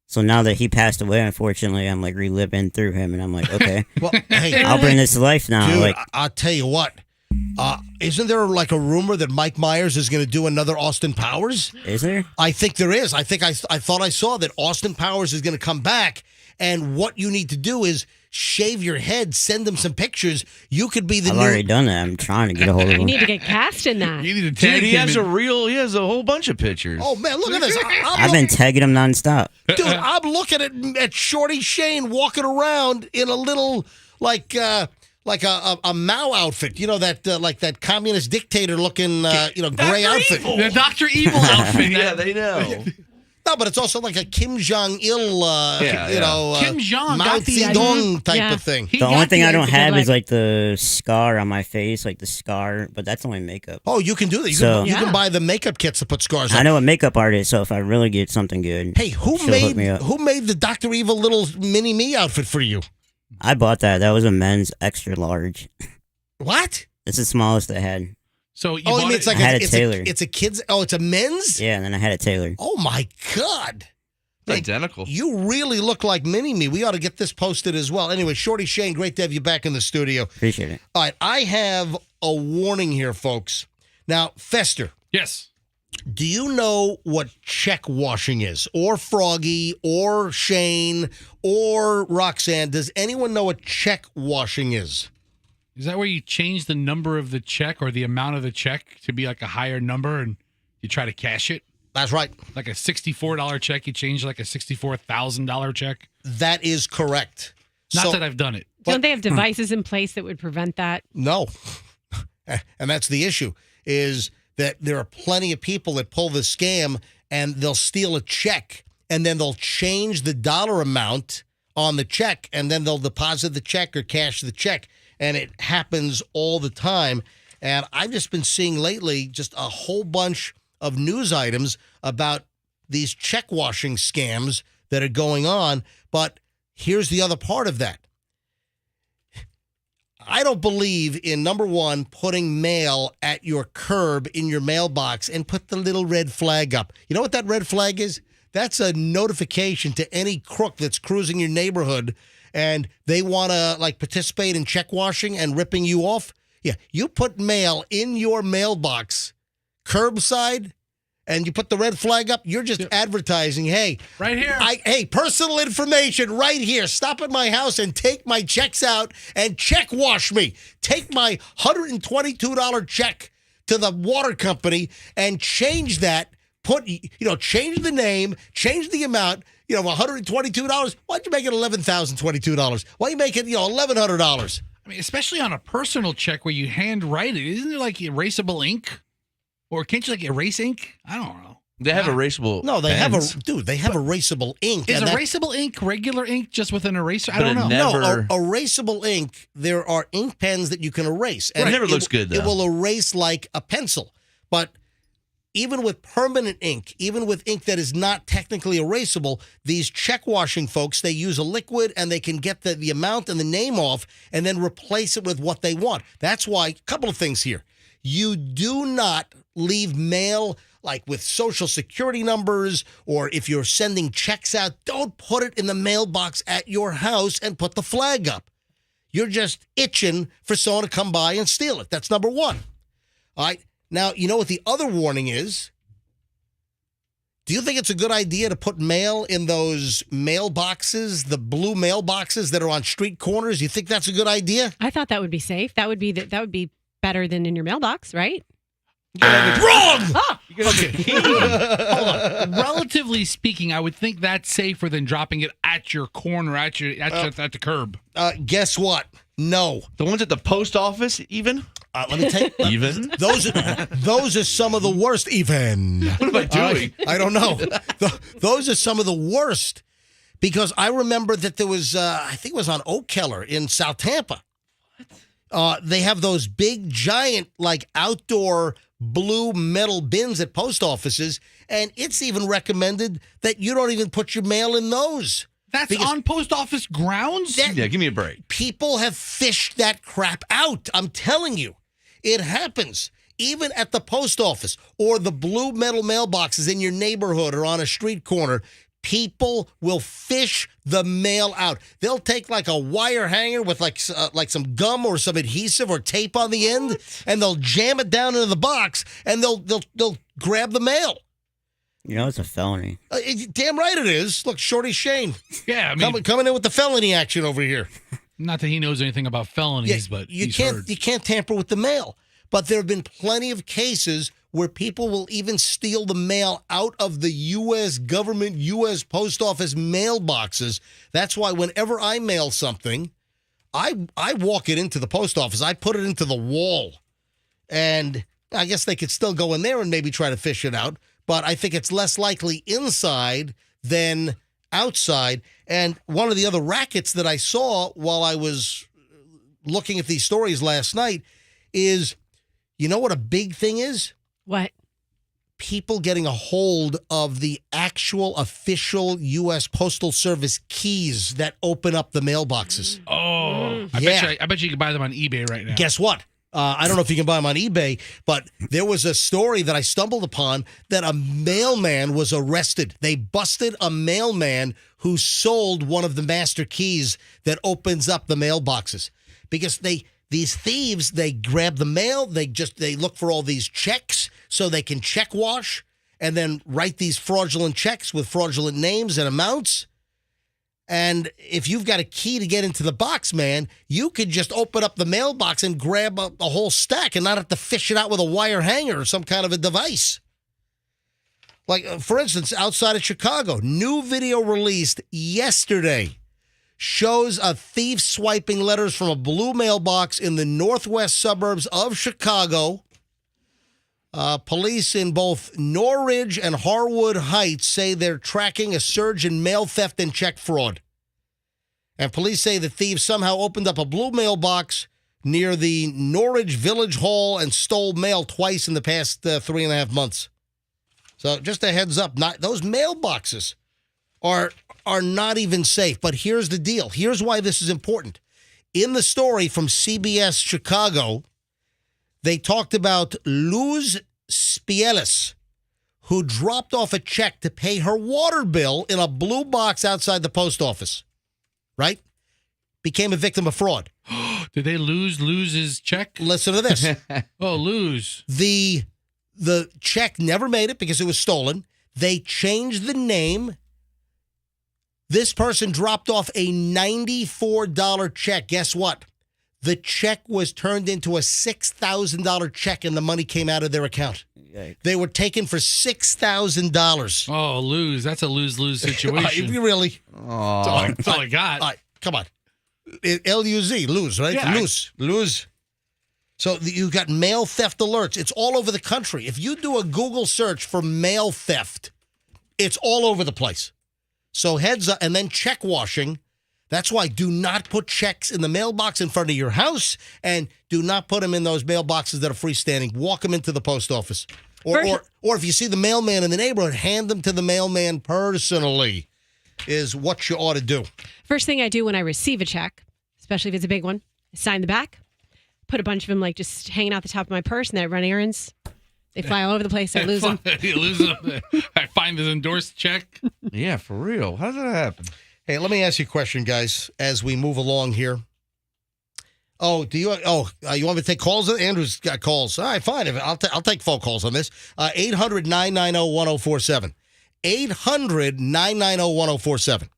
So now that he passed away, unfortunately, I'm like reliving through him, and I'm like, okay, Well, hey, I'll bring this to life now. dude, like, I'll tell you what. Isn't there like a rumor that Mike Myers is going to do another Austin Powers? is there? I think there is. I thought I saw that Austin Powers is going to come back, and what you need to do is shave your head, send them some pictures. You could be the I've new. already done that. I'm trying to get a hold of You him. need to get cast in that. You need to Dude, tag he him has in- he has a whole bunch of pictures. Oh man, look at this! I've been tagging him nonstop. Dude, I'm looking at Shorty Shane walking around in a little like a Mao outfit. You know that like that communist dictator looking gray outfit. The Dr. Evil outfit. Yeah, they know. No, but it's also like a Kim Jong Il, Kim Jong Mao got the Zedong type Yeah. of thing. He The only got thing the I don't idea. have like- is like the scar on my face, like the scar, but that's only makeup. Oh, you can do that. You Yeah. can buy the makeup kits to put scars on. I know a makeup artist, so if I really get something good, Hey, who she'll hook me made up. the Dr. Evil little mini me outfit for you? I bought that. That was a men's extra large. What? It's the smallest I had. So you Oh, you bought mean it- it's like I had it it's a tailored. it's a kid's? Oh, it's a men's? Yeah, and then I had it tailored. Oh my God! It's identical. You really look like Mini Me. We ought to get this posted as well. Anyway, Shorty Shane, great to have you back in the studio. Appreciate it. All right, I have a warning here, folks. Now, Fester, Yes. do you know what check washing is? Or Froggy, or Shane, or Roxanne? Does anyone know what check washing is? Is that where you change the number of the check or the amount of the check to be like a higher number and you try to cash it? That's right. Like a $64 check, you change like a $64,000 check? That is correct. Not So- that I've done it. Don't they have devices in place that would prevent that? No. And that's the issue, is that there are plenty of people that pull the scam and they'll steal a check and then they'll change the dollar amount on the check and then they'll deposit the check or cash the check. and it happens all the time. And I've just been seeing lately just a whole bunch of news items about these check washing scams that are going on. But here's the other part of that. I don't believe in, number one, putting mail at your curb in your mailbox and put the little red flag up. You know what that red flag is? That's a notification to any crook that's cruising your neighborhood and they want to like participate in check washing and ripping you off. Yeah, you put mail in your mailbox, curbside, and you put the red flag up, you're just advertising, hey. Right here. Hey, personal information right here. Stop at my house and take my checks out and check wash me. Take my $122 check to the water company and change that. Change the name, change the amount, $122. Why'd you make it $11,022? Why you make it, $1,100? I mean, especially on a personal check where you handwrite it. Isn't it like erasable ink? Or can't you like erase ink? I don't know. They have erasable. No, they pens. they have erasable ink. Is and erasable ink regular ink just with an eraser? I But don't it know. never- No, erasable ink, there are ink pens that you can erase. It never looks good, though. It will erase like a pencil. But even with permanent ink, even with ink that is not technically erasable, these check washing folks, they use a liquid and they can get the amount and the name off and then replace it with what they want. That's why, a couple of things here. You do not leave mail like with social security numbers, or if you're sending checks out, don't put it in the mailbox at your house and put the flag up. You're just itching for someone to come by and steal it. That's number one. All right. Now, you know what the other warning is? Do you think it's a good idea to put mail in those mailboxes, the blue mailboxes that are on street corners? You think that's a good idea? I thought that would be safe. That would be better than in your mailbox, right? Wrong! Okay. Hold on. Relatively speaking, I would think that's safer than dropping it at your corner, at the curb. Guess what? No. The ones at the post office, even? Let me take even. Those are some of the worst. Even. What am I doing? I don't know. Those are some of the worst because I remember that there was I think it was on Oak Keller in South Tampa. They have those big giant like outdoor blue metal bins at post offices, and it's even recommended that you don't even put your mail in those. That's on post office grounds? Yeah, give me a break. People have fished that crap out. I'm telling you. It happens. Even at the post office or the blue metal mailboxes in your neighborhood or on a street corner, people will fish the mail out. They'll take like a wire hanger with like some gum or some adhesive or tape on the end, and they'll jam it down into the box, and they'll grab the mail. It's a felony. Damn right it is. Look, Shorty Shane. Yeah, I mean, coming in with the felony action over here. Not that he knows anything about felonies, but you can't tamper with the mail. But there have been plenty of cases where people will even steal the mail out of the U.S. government, U.S. post office mailboxes. That's why whenever I mail something, I walk it into the post office. I put it into the wall. And I guess they could still go in there and maybe try to fish it out. But I think it's less likely inside than outside. And one of the other rackets that I saw while I was looking at these stories last night is, you know what a big thing is? What? People getting a hold of the actual official U.S. Postal Service keys that open up the mailboxes. Oh, Yeah. I bet you can buy them on eBay right now. Guess what? I don't know if you can buy them on eBay, but there was a story that I stumbled upon that a mailman was arrested. They busted a mailman who sold one of the master keys that opens up the mailboxes. Because these thieves, they grab the mail, they look for all these checks so they can check wash and then write these fraudulent checks with fraudulent names and amounts. And if you've got a key to get into the box, man, you could just open up the mailbox and grab a whole stack and not have to fish it out with a wire hanger or some kind of a device. Like, for instance, outside of Chicago, new video released yesterday shows a thief swiping letters from a blue mailbox in the northwest suburbs of Chicago. Police in both Norridge and Harwood Heights say they're tracking a surge in mail theft and check fraud. And police say the thieves somehow opened up a blue mailbox, near the Norwich Village Hall and stole mail twice in the past 3.5 months. So just a heads up, those mailboxes are not even safe. But here's the deal. Here's why this is important. In the story from CBS Chicago, they talked about Luz Spielis, who dropped off a check to pay her water bill in a blue box outside the post office, right? Became a victim of fraud. Did they lose his check? Listen to this. lose. The check never made it because it was stolen. They changed the name. This person dropped off a $94 check. Guess what? The check was turned into a $6,000 check and the money came out of their account. Yikes. They were taken for $6,000. Oh, lose. That's a lose-lose situation. Really? That's all I got. All right, come on. L-U-Z, lose, right? Yeah, lose. So you got mail theft alerts. It's all over the country. If you do a Google search for mail theft, it's all over the place. So heads up, and then check washing. That's why do not put checks in the mailbox in front of your house, and do not put them in those mailboxes that are freestanding. Walk them into the post office. Or if you see the mailman in the neighborhood, hand them to the mailman personally is what you ought to do. First thing I do when I receive a check, especially if it's a big one, I sign the back, put a bunch of them like just hanging out the top of my purse, and then I run errands. They fly all over the place. I lose them. You lose them. I find this endorsed check. Yeah, for real. How does that happen? Hey, let me ask you a question, guys, as we move along here. You want me to take calls? Andrew's got calls. All right, fine. I'll take phone calls on this. 800-990-1047. 800-990-1047.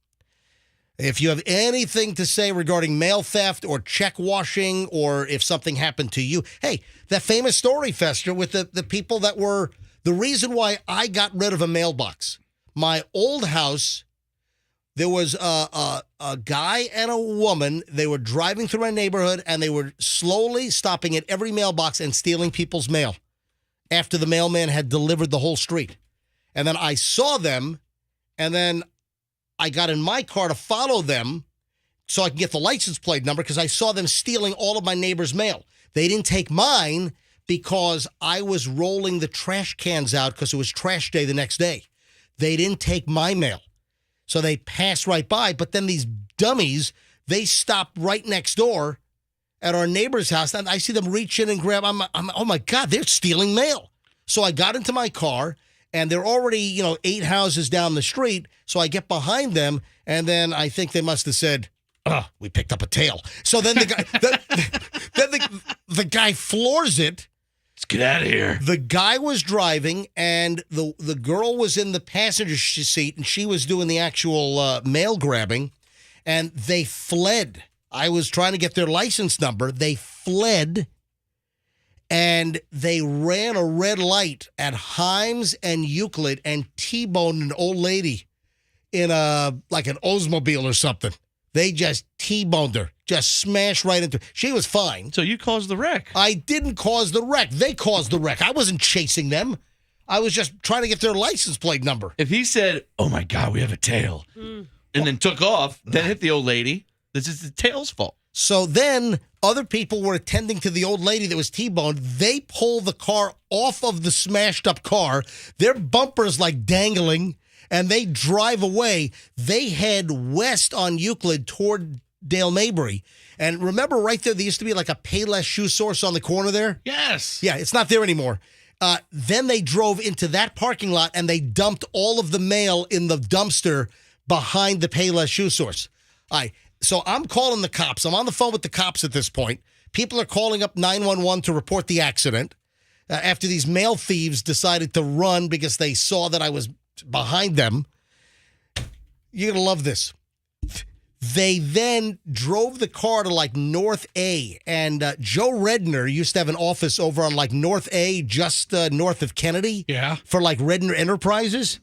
If you have anything to say regarding mail theft or check washing, or if something happened to you. Hey, that famous story, Fester, with the people that were the reason why I got rid of a mailbox. My old house, there was a guy and a woman. They were driving through my neighborhood, and they were slowly stopping at every mailbox and stealing people's mail after the mailman had delivered the whole street. And then I saw them, and then I got in my car to follow them so I can get the license plate number because I saw them stealing all of my neighbor's mail. They didn't take mine because I was rolling the trash cans out because it was trash day the next day. They didn't take my mail. So they passed right by, but then these dummies, they stopped right next door at our neighbor's house, and I see them reach in and grab. I'm oh my God, they're stealing mail. So I got into my car, and they're already 8 houses down the street. So I get behind them, and then I think they must have said, "Oh, we picked up a tail." So then the guy, the guy floors it. Let's get out of here. The guy was driving, and the girl was in the passenger seat, and she was doing the actual mail grabbing, and they fled. I was trying to get their license number. They fled, and they ran a red light at Himes and Euclid and T-boned an old lady in an Oldsmobile or something. They just T-boned her, just smashed right into her. She was fine. So you caused the wreck. I didn't cause the wreck. They caused the wreck. I wasn't chasing them. I was just trying to get their license plate number. If he said, "Oh my God, we have a tail," and then took off, then hit the old lady, this is the tail's fault. So then other people were attending to the old lady that was T-boned. They pull the car off of the smashed up car. Their bumper's like dangling, and they drive away. They head west on Euclid toward Dale Mabry. And remember right there used to be like a Payless shoe source on the corner there? Yes. Yeah, it's not there anymore. Then they drove into that parking lot, and they dumped all of the mail in the dumpster behind the Payless shoe source. All right. So I'm calling the cops. I'm on the phone with the cops at this point. People are calling up 911 to report the accident after these mail thieves decided to run because they saw that I was behind them. You're going to love this. They then drove the car to like North A, and Joe Redner used to have an office over on like North A, just north of Kennedy. Yeah. For like Redner Enterprises.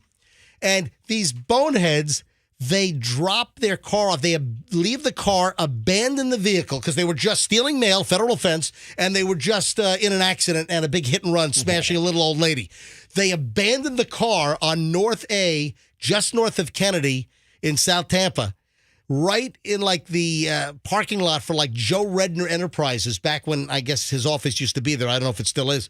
And these boneheads, they drop their car off. They leave the car, abandon the vehicle because they were just stealing mail, federal offense, and they were just in an accident and a big hit and run, smashing a little old lady. They abandoned the car on North A, just north of Kennedy in South Tampa. right in like the parking lot for like Joe Redner Enterprises back when I guess his office used to be there. I don't know if it still is.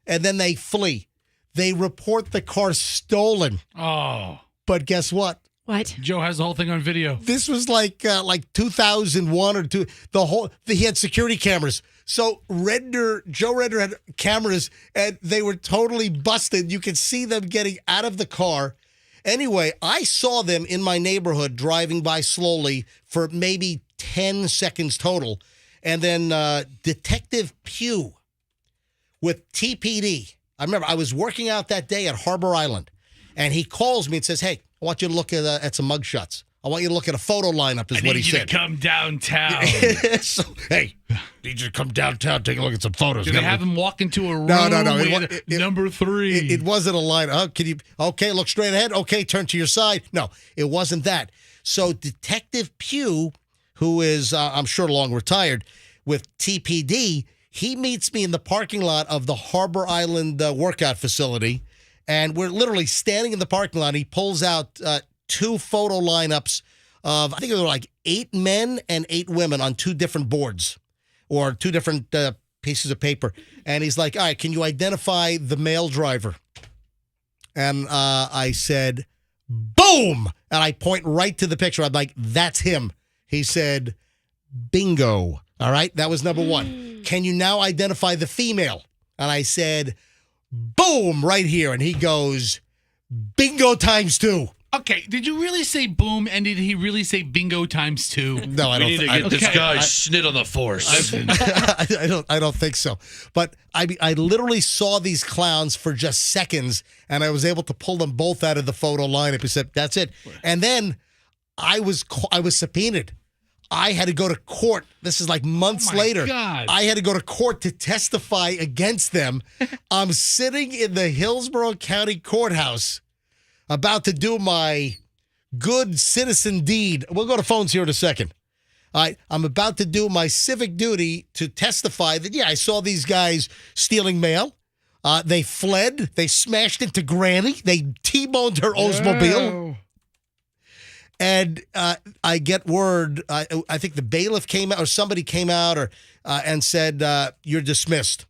And then they flee. They report the car stolen. Oh. But guess what? What? Joe has the whole thing on video. This was like 2001 or two. He had security cameras. So Joe Redner had cameras, and they were totally busted. You could see them getting out of the car. Anyway, I saw them in my neighborhood driving by slowly for maybe 10 seconds total. And then Detective Pugh with TPD. I remember I was working out that day at Harbor Island, and he calls me and says, "Hey, I want you to look at some mugshots. I want you to look at a photo lineup," is what he said. I need you to come downtown. So, hey, need you to come downtown, take a look at some photos. Do they have him walk into a room? No. Number 3. It wasn't a line. Okay, look straight ahead. Okay, turn to your side. No, it wasn't that. So Detective Pugh, who is, I'm sure, long retired, with TPD, he meets me in the parking lot of the Harbor Island workout facility, and we're literally standing in the parking lot. He pulls out 2 photo lineups of, I think there were like 8 men and 8 women on 2 different boards or 2 different pieces of paper. And he's like, "All right, can you identify the male driver?" And I said, "Boom!" And I point right to the picture. I'm like, "That's him." He said, "Bingo." All right, that was number 1. "Can you now identify the female?" And I said, "Boom," right here. And he goes, "Bingo times 2. Okay, did you really say boom, and did he really say bingo times 2? No, I don't. We need to get this guy snit on the force. I don't think so. But I literally saw these clowns for just seconds, and I was able to pull them both out of the photo lineup. He said, "That's it." And then I was subpoenaed. I had to go to court. This is like months later. God. I had to go to court to testify against them. I'm sitting in the Hillsborough County Courthouse about to do my good citizen deed. We'll go to phones here in a second. All right, I'm about to do my civic duty to testify that, I saw these guys stealing mail. They fled. They smashed into Granny. They T-boned her Oldsmobile. And I get word, I think the bailiff came out or somebody came out and said, "You're dismissed."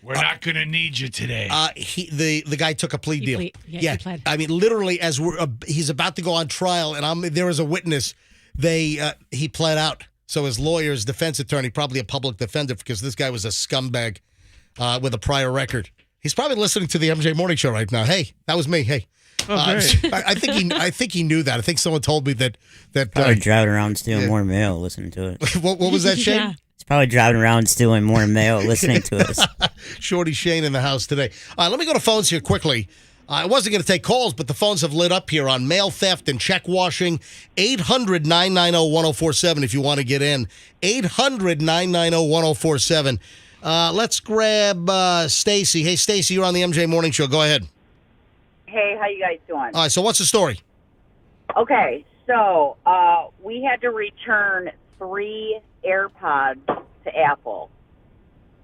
We're not going to need you today. The guy took a plea deal. He pled. I mean, literally, as he's about to go on trial, and there as a witness, he pled out. So his lawyer, his defense attorney, probably a public defender, because this guy was a scumbag with a prior record. He's probably listening to the MJ Morning Show right now. Hey, that was me. Hey. I think he knew that. I think someone told me that probably driving around stealing more mail listening to it. What was that, Shane? Yeah. He's probably driving around stealing more mail listening to us. Shorty Shane in the house today. All right, let me go to phones here quickly. I wasn't going to take calls, but the phones have lit up here on mail theft and check washing. 800-990-1047 if you want to get in. 800-990-1047. Let's grab Stacy. Hey, Stacy, you're on the MJ Morning Show. Go ahead. Hey, how you guys doing? All right, so what's the story? Okay, so we had to return 3 AirPods to Apple.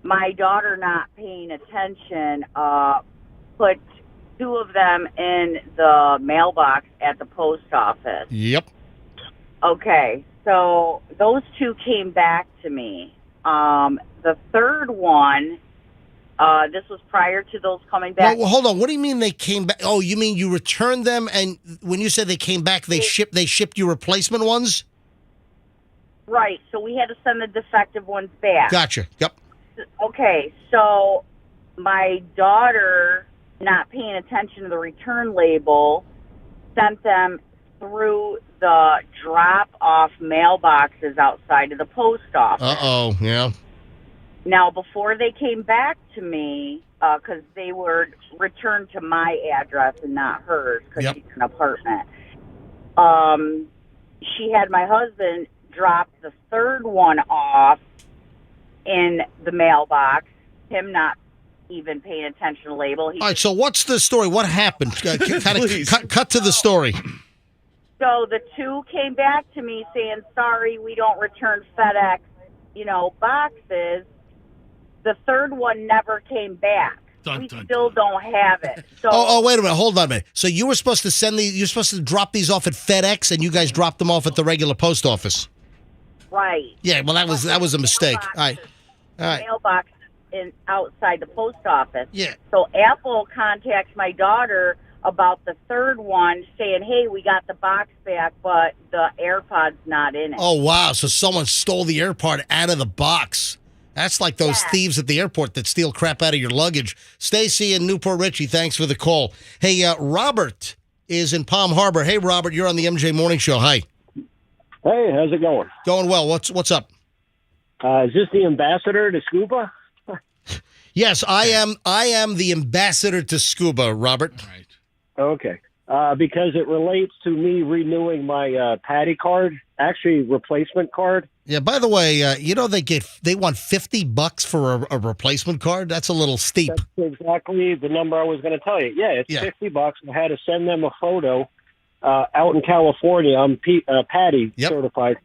My daughter, not paying attention, put 2 of them in the mailbox at the post office. Yep. Okay, so those 2 came back to me. The third one, this was prior to those coming back. Well, hold on. What do you mean they came back? Oh, you mean you returned them, and when you said they came back, they shipped you replacement ones? Right, so we had to send the defective ones back. Gotcha. Yep. Okay, so my daughter, not paying attention to the return label, sent them through the drop-off mailboxes outside of the post office. Uh-oh, yeah. Now, before they came back to me, because they were returned to my address and not hers, because she's an apartment, she had my husband drop the third one off in the mailbox, him not even paying attention to the label. All right, so what's the story? What happened? Cut to the story. So the 2 came back to me saying, "Sorry, we don't return FedEx, boxes." The third one never came back. we still don't have it. So Oh, wait a minute. Hold on a minute. So you were supposed to you're supposed to drop these off at FedEx, and you guys dropped them off at the regular post office. right. Yeah, well, that was a mistake. All right. Mailbox outside the post office. Yeah. So Apple contacts my daughter about the third one, saying, "Hey, we got the box back, but the AirPod's not in it." Oh, wow. So someone stole the AirPod out of the box. That's like those thieves at the airport that steal crap out of your luggage. Stacy in Newport Richie, thanks for the call. Hey, Robert is in Palm Harbor. Hey, Robert, you're on the MJ Morning Show. Hi. Hey, how's it going? Going well. What's up? Is this the ambassador to Scuba? Yes, I am the ambassador to Scuba, Robert. Right. Okay. Because it relates to me renewing my Patty card, actually replacement card. Yeah, by the way, they want $50 for a replacement card. That's a little steep. That's exactly the number I was going to tell you. Yeah, it's $50. I had to send them a photo out in California. I'm Patty certified.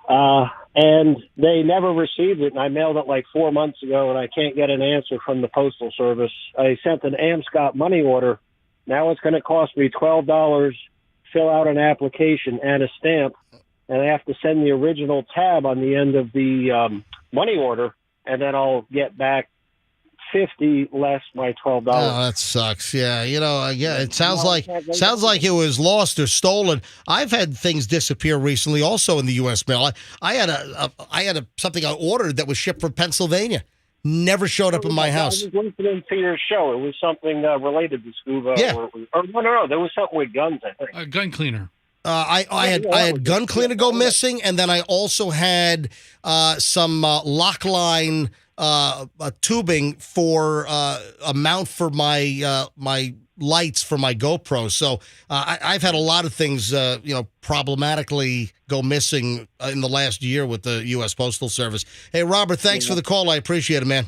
And they never received it, and I mailed it like 4 months ago, and I can't get an answer from the Postal Service. I sent an AmScot money order. Now it's going to cost me $12, fill out an application and a stamp, and I have to send the original tab on the end of the money order, and then I'll get back $50 less my $12. Oh, that sucks. Yeah, it sounds like it was lost or stolen. I've had things disappear recently, also in the U.S. mail. I had something I ordered that was shipped from Pennsylvania. Never showed up in my house. I was listening to your show. It was something related to Scuba. Yeah. Or no, there was something with guns, I think. A gun cleaner. I had gun cleaner go missing, and then I also had some lock line tubing for a mount for my my lights for my GoPro. So I've had a lot of things problematically go missing in the last year with the U.S. Postal Service. Hey, Robert, thanks for the call. I appreciate it, man.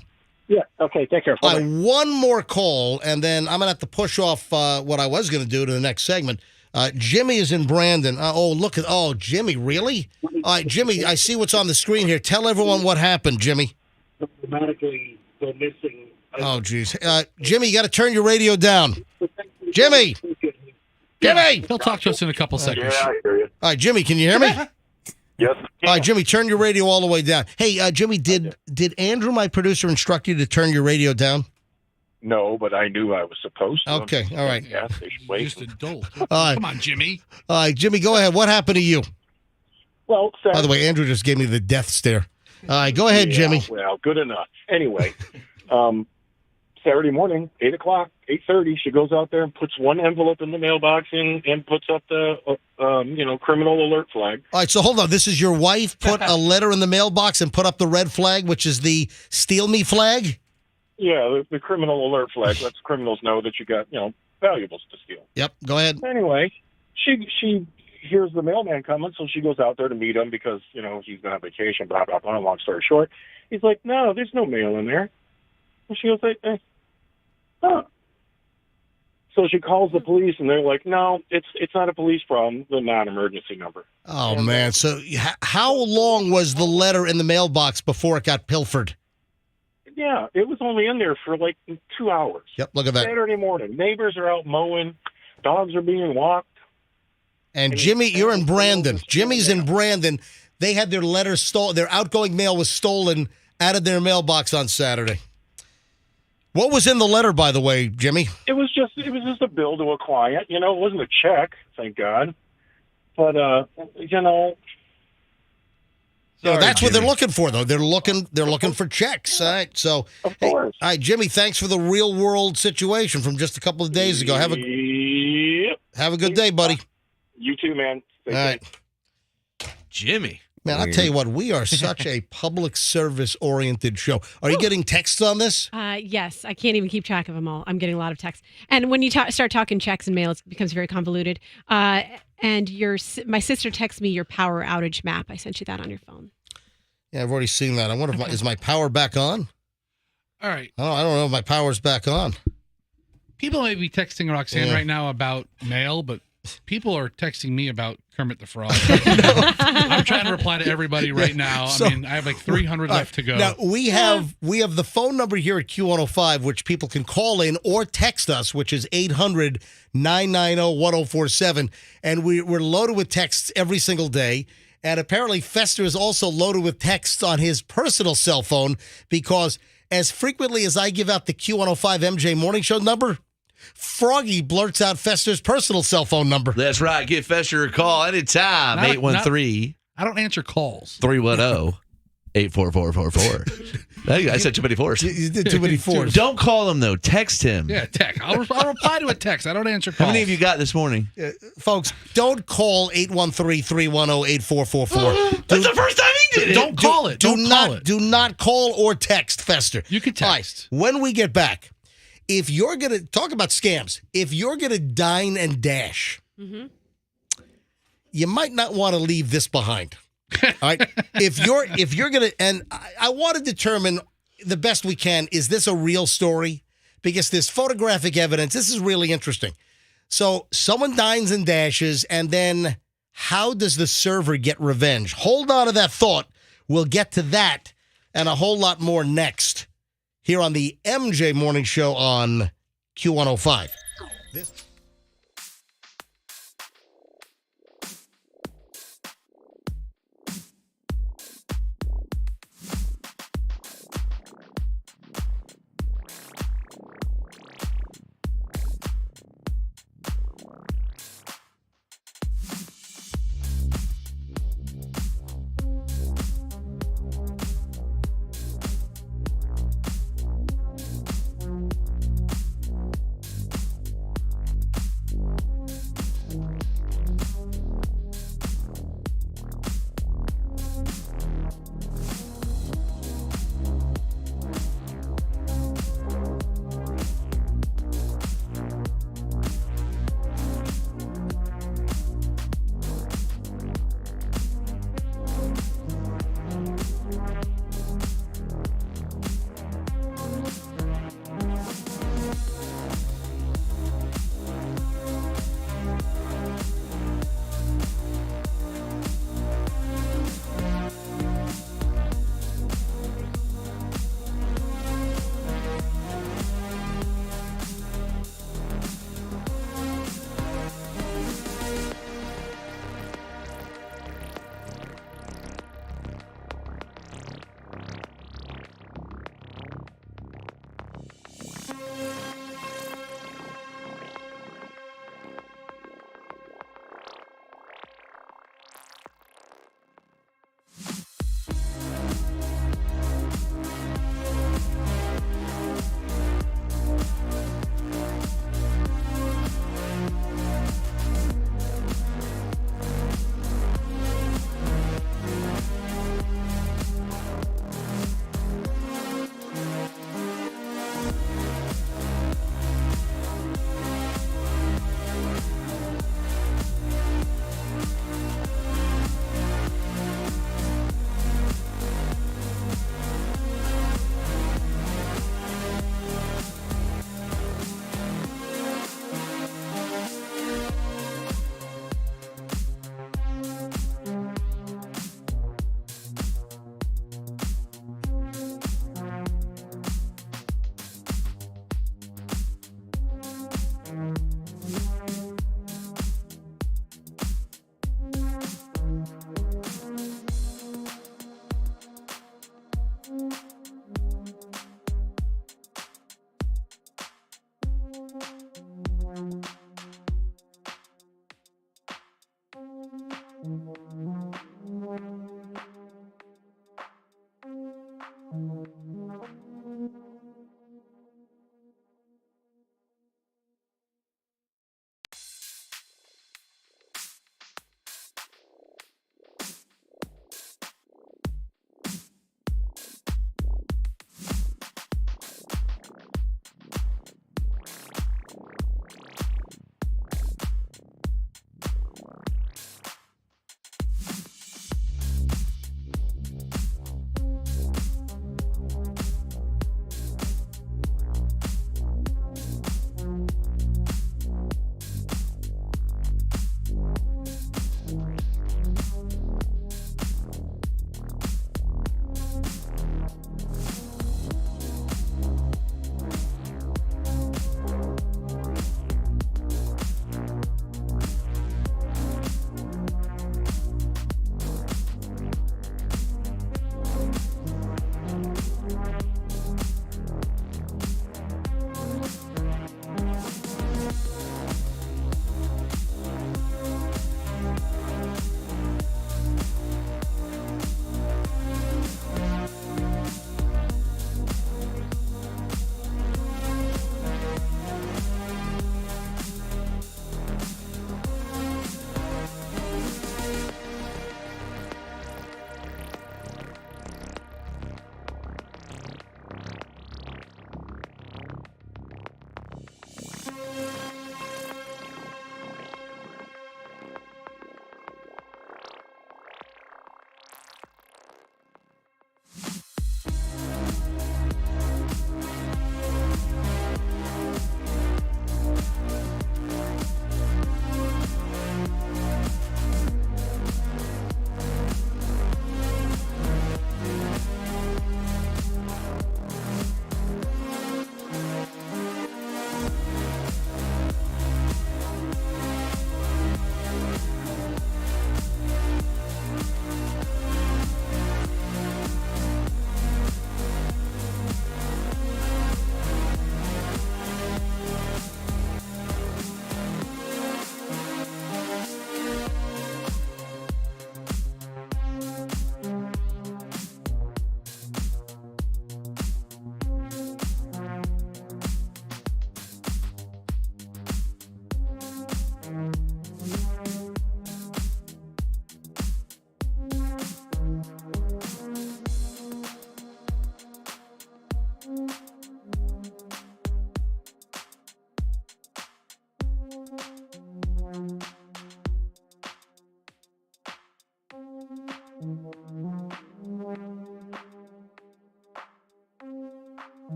Yeah. Okay. Take care. All right, one more call, and then I'm gonna have to push off what I was gonna do to the next segment. Jimmy is in Brandon. Jimmy, really? All right, Jimmy, I see what's on the screen here. Tell everyone what happened, Jimmy. Automatically go missing. Oh, geez. Jimmy, you got to turn your radio down. Jimmy! Jimmy! He'll talk to us in a couple seconds. Yeah, I hear you. All right, Jimmy, can you hear me? Yes. All right, Jimmy, turn your radio all the way down. Hey, Jimmy, did Andrew, my producer, instruct you to turn your radio down? No, but I knew I was supposed to. Okay, all right. Yeah, Just adult. All right. Come on, Jimmy. All right, Jimmy, go ahead. What happened to you? Well, by the way, Andrew just gave me the death stare. All right, go ahead, Jimmy. Well, good enough. Anyway, Saturday morning, 8 o'clock, 8:30, she goes out there and puts one envelope in the mailbox and puts up the, criminal alert flag. All right, so hold on. This is your wife put a letter in the mailbox and put up the red flag, which is the steal me flag? Yeah, the criminal alert flag lets criminals know that you got, valuables to steal. Yep, go ahead. Anyway, she hears the mailman coming, so she goes out there to meet him because, he's been on vacation, blah, blah, blah. Long story short, he's like, no, there's no mail in there. And she goes like, huh. So she calls the police, and they're like, no, it's not a police problem, the non-emergency number. Oh, man. So how long was the letter in the mailbox before it got pilfered? Yeah, it was only in there for like 2 hours. Yep, look at that. Saturday morning. Neighbors are out mowing. Dogs are being walked. And Jimmy, you're in Brandon. Jimmy's in Brandon. They had their letters stolen. Their outgoing mail was stolen out of their mailbox on Saturday. What was in the letter, by the way, Jimmy? It was just a bill to a client. It wasn't a check, thank God. But that's what they're looking for, though. They're looking for checks. All right. So, all right, Jimmy, thanks for the real world situation from just a couple of days ago. Have a good day, buddy. You too, man. All right. Jimmy. Man, I'll tell you what, we are such a public service oriented show. Are you getting texts on this? Yes, I can't even keep track of them all. I'm getting a lot of texts. And when you start talking checks and mail, it becomes very convoluted. And my sister texted me your power outage map. I sent you that on your phone. Yeah, I've already seen that. I wonder if is my power back on? All right. Oh, I don't know if my power's back on. People may be texting Roxanne right now about mail, but People are texting me about Kermit the Frog. I'm trying to reply to everybody right now. So- I mean, I have like 300 left to go. Now we have the phone number here at Q105, which people can call in or text us, which is 800-990-1047, and we're loaded with texts every single day. And apparently, Fester is also loaded with texts on his personal cell phone because as frequently as I give out the Q105 MJ Morning Show number, Froggy blurts out Fester's personal cell phone number. That's right. Give Fester a call anytime. 813. I don't answer calls. 310-84444. I said too many fours. You did too many fours. Don't call him, though. Text him. Yeah, text. I'll reply to a text. I don't answer calls. How many of you got this morning? Folks, don't call 813-310-8444. That's the first time he did it. Don't call it. Do Don't not call it. Do not call or text Fester. You can text. All right, when we get back, if you're going to talk about scams, if you're going to dine and dash, you might not want to leave this behind. All right. If you're going to, and I want to determine the best we can, is this a real story? Because this photographic evidence, this is really interesting. So someone dines and dashes, and then how does the server get revenge? Hold on to that thought. We'll get to that and a whole lot more next here on the MJ Morning Show on Q105.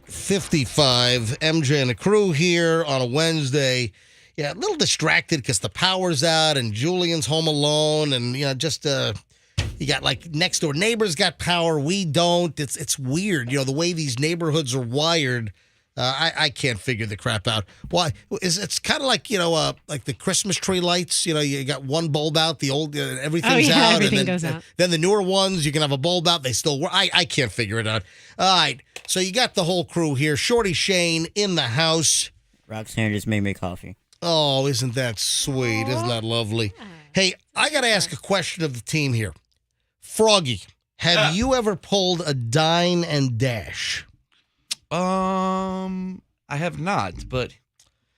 8:55. MJ and the crew here on a Wednesday. Yeah, a little distracted because the power's out and Julian's home alone, and just you got like next door neighbors got power, we don't. It's weird, the way these neighborhoods are wired. I can't figure the crap out. Why? It's kind of like like the Christmas tree lights. You got one bulb out, the old everything's out, everything and then, goes out. Then the newer ones, you can have a bulb out, they still work. I can't figure it out. All right, so you got the whole crew here. Shorty Shane in the house. Roxanne just made me coffee. Oh, isn't that sweet? Isn't that lovely? Hey, I got to ask a question of the team here. Froggy, have you ever pulled a dine and dash? I have not, but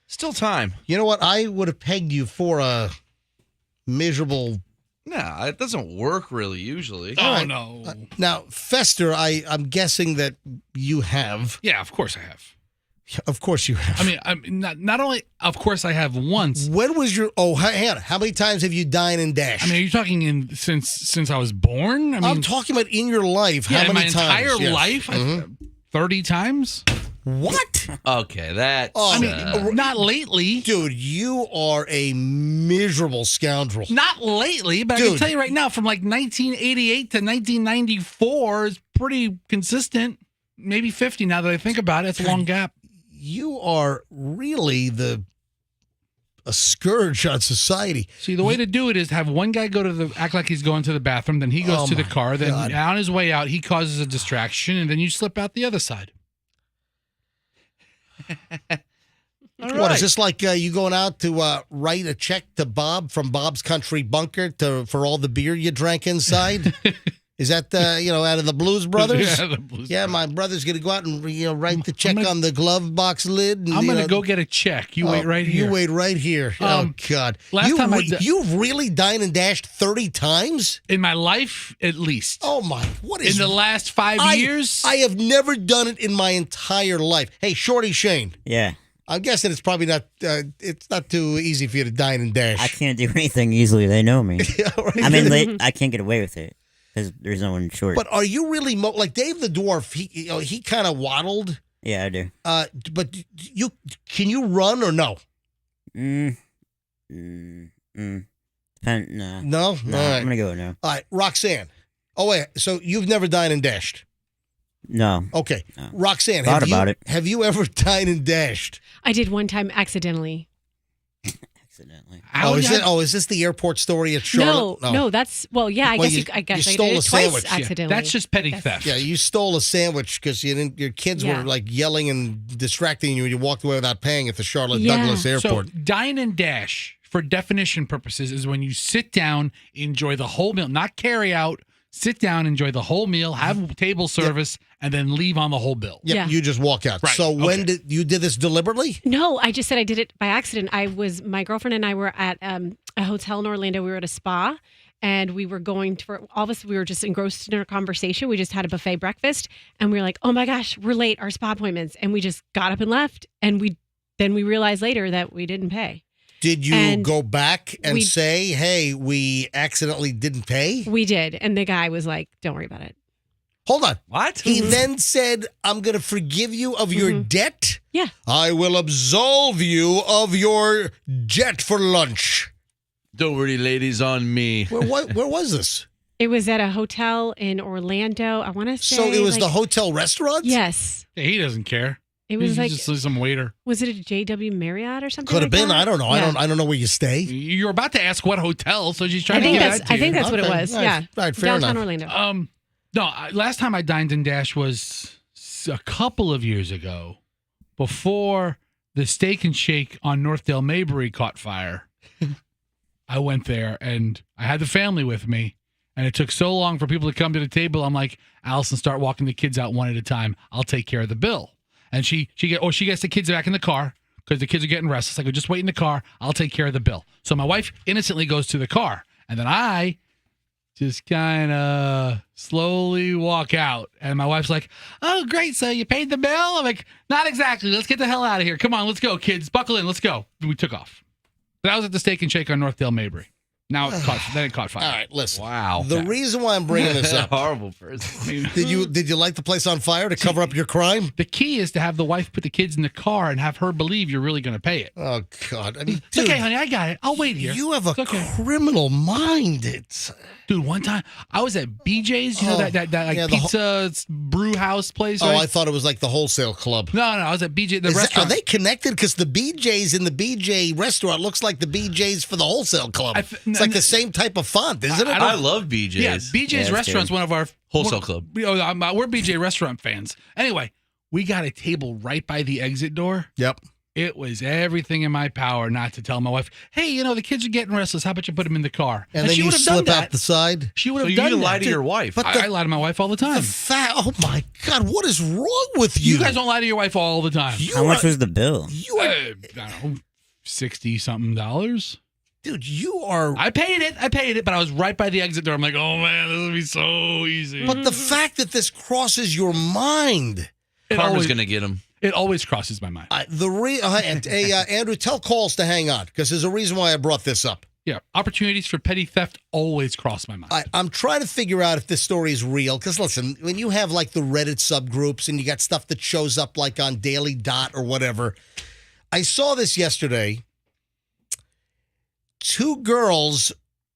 still time. You know what? I would have pegged you for a miserable. No, it doesn't work really usually. Oh, no. Now, Fester, I'm guessing that you have. Yeah, of course I have. Of course you have. I mean, not only, of course I have once. When was your? Oh, hang on. How many times have you dined and dashed? I mean, are you talking since I was born? I mean, I'm talking about in your life. Yeah, how many my times? entire life, 30 times. What? Okay, that. I mean, not lately, dude. You are a miserable scoundrel. Not lately, but I can tell you right now, from like 1988 to 1994 is pretty consistent. Maybe 50 now that I think about it. It's a long gap. You are really a scourge on society. See, the way to do it is have one guy act like he's going to the bathroom, then he goes to the car, then on his way out, he causes a distraction, and then you slip out the other side. What is this like? You going out to write a check to Bob from Bob's Country Bunker for all the beer you drank inside? Is that out of the Blues Brothers? Yeah, the Blues Brothers. My brother's gonna go out and write the check on the glove box lid. And, I'm gonna go get a check. You wait right here. You wait right here. Oh God! You've really dined and dashed 30 times in my life, at least. Oh my! What is in the last 5 years? I have never done it in my entire life. Hey, Shorty Shane. Yeah. I'm guessing it's probably not. It's not too easy for you to dine and dash. I can't do anything easily. They know me. Yeah, right. I mean, I can't get away with it because there's no one short. But are you really like Dave the Dwarf? He kind of waddled. Yeah, I do. But can you run or no? No. No. All right. I'm gonna go no. All right, Roxanne. Oh wait, so you've never dined and dashed? No. Okay, no. Roxanne. Thought about it. Have you ever dined and dashed? I did one time accidentally. Is this the airport story at Charlotte? No, that's I guess I did stole it a twice sandwich. accidentally. That's just petty theft. Yeah, you stole a sandwich because your kids were like yelling and distracting you, and you walked away without paying at the Charlotte Douglas Airport. So dine and dash, for definition purposes, is when you sit down, enjoy the whole meal, not carry out. Sit down, enjoy the whole meal, have table service, and then leave on the whole bill. Yep, Yeah. you just walk out. Right, So when did you did this deliberately? No, I just said I did it by accident. My girlfriend and I were at a hotel in Orlando. We were at a spa, and we were going all of us, we were just engrossed in our conversation. We just had a buffet breakfast, and we were like, oh my gosh, we're late, our spa appointments. And we just got up and left, and we realized later that we didn't pay. Did you go back and say, hey, we accidentally didn't pay? We did. And the guy was like, don't worry about it. Hold on. What? He then said, I'm going to forgive you of your debt? Yeah. I will absolve you of your debt for lunch. Don't worry, ladies, on me. Where was this? It was at a hotel in Orlando. I want to say. So it was the hotel restaurant? Yes. Yeah, he doesn't care. It was He's just some waiter. Was it a JW Marriott or something? Could have been. That? I don't know. Yeah. I don't know where you stay. You're about to ask what hotel, so she's trying to think give that's. that to I think you. that's what it was. All right. Yeah. All right, fair Downtown enough. Orlando. No, last time I dined and dash was a couple of years ago, before the Steak and Shake on Northdale Maybury caught fire. I went there and I had the family with me, and it took so long for people to come to the table. I'm like, Allison, start walking the kids out one at a time. I'll take care of the bill. And she gets the kids back in the car because the kids are getting restless. I go, just wait in the car. I'll take care of the bill. So my wife innocently goes to the car, and then I just kind of slowly walk out. And my wife's like, oh, great. So you paid the bill? I'm like, not exactly. Let's get the hell out of here. Come on, let's go, kids. Buckle in. Let's go. We took off. But I was at the Steak and Shake on Northdale Maybury. Now then it caught fire. All right, listen. Wow. The reason why I'm bringing this up. Horrible person. Did you light the place on fire to cover up your crime? The key is to have the wife put the kids in the car and have her believe you're really going to pay it. Oh God! I mean, It's okay, honey. I got it. I'll wait here. You have a criminal mind. Dude, one time I was at BJ's, you know that like pizza brew house place. Oh, right? I thought it was like the wholesale club. No, I was at BJ. The restaurant. Are they connected? Because the BJ's in the BJ restaurant looks like the BJ's for the wholesale club. It's like the same type of font, isn't it? I love BJ's. Yeah, BJ's restaurant's one of our wholesale club. We're BJ restaurant fans. Anyway, we got a table right by the exit door. Yep. It was everything in my power not to tell my wife, hey, the kids are getting restless. How about you put them in the car? And then she you would have done slip that. out the side? She would have So done you that. lie to your wife. But I lie to my wife all the time. Oh, my God. What is wrong with you? You guys don't lie to your wife all the time. How much was the bill? I don't know, $60-something. Dude, you are... I paid it, but I was right by the exit door. I'm like, oh, man, this will be so easy. But the fact that this crosses your mind... Karma's going to get him. It always crosses my mind. Andrew, tell calls to hang on, because there's a reason why I brought this up. Yeah, opportunities for petty theft always cross my mind. I'm trying to figure out if this story is real, because listen, when you have like the Reddit subgroups and you got stuff that shows up like on Daily Dot or whatever, I saw this yesterday. 2 girls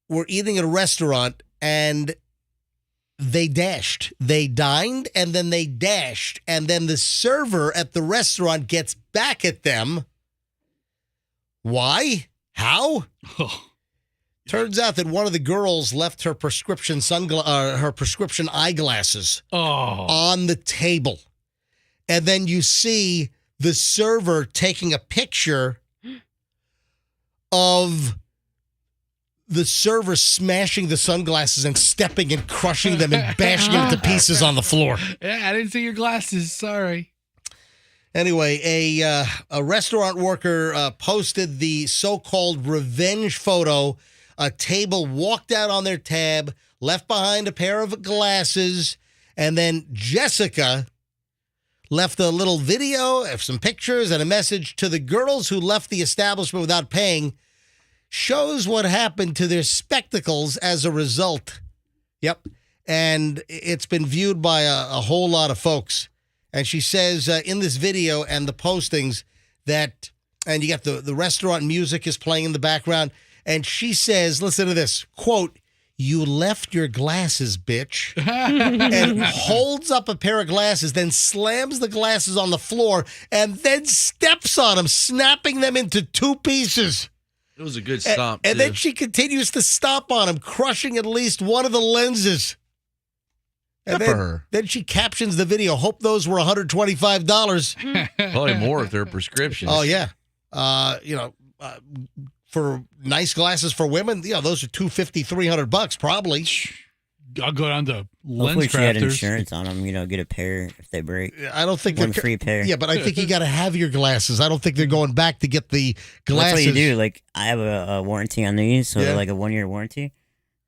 were eating at a restaurant and they dashed. They dined and then they dashed. And then the server at the restaurant gets back at them. Why? How? Turns out that one of the girls left her prescription eyeglasses on the table. And then you see the server taking a picture of the server smashing the sunglasses and stepping and crushing them and bashing them to pieces on the floor. Yeah, I didn't see your glasses. Sorry. Anyway, a restaurant worker posted the so-called revenge photo. A table walked out on their tab, left behind a pair of glasses, and then Jessica left a little video of some pictures and a message to the girls who left the establishment without paying. Shows what happened to their spectacles as a result. Yep. And it's been viewed by a whole lot of folks. And she says in this video and the postings that, and you got the restaurant music is playing in the background. And she says, listen to this, quote, "You left your glasses, bitch," and holds up a pair of glasses, then slams the glasses on the floor and then steps on them, snapping them into 2 pieces. It was a good stomp. And then she continues to stomp on him, crushing at least one of the lenses. And Good for her. Then she captions the video. Hope those were $125. Probably more if they're prescriptions. Oh, yeah. For nice glasses for women, those are $250, $300 probably. I'll go down to Hopefully Lens she had Crafters. insurance on them, get a pair if they break. I don't think one free pair. Yeah, but I think you got to have your glasses. I don't think they're going back to get the glasses. That's what you do. Like, I have a warranty on these, so like a 1-year warranty.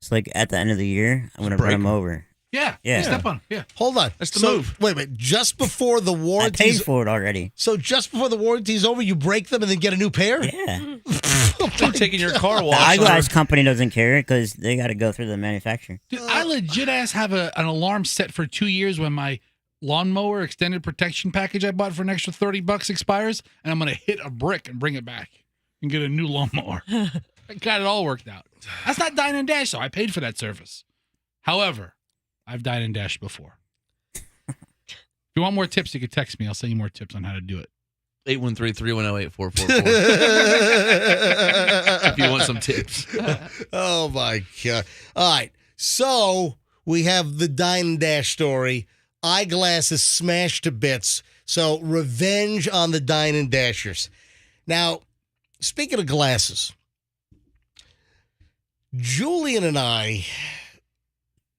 So like at the end of the year, I'm gonna bring them over. Yeah. Yeah. Step on. Yeah. Hold on. That's the move. Wait a minute. Just before the I warranty, paid for it already. so just before the warranty's over, you break them and then get a new pair? Yeah. They're taking your car The wash. eyeglass company doesn't care because they got to go through the manufacturer. Dude, I legit ass have an alarm set for 2 years when my lawnmower extended protection package I bought for an extra $30 expires, and I'm gonna hit a brick and bring it back and get a new lawnmower. I got it all worked out. That's not Dine and Dash, though. I paid for that service. However, I've Dine and Dash before. If you want more tips, you can text me. I'll send you more tips on how to do it. 813-310-8444. If you want some tips. Oh, my God. All right. So we have the Dine and Dash story. Eyeglasses smashed to bits. So revenge on the Dine and Dashers. Now, speaking of glasses, Julian and I,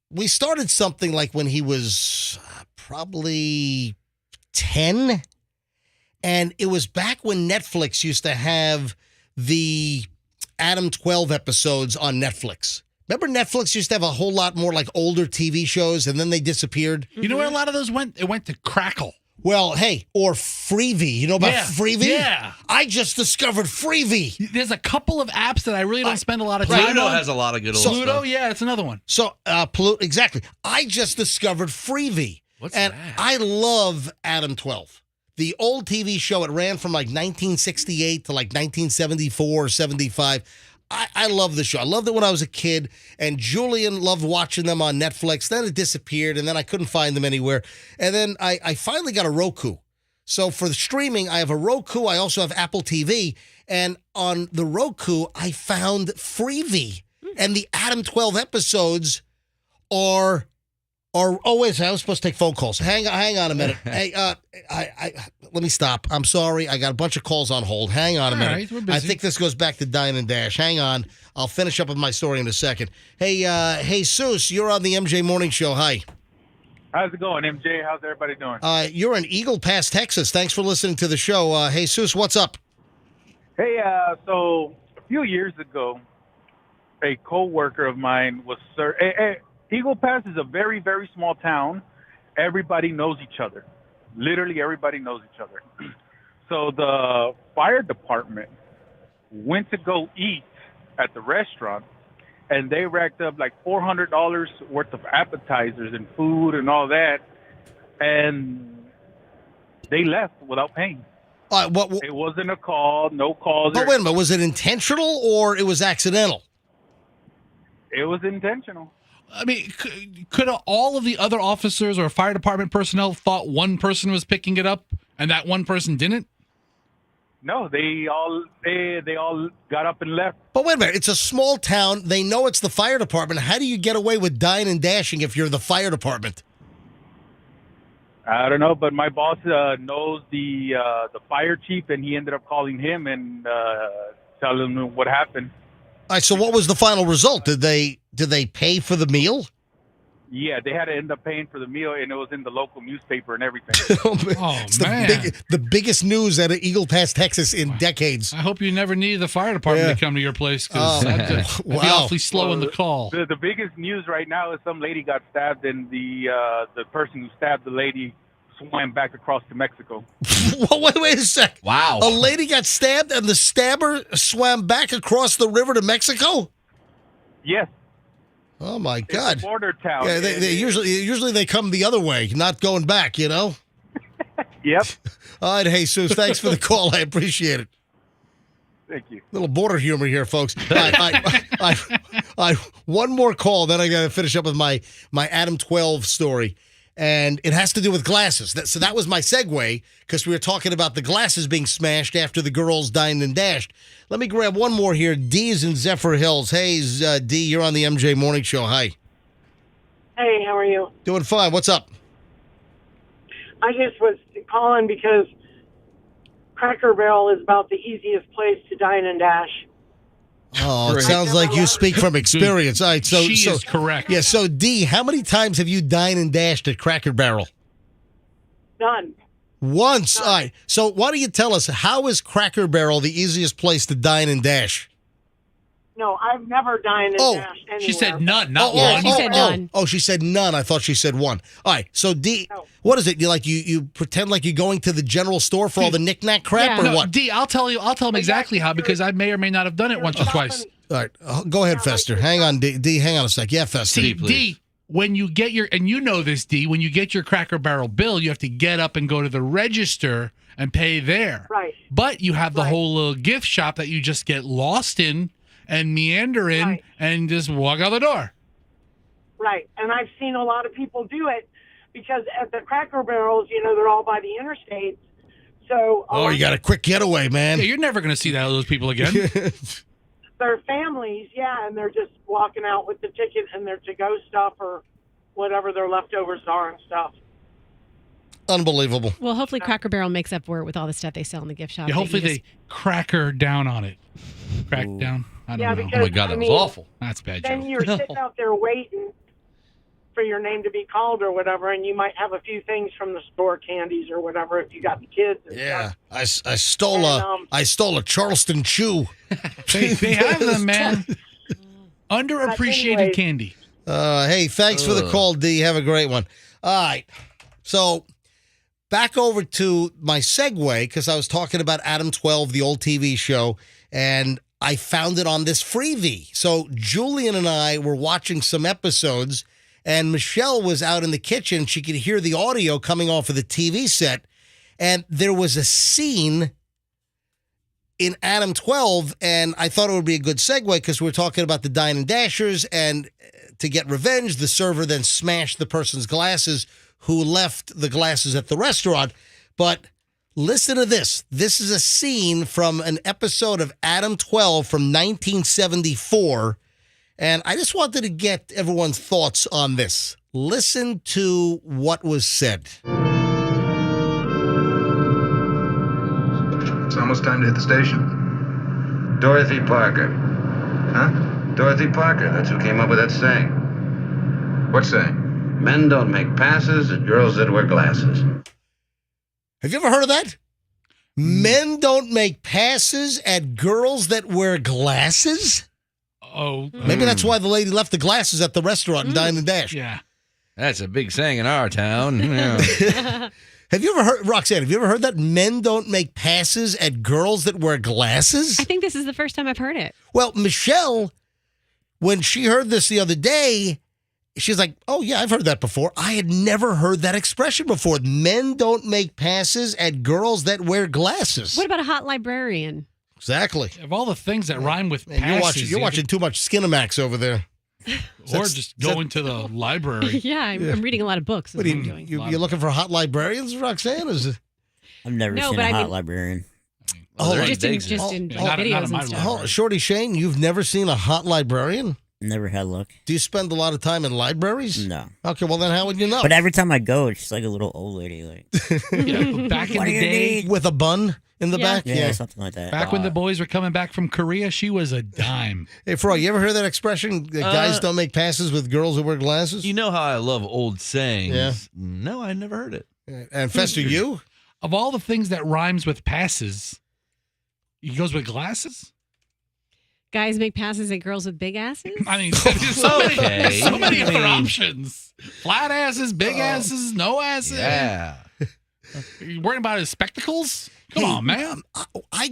we started something like when he was probably 10. And it was back when Netflix used to have the Adam 12 episodes on Netflix. Remember Netflix used to have a whole lot more like older TV shows and then they disappeared? You know where a lot of those went? It went to Crackle. Well, hey, or Freevee. You know about Freevee? Yeah. I just discovered Freevee. There's a couple of apps that I really don't spend a lot of time Pluto on. has a lot of good old Pluto, stuff. yeah, it's another one. So, exactly. I just discovered Freevee. What's and that? I love Adam 12. The old TV show, it ran from like 1968 to like 1974 or 75. I love the show. I loved it when I was a kid, and Julian loved watching them on Netflix. Then it disappeared, and then I couldn't find them anywhere. And then I finally got a Roku. So for the streaming, I have a Roku. I also have Apple TV. And on the Roku, I found Freevee. And the Adam 12 episodes are oh, wait, I was supposed to take phone calls. Hang on a minute. Hey, let me stop. I'm sorry. I got a bunch of calls on hold. Hang on a minute. right, we're busy. I think this goes back to Dine and Dash. Hang on. I'll finish up with my story in a second. Hey, Jesus, you're on the MJ Morning Show. Hi. How's it going, MJ? How's everybody doing? You're in Eagle Pass, Texas. Thanks for listening to the show. Jesus, what's up? Hey, so a few years ago, a coworker of mine was Eagle Pass is a very, very small town. Everybody knows each other. Literally everybody knows each other. So the fire department went to go eat at the restaurant, and they racked up like $400 worth of appetizers and food and all that, and they left without paying. It wasn't a call, no calls. But wait a minute. Was it intentional or it was accidental? It was intentional. I mean, could all of the other officers or fire department personnel thought one person was picking it up and that one person didn't? No, they all got up and left. But wait a minute. It's a small town. They know it's the fire department. How do you get away with dying and dashing if you're the fire department? I don't know, but my boss knows the fire chief, and he ended up calling him and telling him what happened. All right, so what was the final result? Did they pay for the meal? Yeah, they had to end up paying for the meal, and it was in the local newspaper and everything. It's the biggest news out of Eagle Pass, Texas in decades. I hope you never needed the fire department to come to your place, because that'd be awfully slow in the call. The biggest news right now is some lady got stabbed, and the person who stabbed the lady swam back across to Mexico. Wait a sec. Wow. A lady got stabbed, and the stabber swam back across the river to Mexico? Yes. Oh my God! It's a border town. Yeah, they usually they come the other way, not going back. You know. Yep. All right, Jesus, thanks for the call. I appreciate it. Thank you. Little border humor here, folks. I one more call, then I got to finish up with my Adam 12 story, and it has to do with glasses. So that was my segue, because we were talking about the glasses being smashed after the girls dined and dashed. Let me grab one more here. D is in Zephyr Hills. Hey, D, you're on the MJ Morning Show. Hi. Hey, how are you? Doing fine. What's up? I just was calling because Cracker Barrel is about the easiest place to dine and dash. Oh, it sounds like you speak from experience. All right, She is correct. Yeah, so D, how many times have you dined and dashed at Cracker Barrel? None. Once. All right. So why don't you tell us, how is Cracker Barrel the easiest place to dine and dash? No, I've never dined and dashed anywhere. She said none, not Yeah, one. she said none. Oh, she said none. I thought she said one. All right. So D, what is it? You pretend like you're going to the general store for all the knick-knack crap, or No, what? D, I'll tell him exactly how, because I may or may not have done it once or twice. All right. Go ahead, Fester. Hang on, D. Hang on a sec. Yeah, Fester. See, D, when you get your, and you know this, D, when you get your Cracker Barrel bill, you have to get up and go to the register and pay there. Right. But you have the whole little gift shop that you just get lost in and meander in and just walk out the door. Right. And I've seen a lot of people do it because at the Cracker Barrels, they're all by the interstate. So Oh, you got a quick getaway, man. Yeah, you're never going to see those people again. their families, and they're just walking out with the ticket and their to-go stuff or whatever their leftovers are and stuff. Unbelievable. Well, hopefully Cracker Barrel makes up for it with all the stuff they sell in the gift shop. Yeah, hopefully they cracker down on it. Crack down. I don't know. Because, oh my God, that was awful. That's bad joke. Then you're sitting out there waiting for your name to be called or whatever, and you might have a few things from the store, candies or whatever, if you got the kids. And Yeah, stuff. I stole a Charleston chew. They have them, man. Underappreciated candy. Hey, thanks for the call, D. Have a great one. All right. So back over to my segue, because I was talking about Adam 12, the old TV show, and I found it on this freebie. So Julian and I were watching some episodes, and Michelle was out in the kitchen. She could hear the audio coming off of the TV set, and there was a scene in Adam 12, and I thought it would be a good segue because we're talking about the Dine and Dashers, and to get revenge, the server then smashed the person's glasses who left the glasses at the restaurant. But listen to this. This is a scene from an episode of Adam 12 from 1974, and I just wanted to get everyone's thoughts on this. Listen to what was said. It's almost time to hit the station. Dorothy Parker. Huh? Dorothy Parker. That's who came up with that saying. What saying? Men don't make passes at girls that wear glasses. Have you ever heard of that? Men don't make passes at girls that wear glasses? Oh. Maybe that's why the lady left the glasses at the restaurant and Dine and Dash. Yeah. That's a big saying in our town. Yeah. Have you ever heard, Roxanne, have you ever heard that men don't make passes at girls that wear glasses? I think this is the first time I've heard it. Well, Michelle, when she heard this the other day, she's like, oh, yeah, I've heard that before. I had never heard that expression before. Men don't make passes at girls that wear glasses. What about a hot librarian? Exactly. Of all the things that rhyme with Man, passes. you're watching too much Skinamax over there. Or just going to the library. Yeah, I'm reading a lot of books. What are you looking for hot librarians, Roxanne? I've never seen a hot librarian. Just in videos and stuff. Shorty Shane, you've never seen a hot librarian? Never had luck. Do you spend a lot of time in libraries? No. Okay, well then how would you know? But every time I go, it's just like a little old lady. Like, Yeah, back in What the do you day, need? With a bun in the back? yeah, something like that. back when the boys were coming back from Korea, she was a dime. Hey, Frog, you ever heard that expression? That guys don't make passes with girls who wear glasses? You know how I love old sayings. Yeah. No, I never heard it. And Fester, you? Of all the things that rhymes with passes, he goes with glasses? Guys make passes at girls with big asses? I mean, there's so many, Okay. so many I mean- other options. Flat asses, big asses, no asses. Yeah. You worrying about his spectacles? Come on, man. I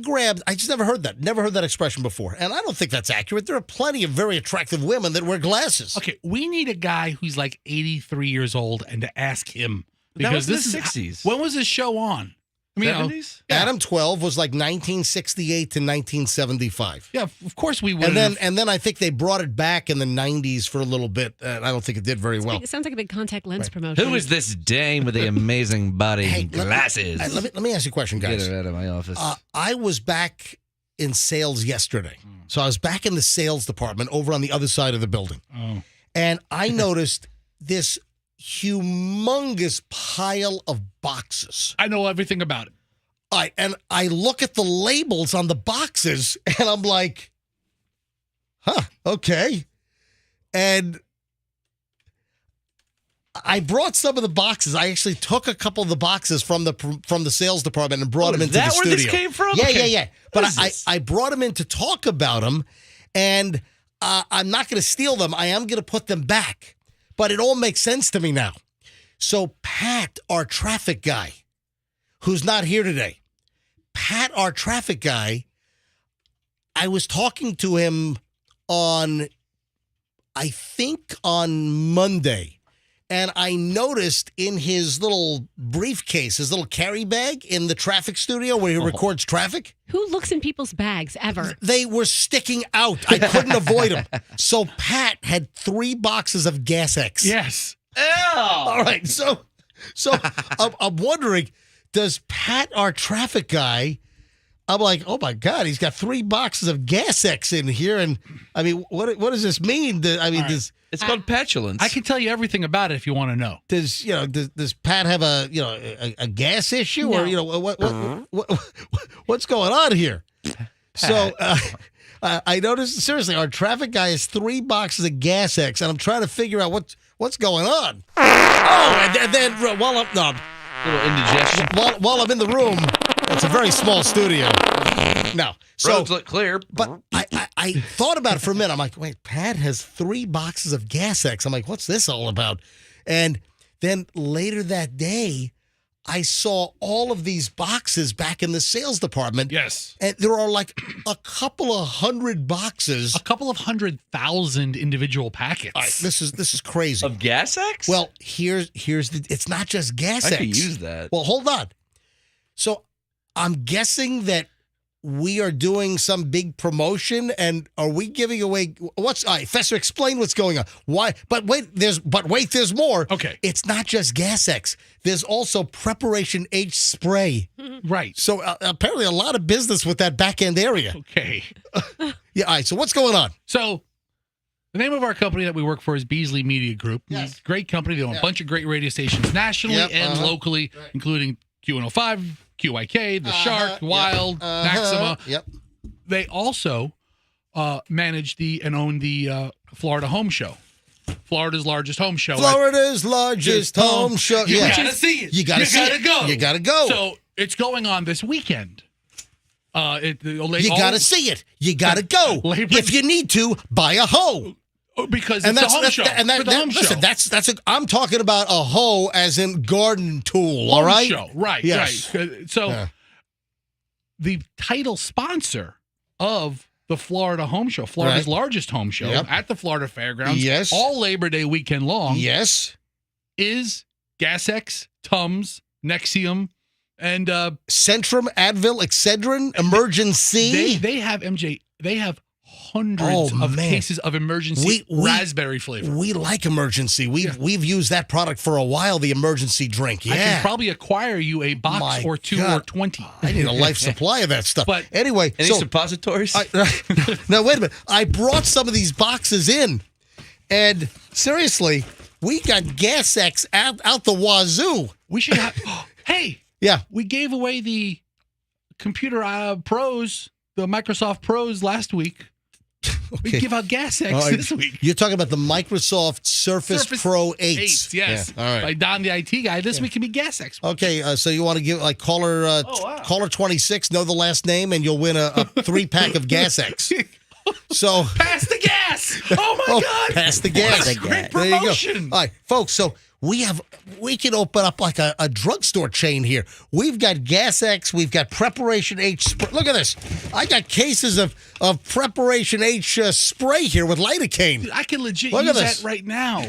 just never heard that. Never heard that expression before. And I don't think that's accurate. There are plenty of very attractive women that wear glasses. Okay, we need a guy who's like 83 years old and to ask him. That was Because in this the is 60s. When was this show on? I mean, 70s? Adam 12 was like 1968 to 1975. Yeah, of course we would. And then I think they brought it back in the 90s for a little bit. And I don't think it did very well. It sounds like a big contact lens promotion. Who is this dame with the amazing body and glasses? Let me ask you a question, guys. Get her out of my office. I was back in sales yesterday. So I was back in the sales department over on the other side of the building. Oh. And I noticed this humongous pile of boxes. I know everything about it. All right, and I look at the labels on the boxes, and I'm like, okay. And I brought some of the boxes. I actually took a couple of the boxes from the sales department and brought them into the studio. Is that where this came from? Yeah, Okay. yeah. But I brought them in to talk about them, and I'm not going to steal them. I am going to put them back. But it all makes sense to me now. So Pat, our traffic guy, who's not here today, Pat, our traffic guy, I was talking to him on Monday, and I noticed in his little briefcase, his little carry bag in the traffic studio where he records traffic. Who looks in people's bags ever? They were sticking out. I couldn't avoid them. So Pat had 3 boxes of Gas X. Yes. All right. So I'm wondering, does Pat, our traffic guy, I'm like, oh my God, he's got 3 boxes of Gas X in here. And I mean, what does this mean? It's called petulance. I can tell you everything about it if you want to know. Does Pat have a gas issue, No. or what's going on here? So I noticed, seriously, our traffic guy has 3 boxes of Gas X, and I'm trying to figure out what's going on. Oh, and then while little indigestion. While I'm in the room, it's a very small studio. No, Roads look clear. But I thought about it for a minute. I'm like, wait, Pat has 3 boxes of Gas X. I'm like, what's this all about? And then later that day, I saw all of these boxes back in the sales department. Yes. And there are like a couple of hundred boxes. A couple of 100,000 individual packets. All right, this is crazy. Of Gas X? Well, here's the it's not just Gas X. I could use that. Well, hold on. So I'm guessing that we are doing some big promotion, and are we giving away what's? All right, Fester, explain what's going on. Why? But wait, there's more. Okay, it's not just Gas X. There's also Preparation H spray. Right. So apparently, a lot of business with that back end area. Okay. Yeah. All right. So what's going on? So the name of our company that we work for is Beasley Media Group. Yes. Great company. They own a bunch of great radio stations nationally and locally, including Q105, QIK, The Shark, Wild, Maxima. Yep. They also manage and own the Florida Home Show. Florida's largest home show. Florida's largest home show. You Yeah. gotta see it. You gotta see it. go. You gotta go. So it's going on this weekend. You gotta see it. You gotta go. If you need to, buy a hoe. Because it's a home show. Listen, I'm talking about a hoe as in garden tool. Home all right. Show. Right. Yes. Right. So the title sponsor of the Florida Home Show, Florida's largest home show at the Florida Fairgrounds, all Labor Day weekend long, is Gas X, Tums, Nexium, and Centrum, Advil, Excedrin, Emergency. They have MJ. They have hundreds of cases of emergency raspberry flavor. We like Emergency. We've used that product for a while. The Emergency drink. Yeah, I can probably acquire you a box or two or 20. I need a life supply of that stuff. But anyway, any suppositories? Now wait a minute. I brought some of these boxes in, and seriously, we got Gas X out the wazoo. We should have. Hey, yeah, we gave away the computer pros, the Microsoft Pros last week. We give out Gas X this week. You're talking about the Microsoft Surface Pro 8. Yes. Yeah. All right. By Don, the IT guy. This week can be Gas X. Okay, so you want to give like caller 26, know the last name, and you'll win a 3-pack of Gas X. So pass the gas. Oh my God. Pass the gas. What a great There you go. promotion. All right, folks. So we can open up like a drugstore chain here. We've got Gas X. We've got Preparation H spray. Look at this. I got cases of Preparation H spray here with lidocaine. I can legit Look use at this. that right now.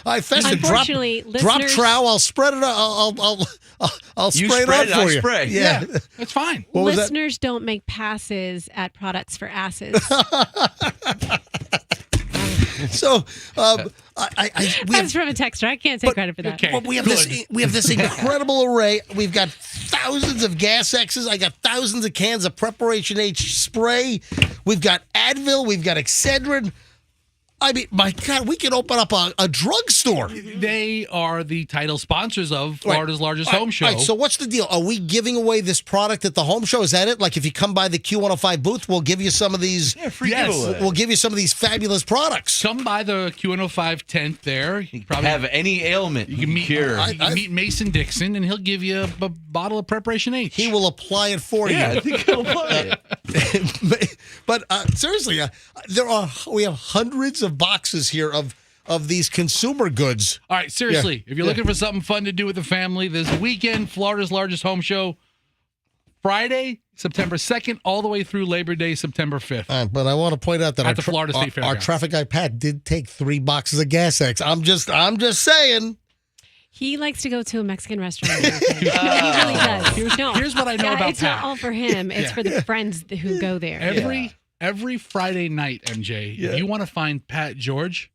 I Fester, Unfortunately, drop listeners- trowel. I'll spread it. I'll spray it out for you. spray. Yeah. That's fine. What was that? Listeners don't make passes at products for asses. So, That's from a texter. I can't take credit for that. But we have this incredible array. We've got thousands of Gas X's. I got thousands of cans of Preparation H spray. We've got Advil. We've got Excedrin. I mean, my God, we can open up a drugstore. They are the title sponsors of Florida's largest home show. All right, so what's the deal? Are we giving away this product at the home show? Is that it? Like if you come by the Q105 booth, we'll give you some of these. Free giveaway. We'll give you some of these fabulous products. Come by the Q105 tent there. You probably have any ailment. You can meet, you can meet Mason Dixon, and he'll give you a bottle of Preparation H. He will apply it for you. I think he'll apply it. But seriously, we have hundreds of boxes here of these consumer goods. All right, seriously, if you're looking for something fun to do with the family this weekend, Florida's largest home show, Friday, September 2nd, all the way through Labor Day, September 5th. But I want to point out that At the Florida State our Fairgrounds. traffic guy Pat did take 3 boxes of Gas X. I'm just saying. He likes to go to a Mexican restaurant. No, he really does. Here's what I know about it's Pat. not all for him. It's for the friends who go there. Every Friday night, MJ, if you want to find Pat George,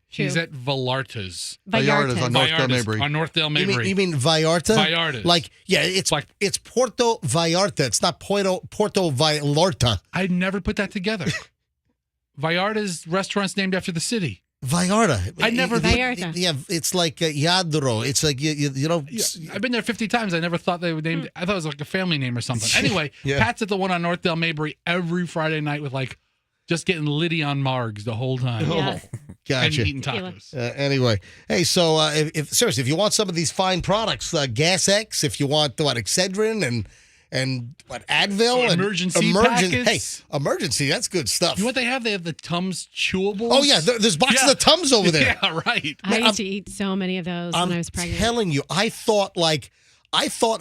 he's at Vallarta's. Vallarta's on Northdale Mabry. On Northdale Mabry. You mean Vallarta? Vallarta's. Like, yeah, it's Porto Vallarta. It's not Porto Vallarta. I never put that together. Vallarta's restaurant's named after the city. Vallarta. I never Vallarta. Yeah, it's like Yadro. It's like you know. Yeah, I've been there 50 times. I never thought they would name. I thought it was like a family name or something. Anyway, Yeah. Pat's at the one on Northdale Mabry every Friday night with like just getting litty on margs the whole time. Yes. Gotcha. And eating tacos. Anyway, hey, so if seriously, if you want some of these fine products, Gas X, if you want Excedrin and what Advil and emergency Hey, packets. emergency. That's good stuff. You know what they have? They have the Tums chewables. Oh yeah, there's boxes of Tums over there. Yeah, right. I used to eat so many of those when I was pregnant. I'm telling you, I thought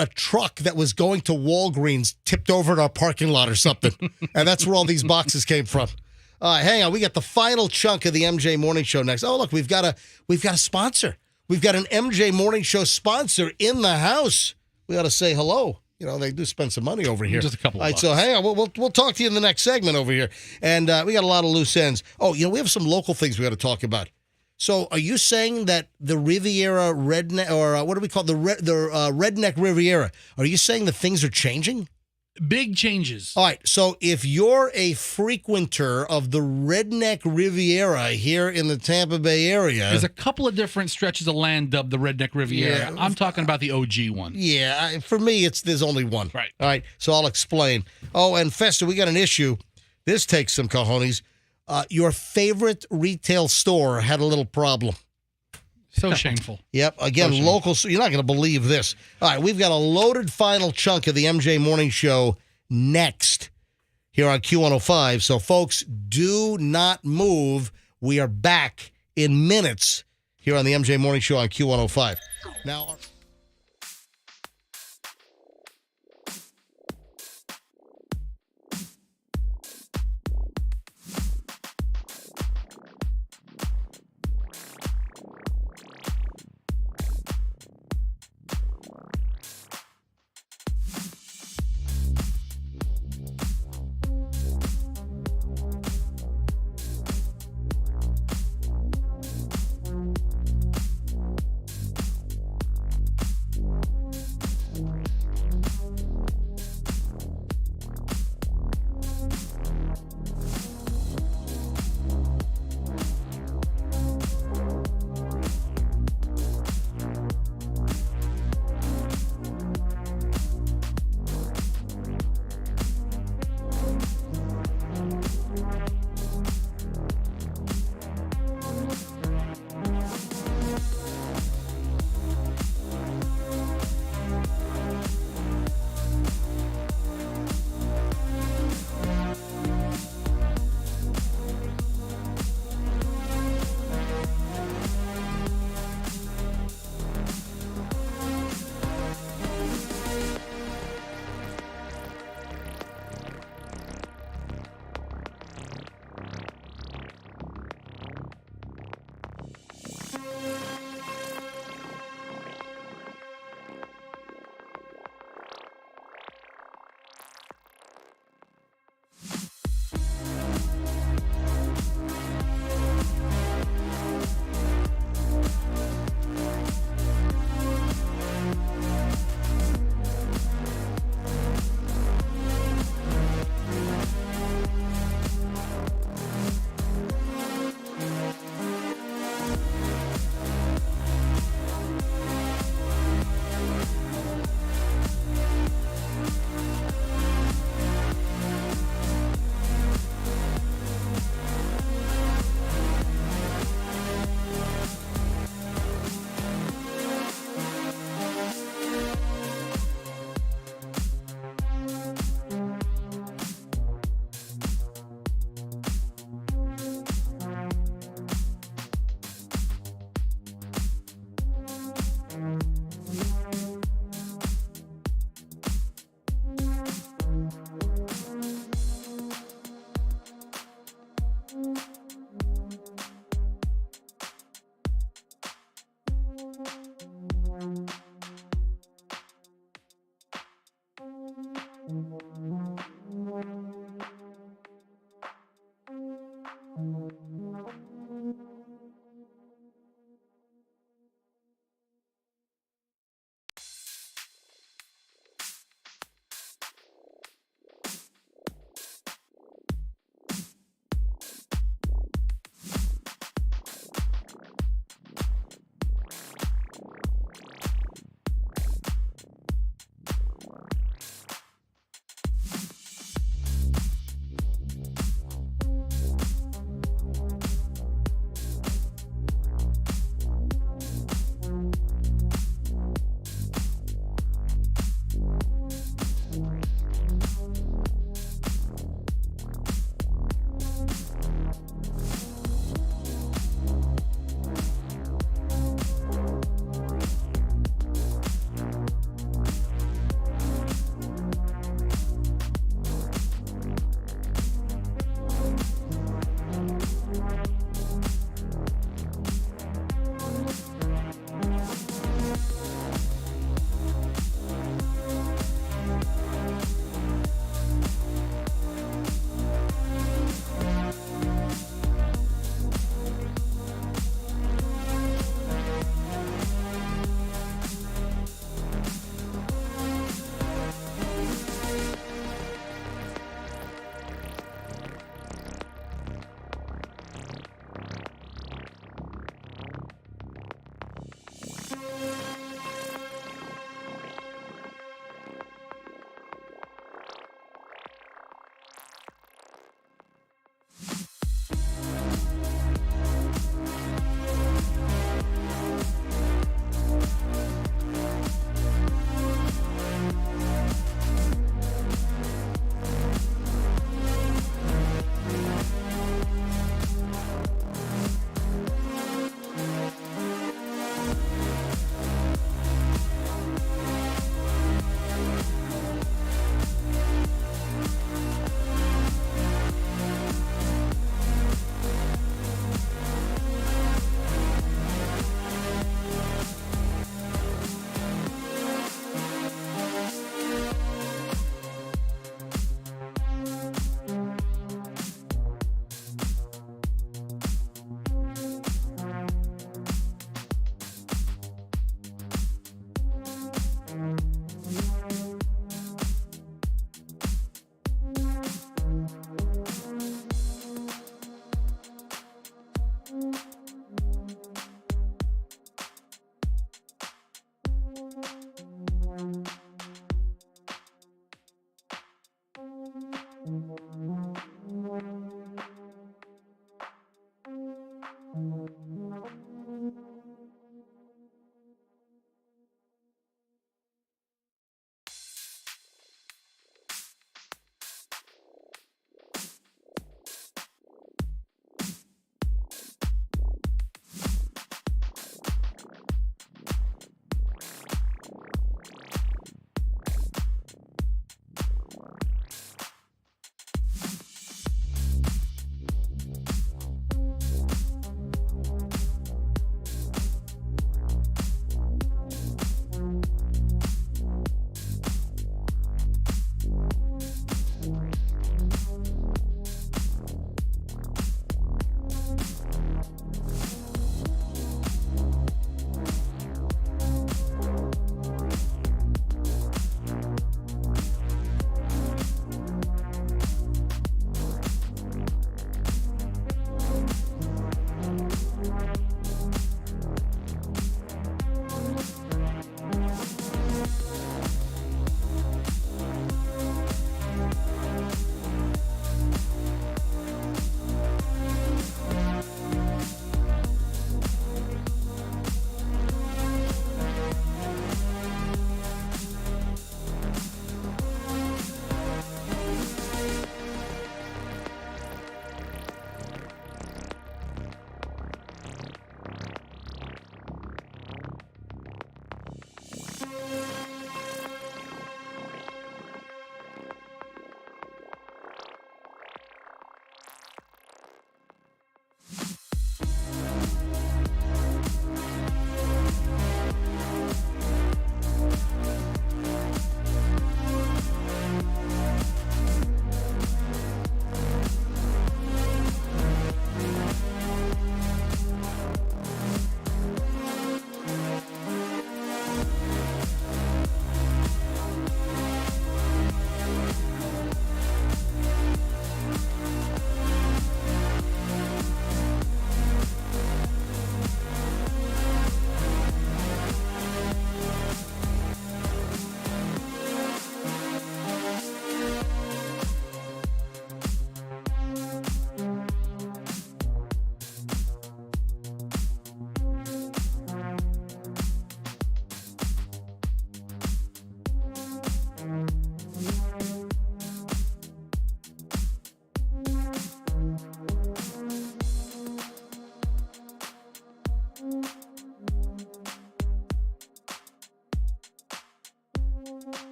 a truck that was going to Walgreens tipped over in our parking lot or something, and that's where all these boxes came from. All right, hang on. We got the final chunk of the MJ Morning Show next. Oh, look, we've got a sponsor. We've got an MJ Morning Show sponsor in the house. We ought to say hello. You know, they do spend some money over here. Just a couple of All right, bucks. so hang on. We'll talk to you in the next segment over here. And we got a lot of loose ends. Oh, you know, we have some local things we got to talk about. So are you saying that the Riviera Redneck, or what do we call the Redneck Riviera, are you saying that things are changing? Big changes. All right, so if you're a frequenter of the Redneck Riviera here in the Tampa Bay area... There's a couple of different stretches of land dubbed the Redneck Riviera. Yeah. I'm talking about the OG one. Yeah, for me, there's only one. Right. All right, so I'll explain. Oh, and Fester, we got an issue. This takes some cojones. Your favorite retail store had a little problem. So shameful. Yep. Again, So local. So you're not going to believe this. All right, we've got a loaded final chunk of the MJ Morning Show next here on Q105. So, folks, do not move. We are back in minutes here on the MJ Morning Show on Q105. Now.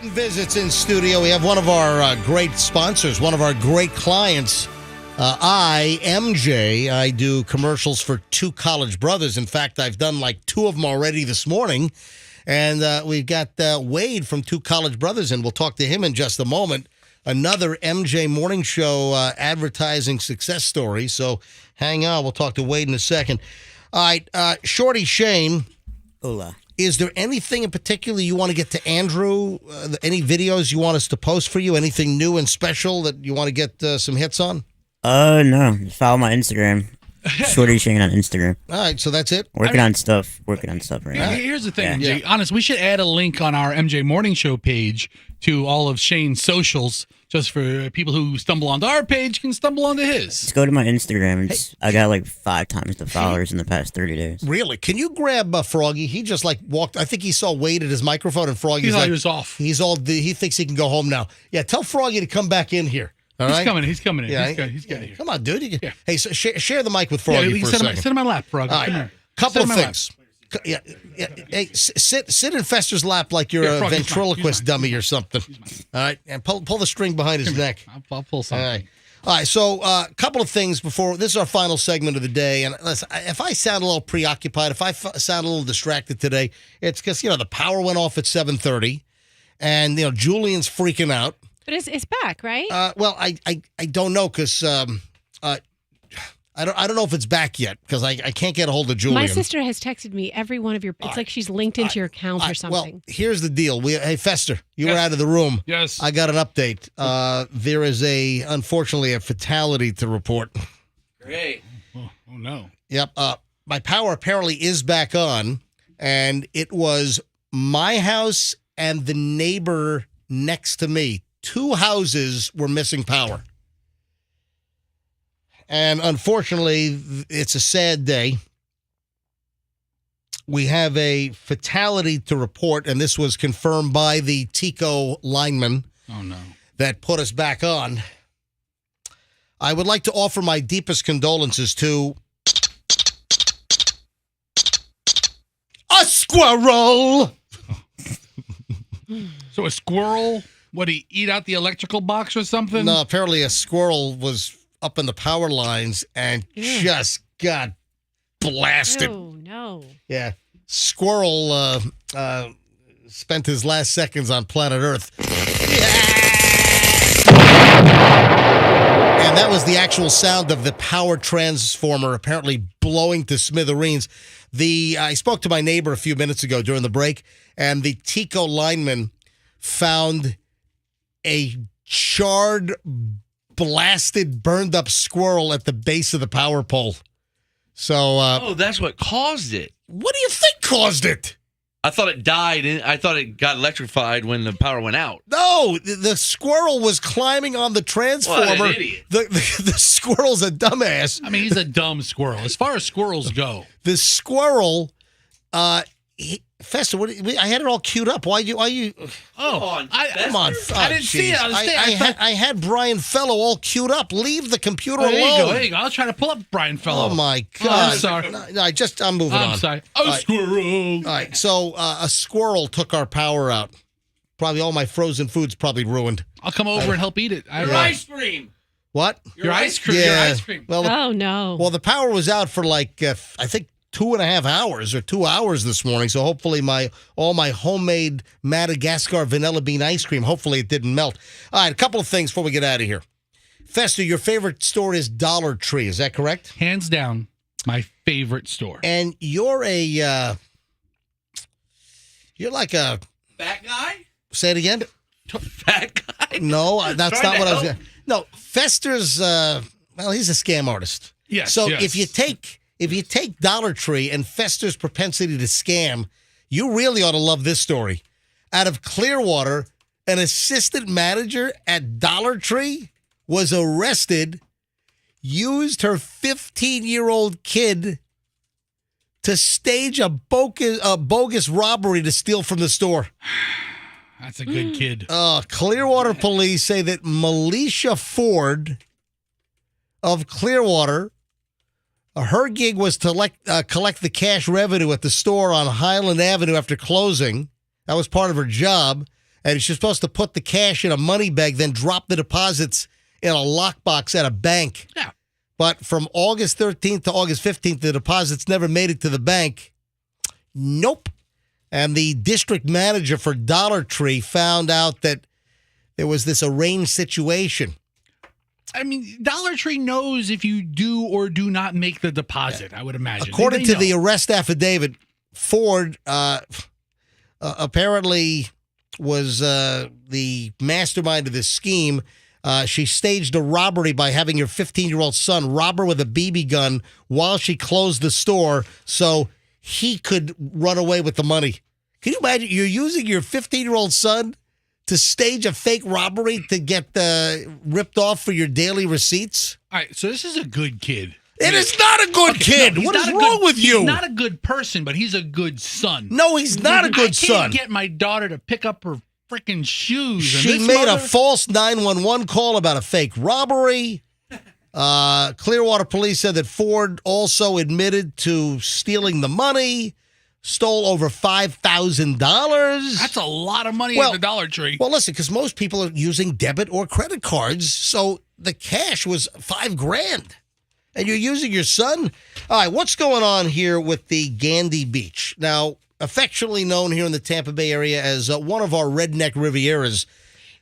Written Visits in studio. We have one of our great sponsors, one of our great clients. I do commercials for two college brothers. In fact, I've done like two of them already this morning. And we've got Wade from Two College Brothers, and we'll talk to him in just a moment. Another MJ Morning Show advertising success story. So hang on. We'll talk to Wade in a second. All right. Shorty Shane. Hola. Is there anything in particular you want to get to Andrew? Any videos you want us to post for you? Anything new and special that you want to get some hits on? No. Just follow my Instagram. Shorty Shane on Instagram. All right, so that's it? Working on stuff right now. Here's the thing, Yeah. MJ. Honest, we should add a link on our MJ Morning Show page to all of Shane's socials, just for people who stumble onto our page can stumble onto his. Just go to my Instagram. I got like 5 times the followers in the past 30 days. Really? Can you grab Froggy? He just like walked. I think he saw Wade at his microphone, and Froggy's He thought like, he was off. He thinks he can go home now. Yeah, tell Froggy to come back in here. All right? He's coming in. Yeah, He's got here. Come on, dude. Hey, so share the mic with Froggy for a second. Sit in my lap, Froggy. All right. Come here. Couple Sit of in my things. Yeah. Hey, sit in Fester's lap like you're Yeah, a Froggy's ventriloquist dummy or something. All right, and pull the string behind his neck. I'll pull something. All right. So, a couple of things before this is our final segment of the day. And listen, if I sound a little preoccupied, if I sound a little distracted today, it's because the power went off at 7:30, and Julian's freaking out. But it's back, right? Well, I don't know because I don't know if it's back yet because I can't get a hold of Julian. My sister has texted me every one of your. It's like she's linked into your account or something. Well, here's the deal. Hey, Fester, you were out of the room. Yes. I got an update. There is unfortunately a fatality to report. Great. Oh no. Yep. My power apparently is back on, and it was my house and the neighbor next to me. 2 houses were missing power. And unfortunately, it's a sad day. We have a fatality to report, and this was confirmed by the Tico lineman. Oh, no. That put us back on. I would like to offer my deepest condolences to a squirrel. So a squirrel, what, he eat out the electrical box or something? No, apparently a squirrel was up in the power lines and just got blasted. Oh, no. Yeah. Squirrel spent his last seconds on planet Earth. And that was the actual sound of the power transformer apparently blowing to smithereens. I spoke to my neighbor a few minutes ago during the break, and the Tico lineman found a charred, blasted, burned up squirrel at the base of the power pole. So, that's what caused it. What do you think caused it? I thought it died. I thought it got electrified when the power went out. No, the squirrel was climbing on the transformer. What an idiot. The squirrel's a dumbass. I mean, he's a dumb squirrel. As far as squirrels go. The squirrel, Fester, I had it all queued up. Why you? Oh, come on! I didn't see it. I had Brian Fellow all queued up. Leave the computer There you alone. go. There you go. I was trying to pull up Brian Fellow. Oh my God! I'm sorry. No, I'm moving on. I'm sorry. All right. Squirrel. All right. So a squirrel took our power out. Probably all my frozen food's probably ruined. I'll come over and help eat it. Your ice cream. What? Your ice cream. Yeah. Your ice cream. Well, Oh, no. Well, the power was out for like I think 2.5 hours or 2 hours this morning. So hopefully all my homemade Madagascar vanilla bean ice cream, hopefully it didn't melt. All right, a couple of things before we get out of here. Fester, your favorite store is Dollar Tree. Is that correct? Hands down, my favorite store. And you're like a fat guy? Say it again. Fat guy? No, that's not what I was help. going to. No, Fester's he's a scam artist. Yes. So yes. if you take Dollar Tree and Fester's propensity to scam, you really ought to love this story. Out of Clearwater, an assistant manager at Dollar Tree was arrested, used her 15-year-old kid to stage a bogus robbery to steal from the store. That's a good kid. Clearwater police say that Melisha Ford of Clearwater, her gig was to collect the cash revenue at the store on Highland Avenue after closing. That was part of her job. and she's supposed to put the cash in a money bag, then drop the deposits in a lockbox at a bank. Yeah. But from August 13th to August 15th, the deposits never made it to the bank. Nope. And the district manager for Dollar Tree found out that there was this arranged situation. I mean, Dollar Tree knows if you do or do not make the deposit, I would imagine. According They to the know. arrest affidavit, Ford apparently was the mastermind of this scheme. She staged a robbery by having her 15-year-old son rob her with a BB gun while she closed the store so he could run away with the money. Can you imagine? You're using your 15-year-old son to stage a fake robbery to get ripped off for your daily receipts? All right, so this is a good kid. It is not a good kid. He's What not is a wrong good- with you? He's not a good person, but he's a good son. No, he's not a good son. I can't get my daughter to pick up her freaking shoes. and She this made a mother- false 911 call about a fake robbery. Clearwater police said that Ford also admitted to stealing the money, stole over $5,000. That's a lot of money Well- at the Dollar Tree. Well, listen, because most people are using debit or credit cards, so the cash was $5,000. And you're using your son? All right, what's going on here with the Gandy Beach? Now, affectionately known here in the Tampa Bay area as one of our redneck Rivieras.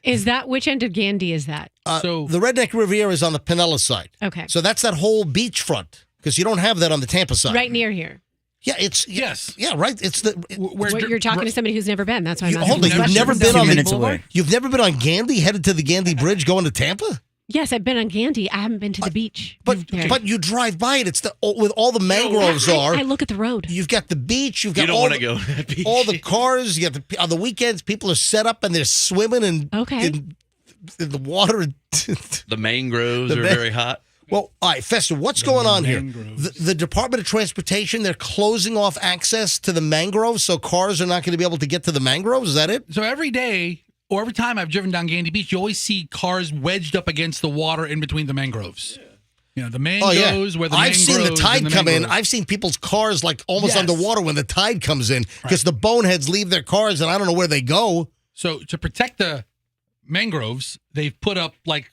Is that which end of Gandy is that? The redneck Riviera is on the Pinellas side. Okay. So that's that whole beachfront, because you don't have that on the Tampa side. Right near here. Yeah, it's yes. Yeah, right. It's the What, you're talking to somebody who's never been. That's why I'm asking. hold on. the You've question. never been on minutes away. You've never been on Gandy, headed to the Gandy Bridge, going to Tampa. Yes, I've been on Gandy. I haven't been to the beach. But you drive by it. It's with all the mangroves are. I look at the road. You've got the beach. You've You got don't all wanna the, go to that beach. all the cars. You got on the weekends. People are set up and they're swimming in the water. The mangroves The are man- very hot. Well, all right, Fester, what's going on here? The Department of Transportation, they're closing off access to the mangroves, so cars are not going to be able to get to the mangroves. Is that it? So every day or every time I've driven down Gandy Beach, you always see cars wedged up against the water in between the mangroves. You know, the mangroves where the I've seen the mangroves tide and the come in. mangroves. I've seen people's cars like almost Yes. underwater when the tide comes in because the boneheads leave their cars and I don't know where they go. So to protect the mangroves, they've put up like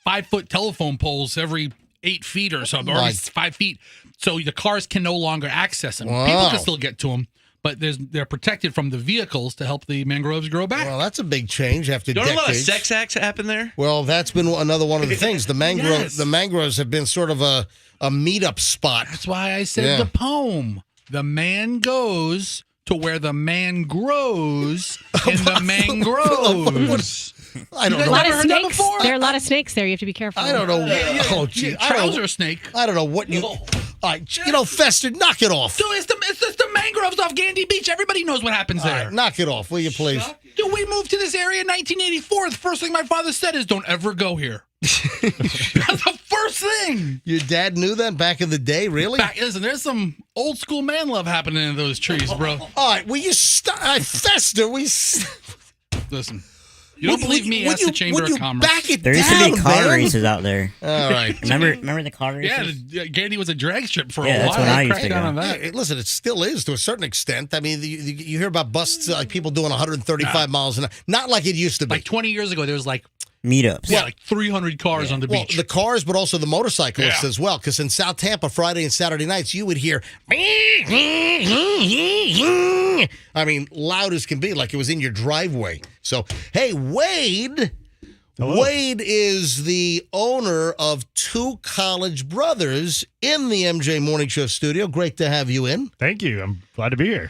5-foot telephone poles every 8 feet or something, or Right. 5 feet, so the cars can no longer access them. Wow. People can still get to them, but they're protected from the vehicles to help the mangroves grow back. Well, that's a big change after Don't a lot of decades. sex acts happen there? Well, that's been another one of the things. The Yes. the mangroves have been sort of a meetup spot. That's why I said Yeah. the poem. The man goes to where the man grows in the mangroves. I don't a know. lot Never of heard that snakes. before? There are a lot of snakes there. You have to be careful. I don't know. Oh, gee. I don't Trouser know. snake. I don't know what you. All right, Fester, knock it off. Dude, it's the mangroves off Gandy Beach. Everybody knows what happens All there. right, knock it off, will you, please? Dude, we moved to this area in 1984. The first thing my father said is, "Don't ever go here." That's the first thing. Your dad knew that back in the day, really? Listen, there's some old school man love happening in those trees, bro. All right, will you stop? Fester, Listen, you don't believe me? Ask the Chamber of Commerce. Back it There used down, to be car man. races out there. All right. Remember the car races? Yeah, Gandy was a drag strip for Yeah, a that's while. when I used cracked to down go. on that. Hey, listen, it still is to a certain extent. I mean, you hear about busts like people doing 135 miles an hour. Not like it used to be. Like 20 years ago, there was like Meetups. like 300 cars on the Well, beach. the cars, but also the motorcyclists Yeah. as well. Because in South Tampa, Friday and Saturday nights, you would hear, I mean, loud as can be, like it was in your driveway. So, hey, Wade. Hello. Wade is the owner of Two College Brothers in the MJ Morning Show studio. Great to have you in. Thank you. I'm glad to be here.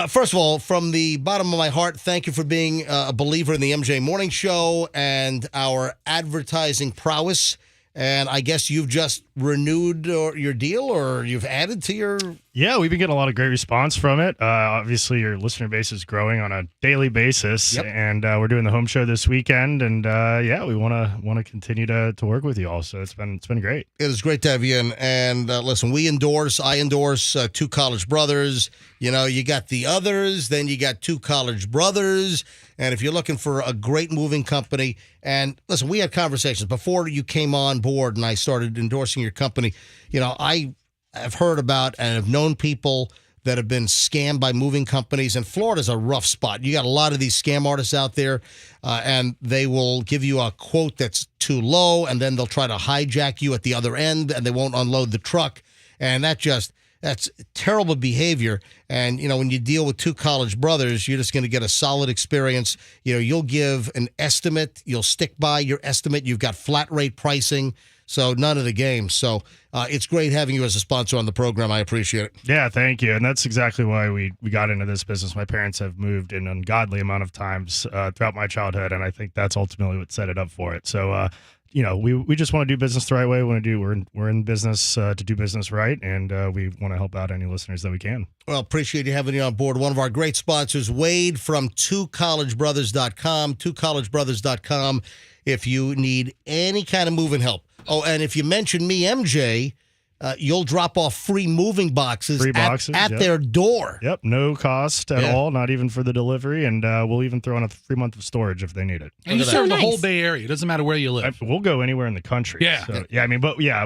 First of all, from the bottom of my heart, thank you for being a believer in the MJ Morning Show and our advertising prowess. And I guess you've just renewed your deal, or you've added to your... Yeah, we've been getting a lot of great response from it. Obviously, your listener base is growing on a daily basis, and we're doing the home show this weekend. And yeah, we want to continue to work with you all. So it's been great. It is great to have you in. And listen, I endorse Two College Brothers. You know, you got the others, then you got Two College Brothers. And if you're looking for a great moving company, and listen, we had conversations before you came on board and I started endorsing your company. You know, I have heard about and have known people that have been scammed by moving companies. And Florida's a rough spot. You got a lot of these scam artists out there, and they will give you a quote that's too low, and then they'll try to hijack you at the other end, and they won't unload the truck. And that's terrible behavior. And, when you deal with two college brothers, you're just going to get a solid experience. You'll give an estimate. You'll stick by your estimate. You've got flat rate pricing. So none of the games. So it's great having you as a sponsor on the program. I appreciate it. Yeah, thank you. And that's exactly why we got into this business. My parents have moved an ungodly amount of times throughout my childhood, and I think that's ultimately what set it up for it. So, we just want to do business the right way. We're in business to do business right, and we want to help out any listeners that we can. Well, appreciate you having you on board. One of our great sponsors, Wade from twocollegebrothers.com, twocollegebrothers.com, if you need any kind of moving help. Oh, and if you mention me, MJ, you'll drop off free moving boxes, at their door. Yep, no cost at all, not even for the delivery, and we'll even throw in a free month of storage if they need it. And you serve the whole Bay Area. It doesn't matter where you live. We'll go anywhere in the country. Yeah. So,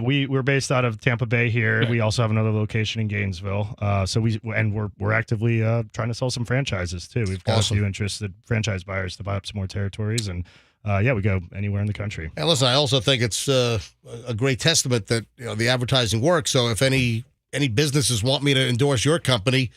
we're based out of Tampa Bay here. Right. We also have another location in Gainesville. We're actively trying to sell some franchises too. We've got a few interested franchise buyers to buy up some more territories, and we go anywhere in the country. And listen, I also think it's a great testament that the advertising works. So if any businesses want me to endorse your company,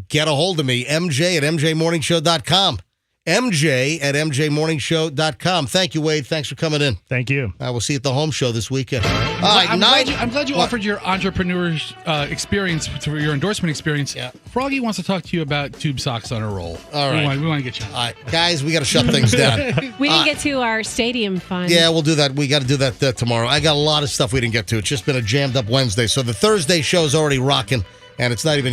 get a hold of me, MJ at MJMorningshow.com. MJ at MJMorningshow.com. Thank you, Wade. Thanks for coming in. Thank you. We'll see you at the home show this weekend. I'm glad you offered your entrepreneur experience for your endorsement experience. Yeah. Froggy wants to talk to you about tube socks on a roll. All right. We want to get you on. All right, guys, we got to shut things down. We didn't get to our stadium fun. Yeah, we'll do that. We got to do that tomorrow. I got a lot of stuff we didn't get to. It's just been a jammed up Wednesday. So the Thursday show's already rocking, and it's not even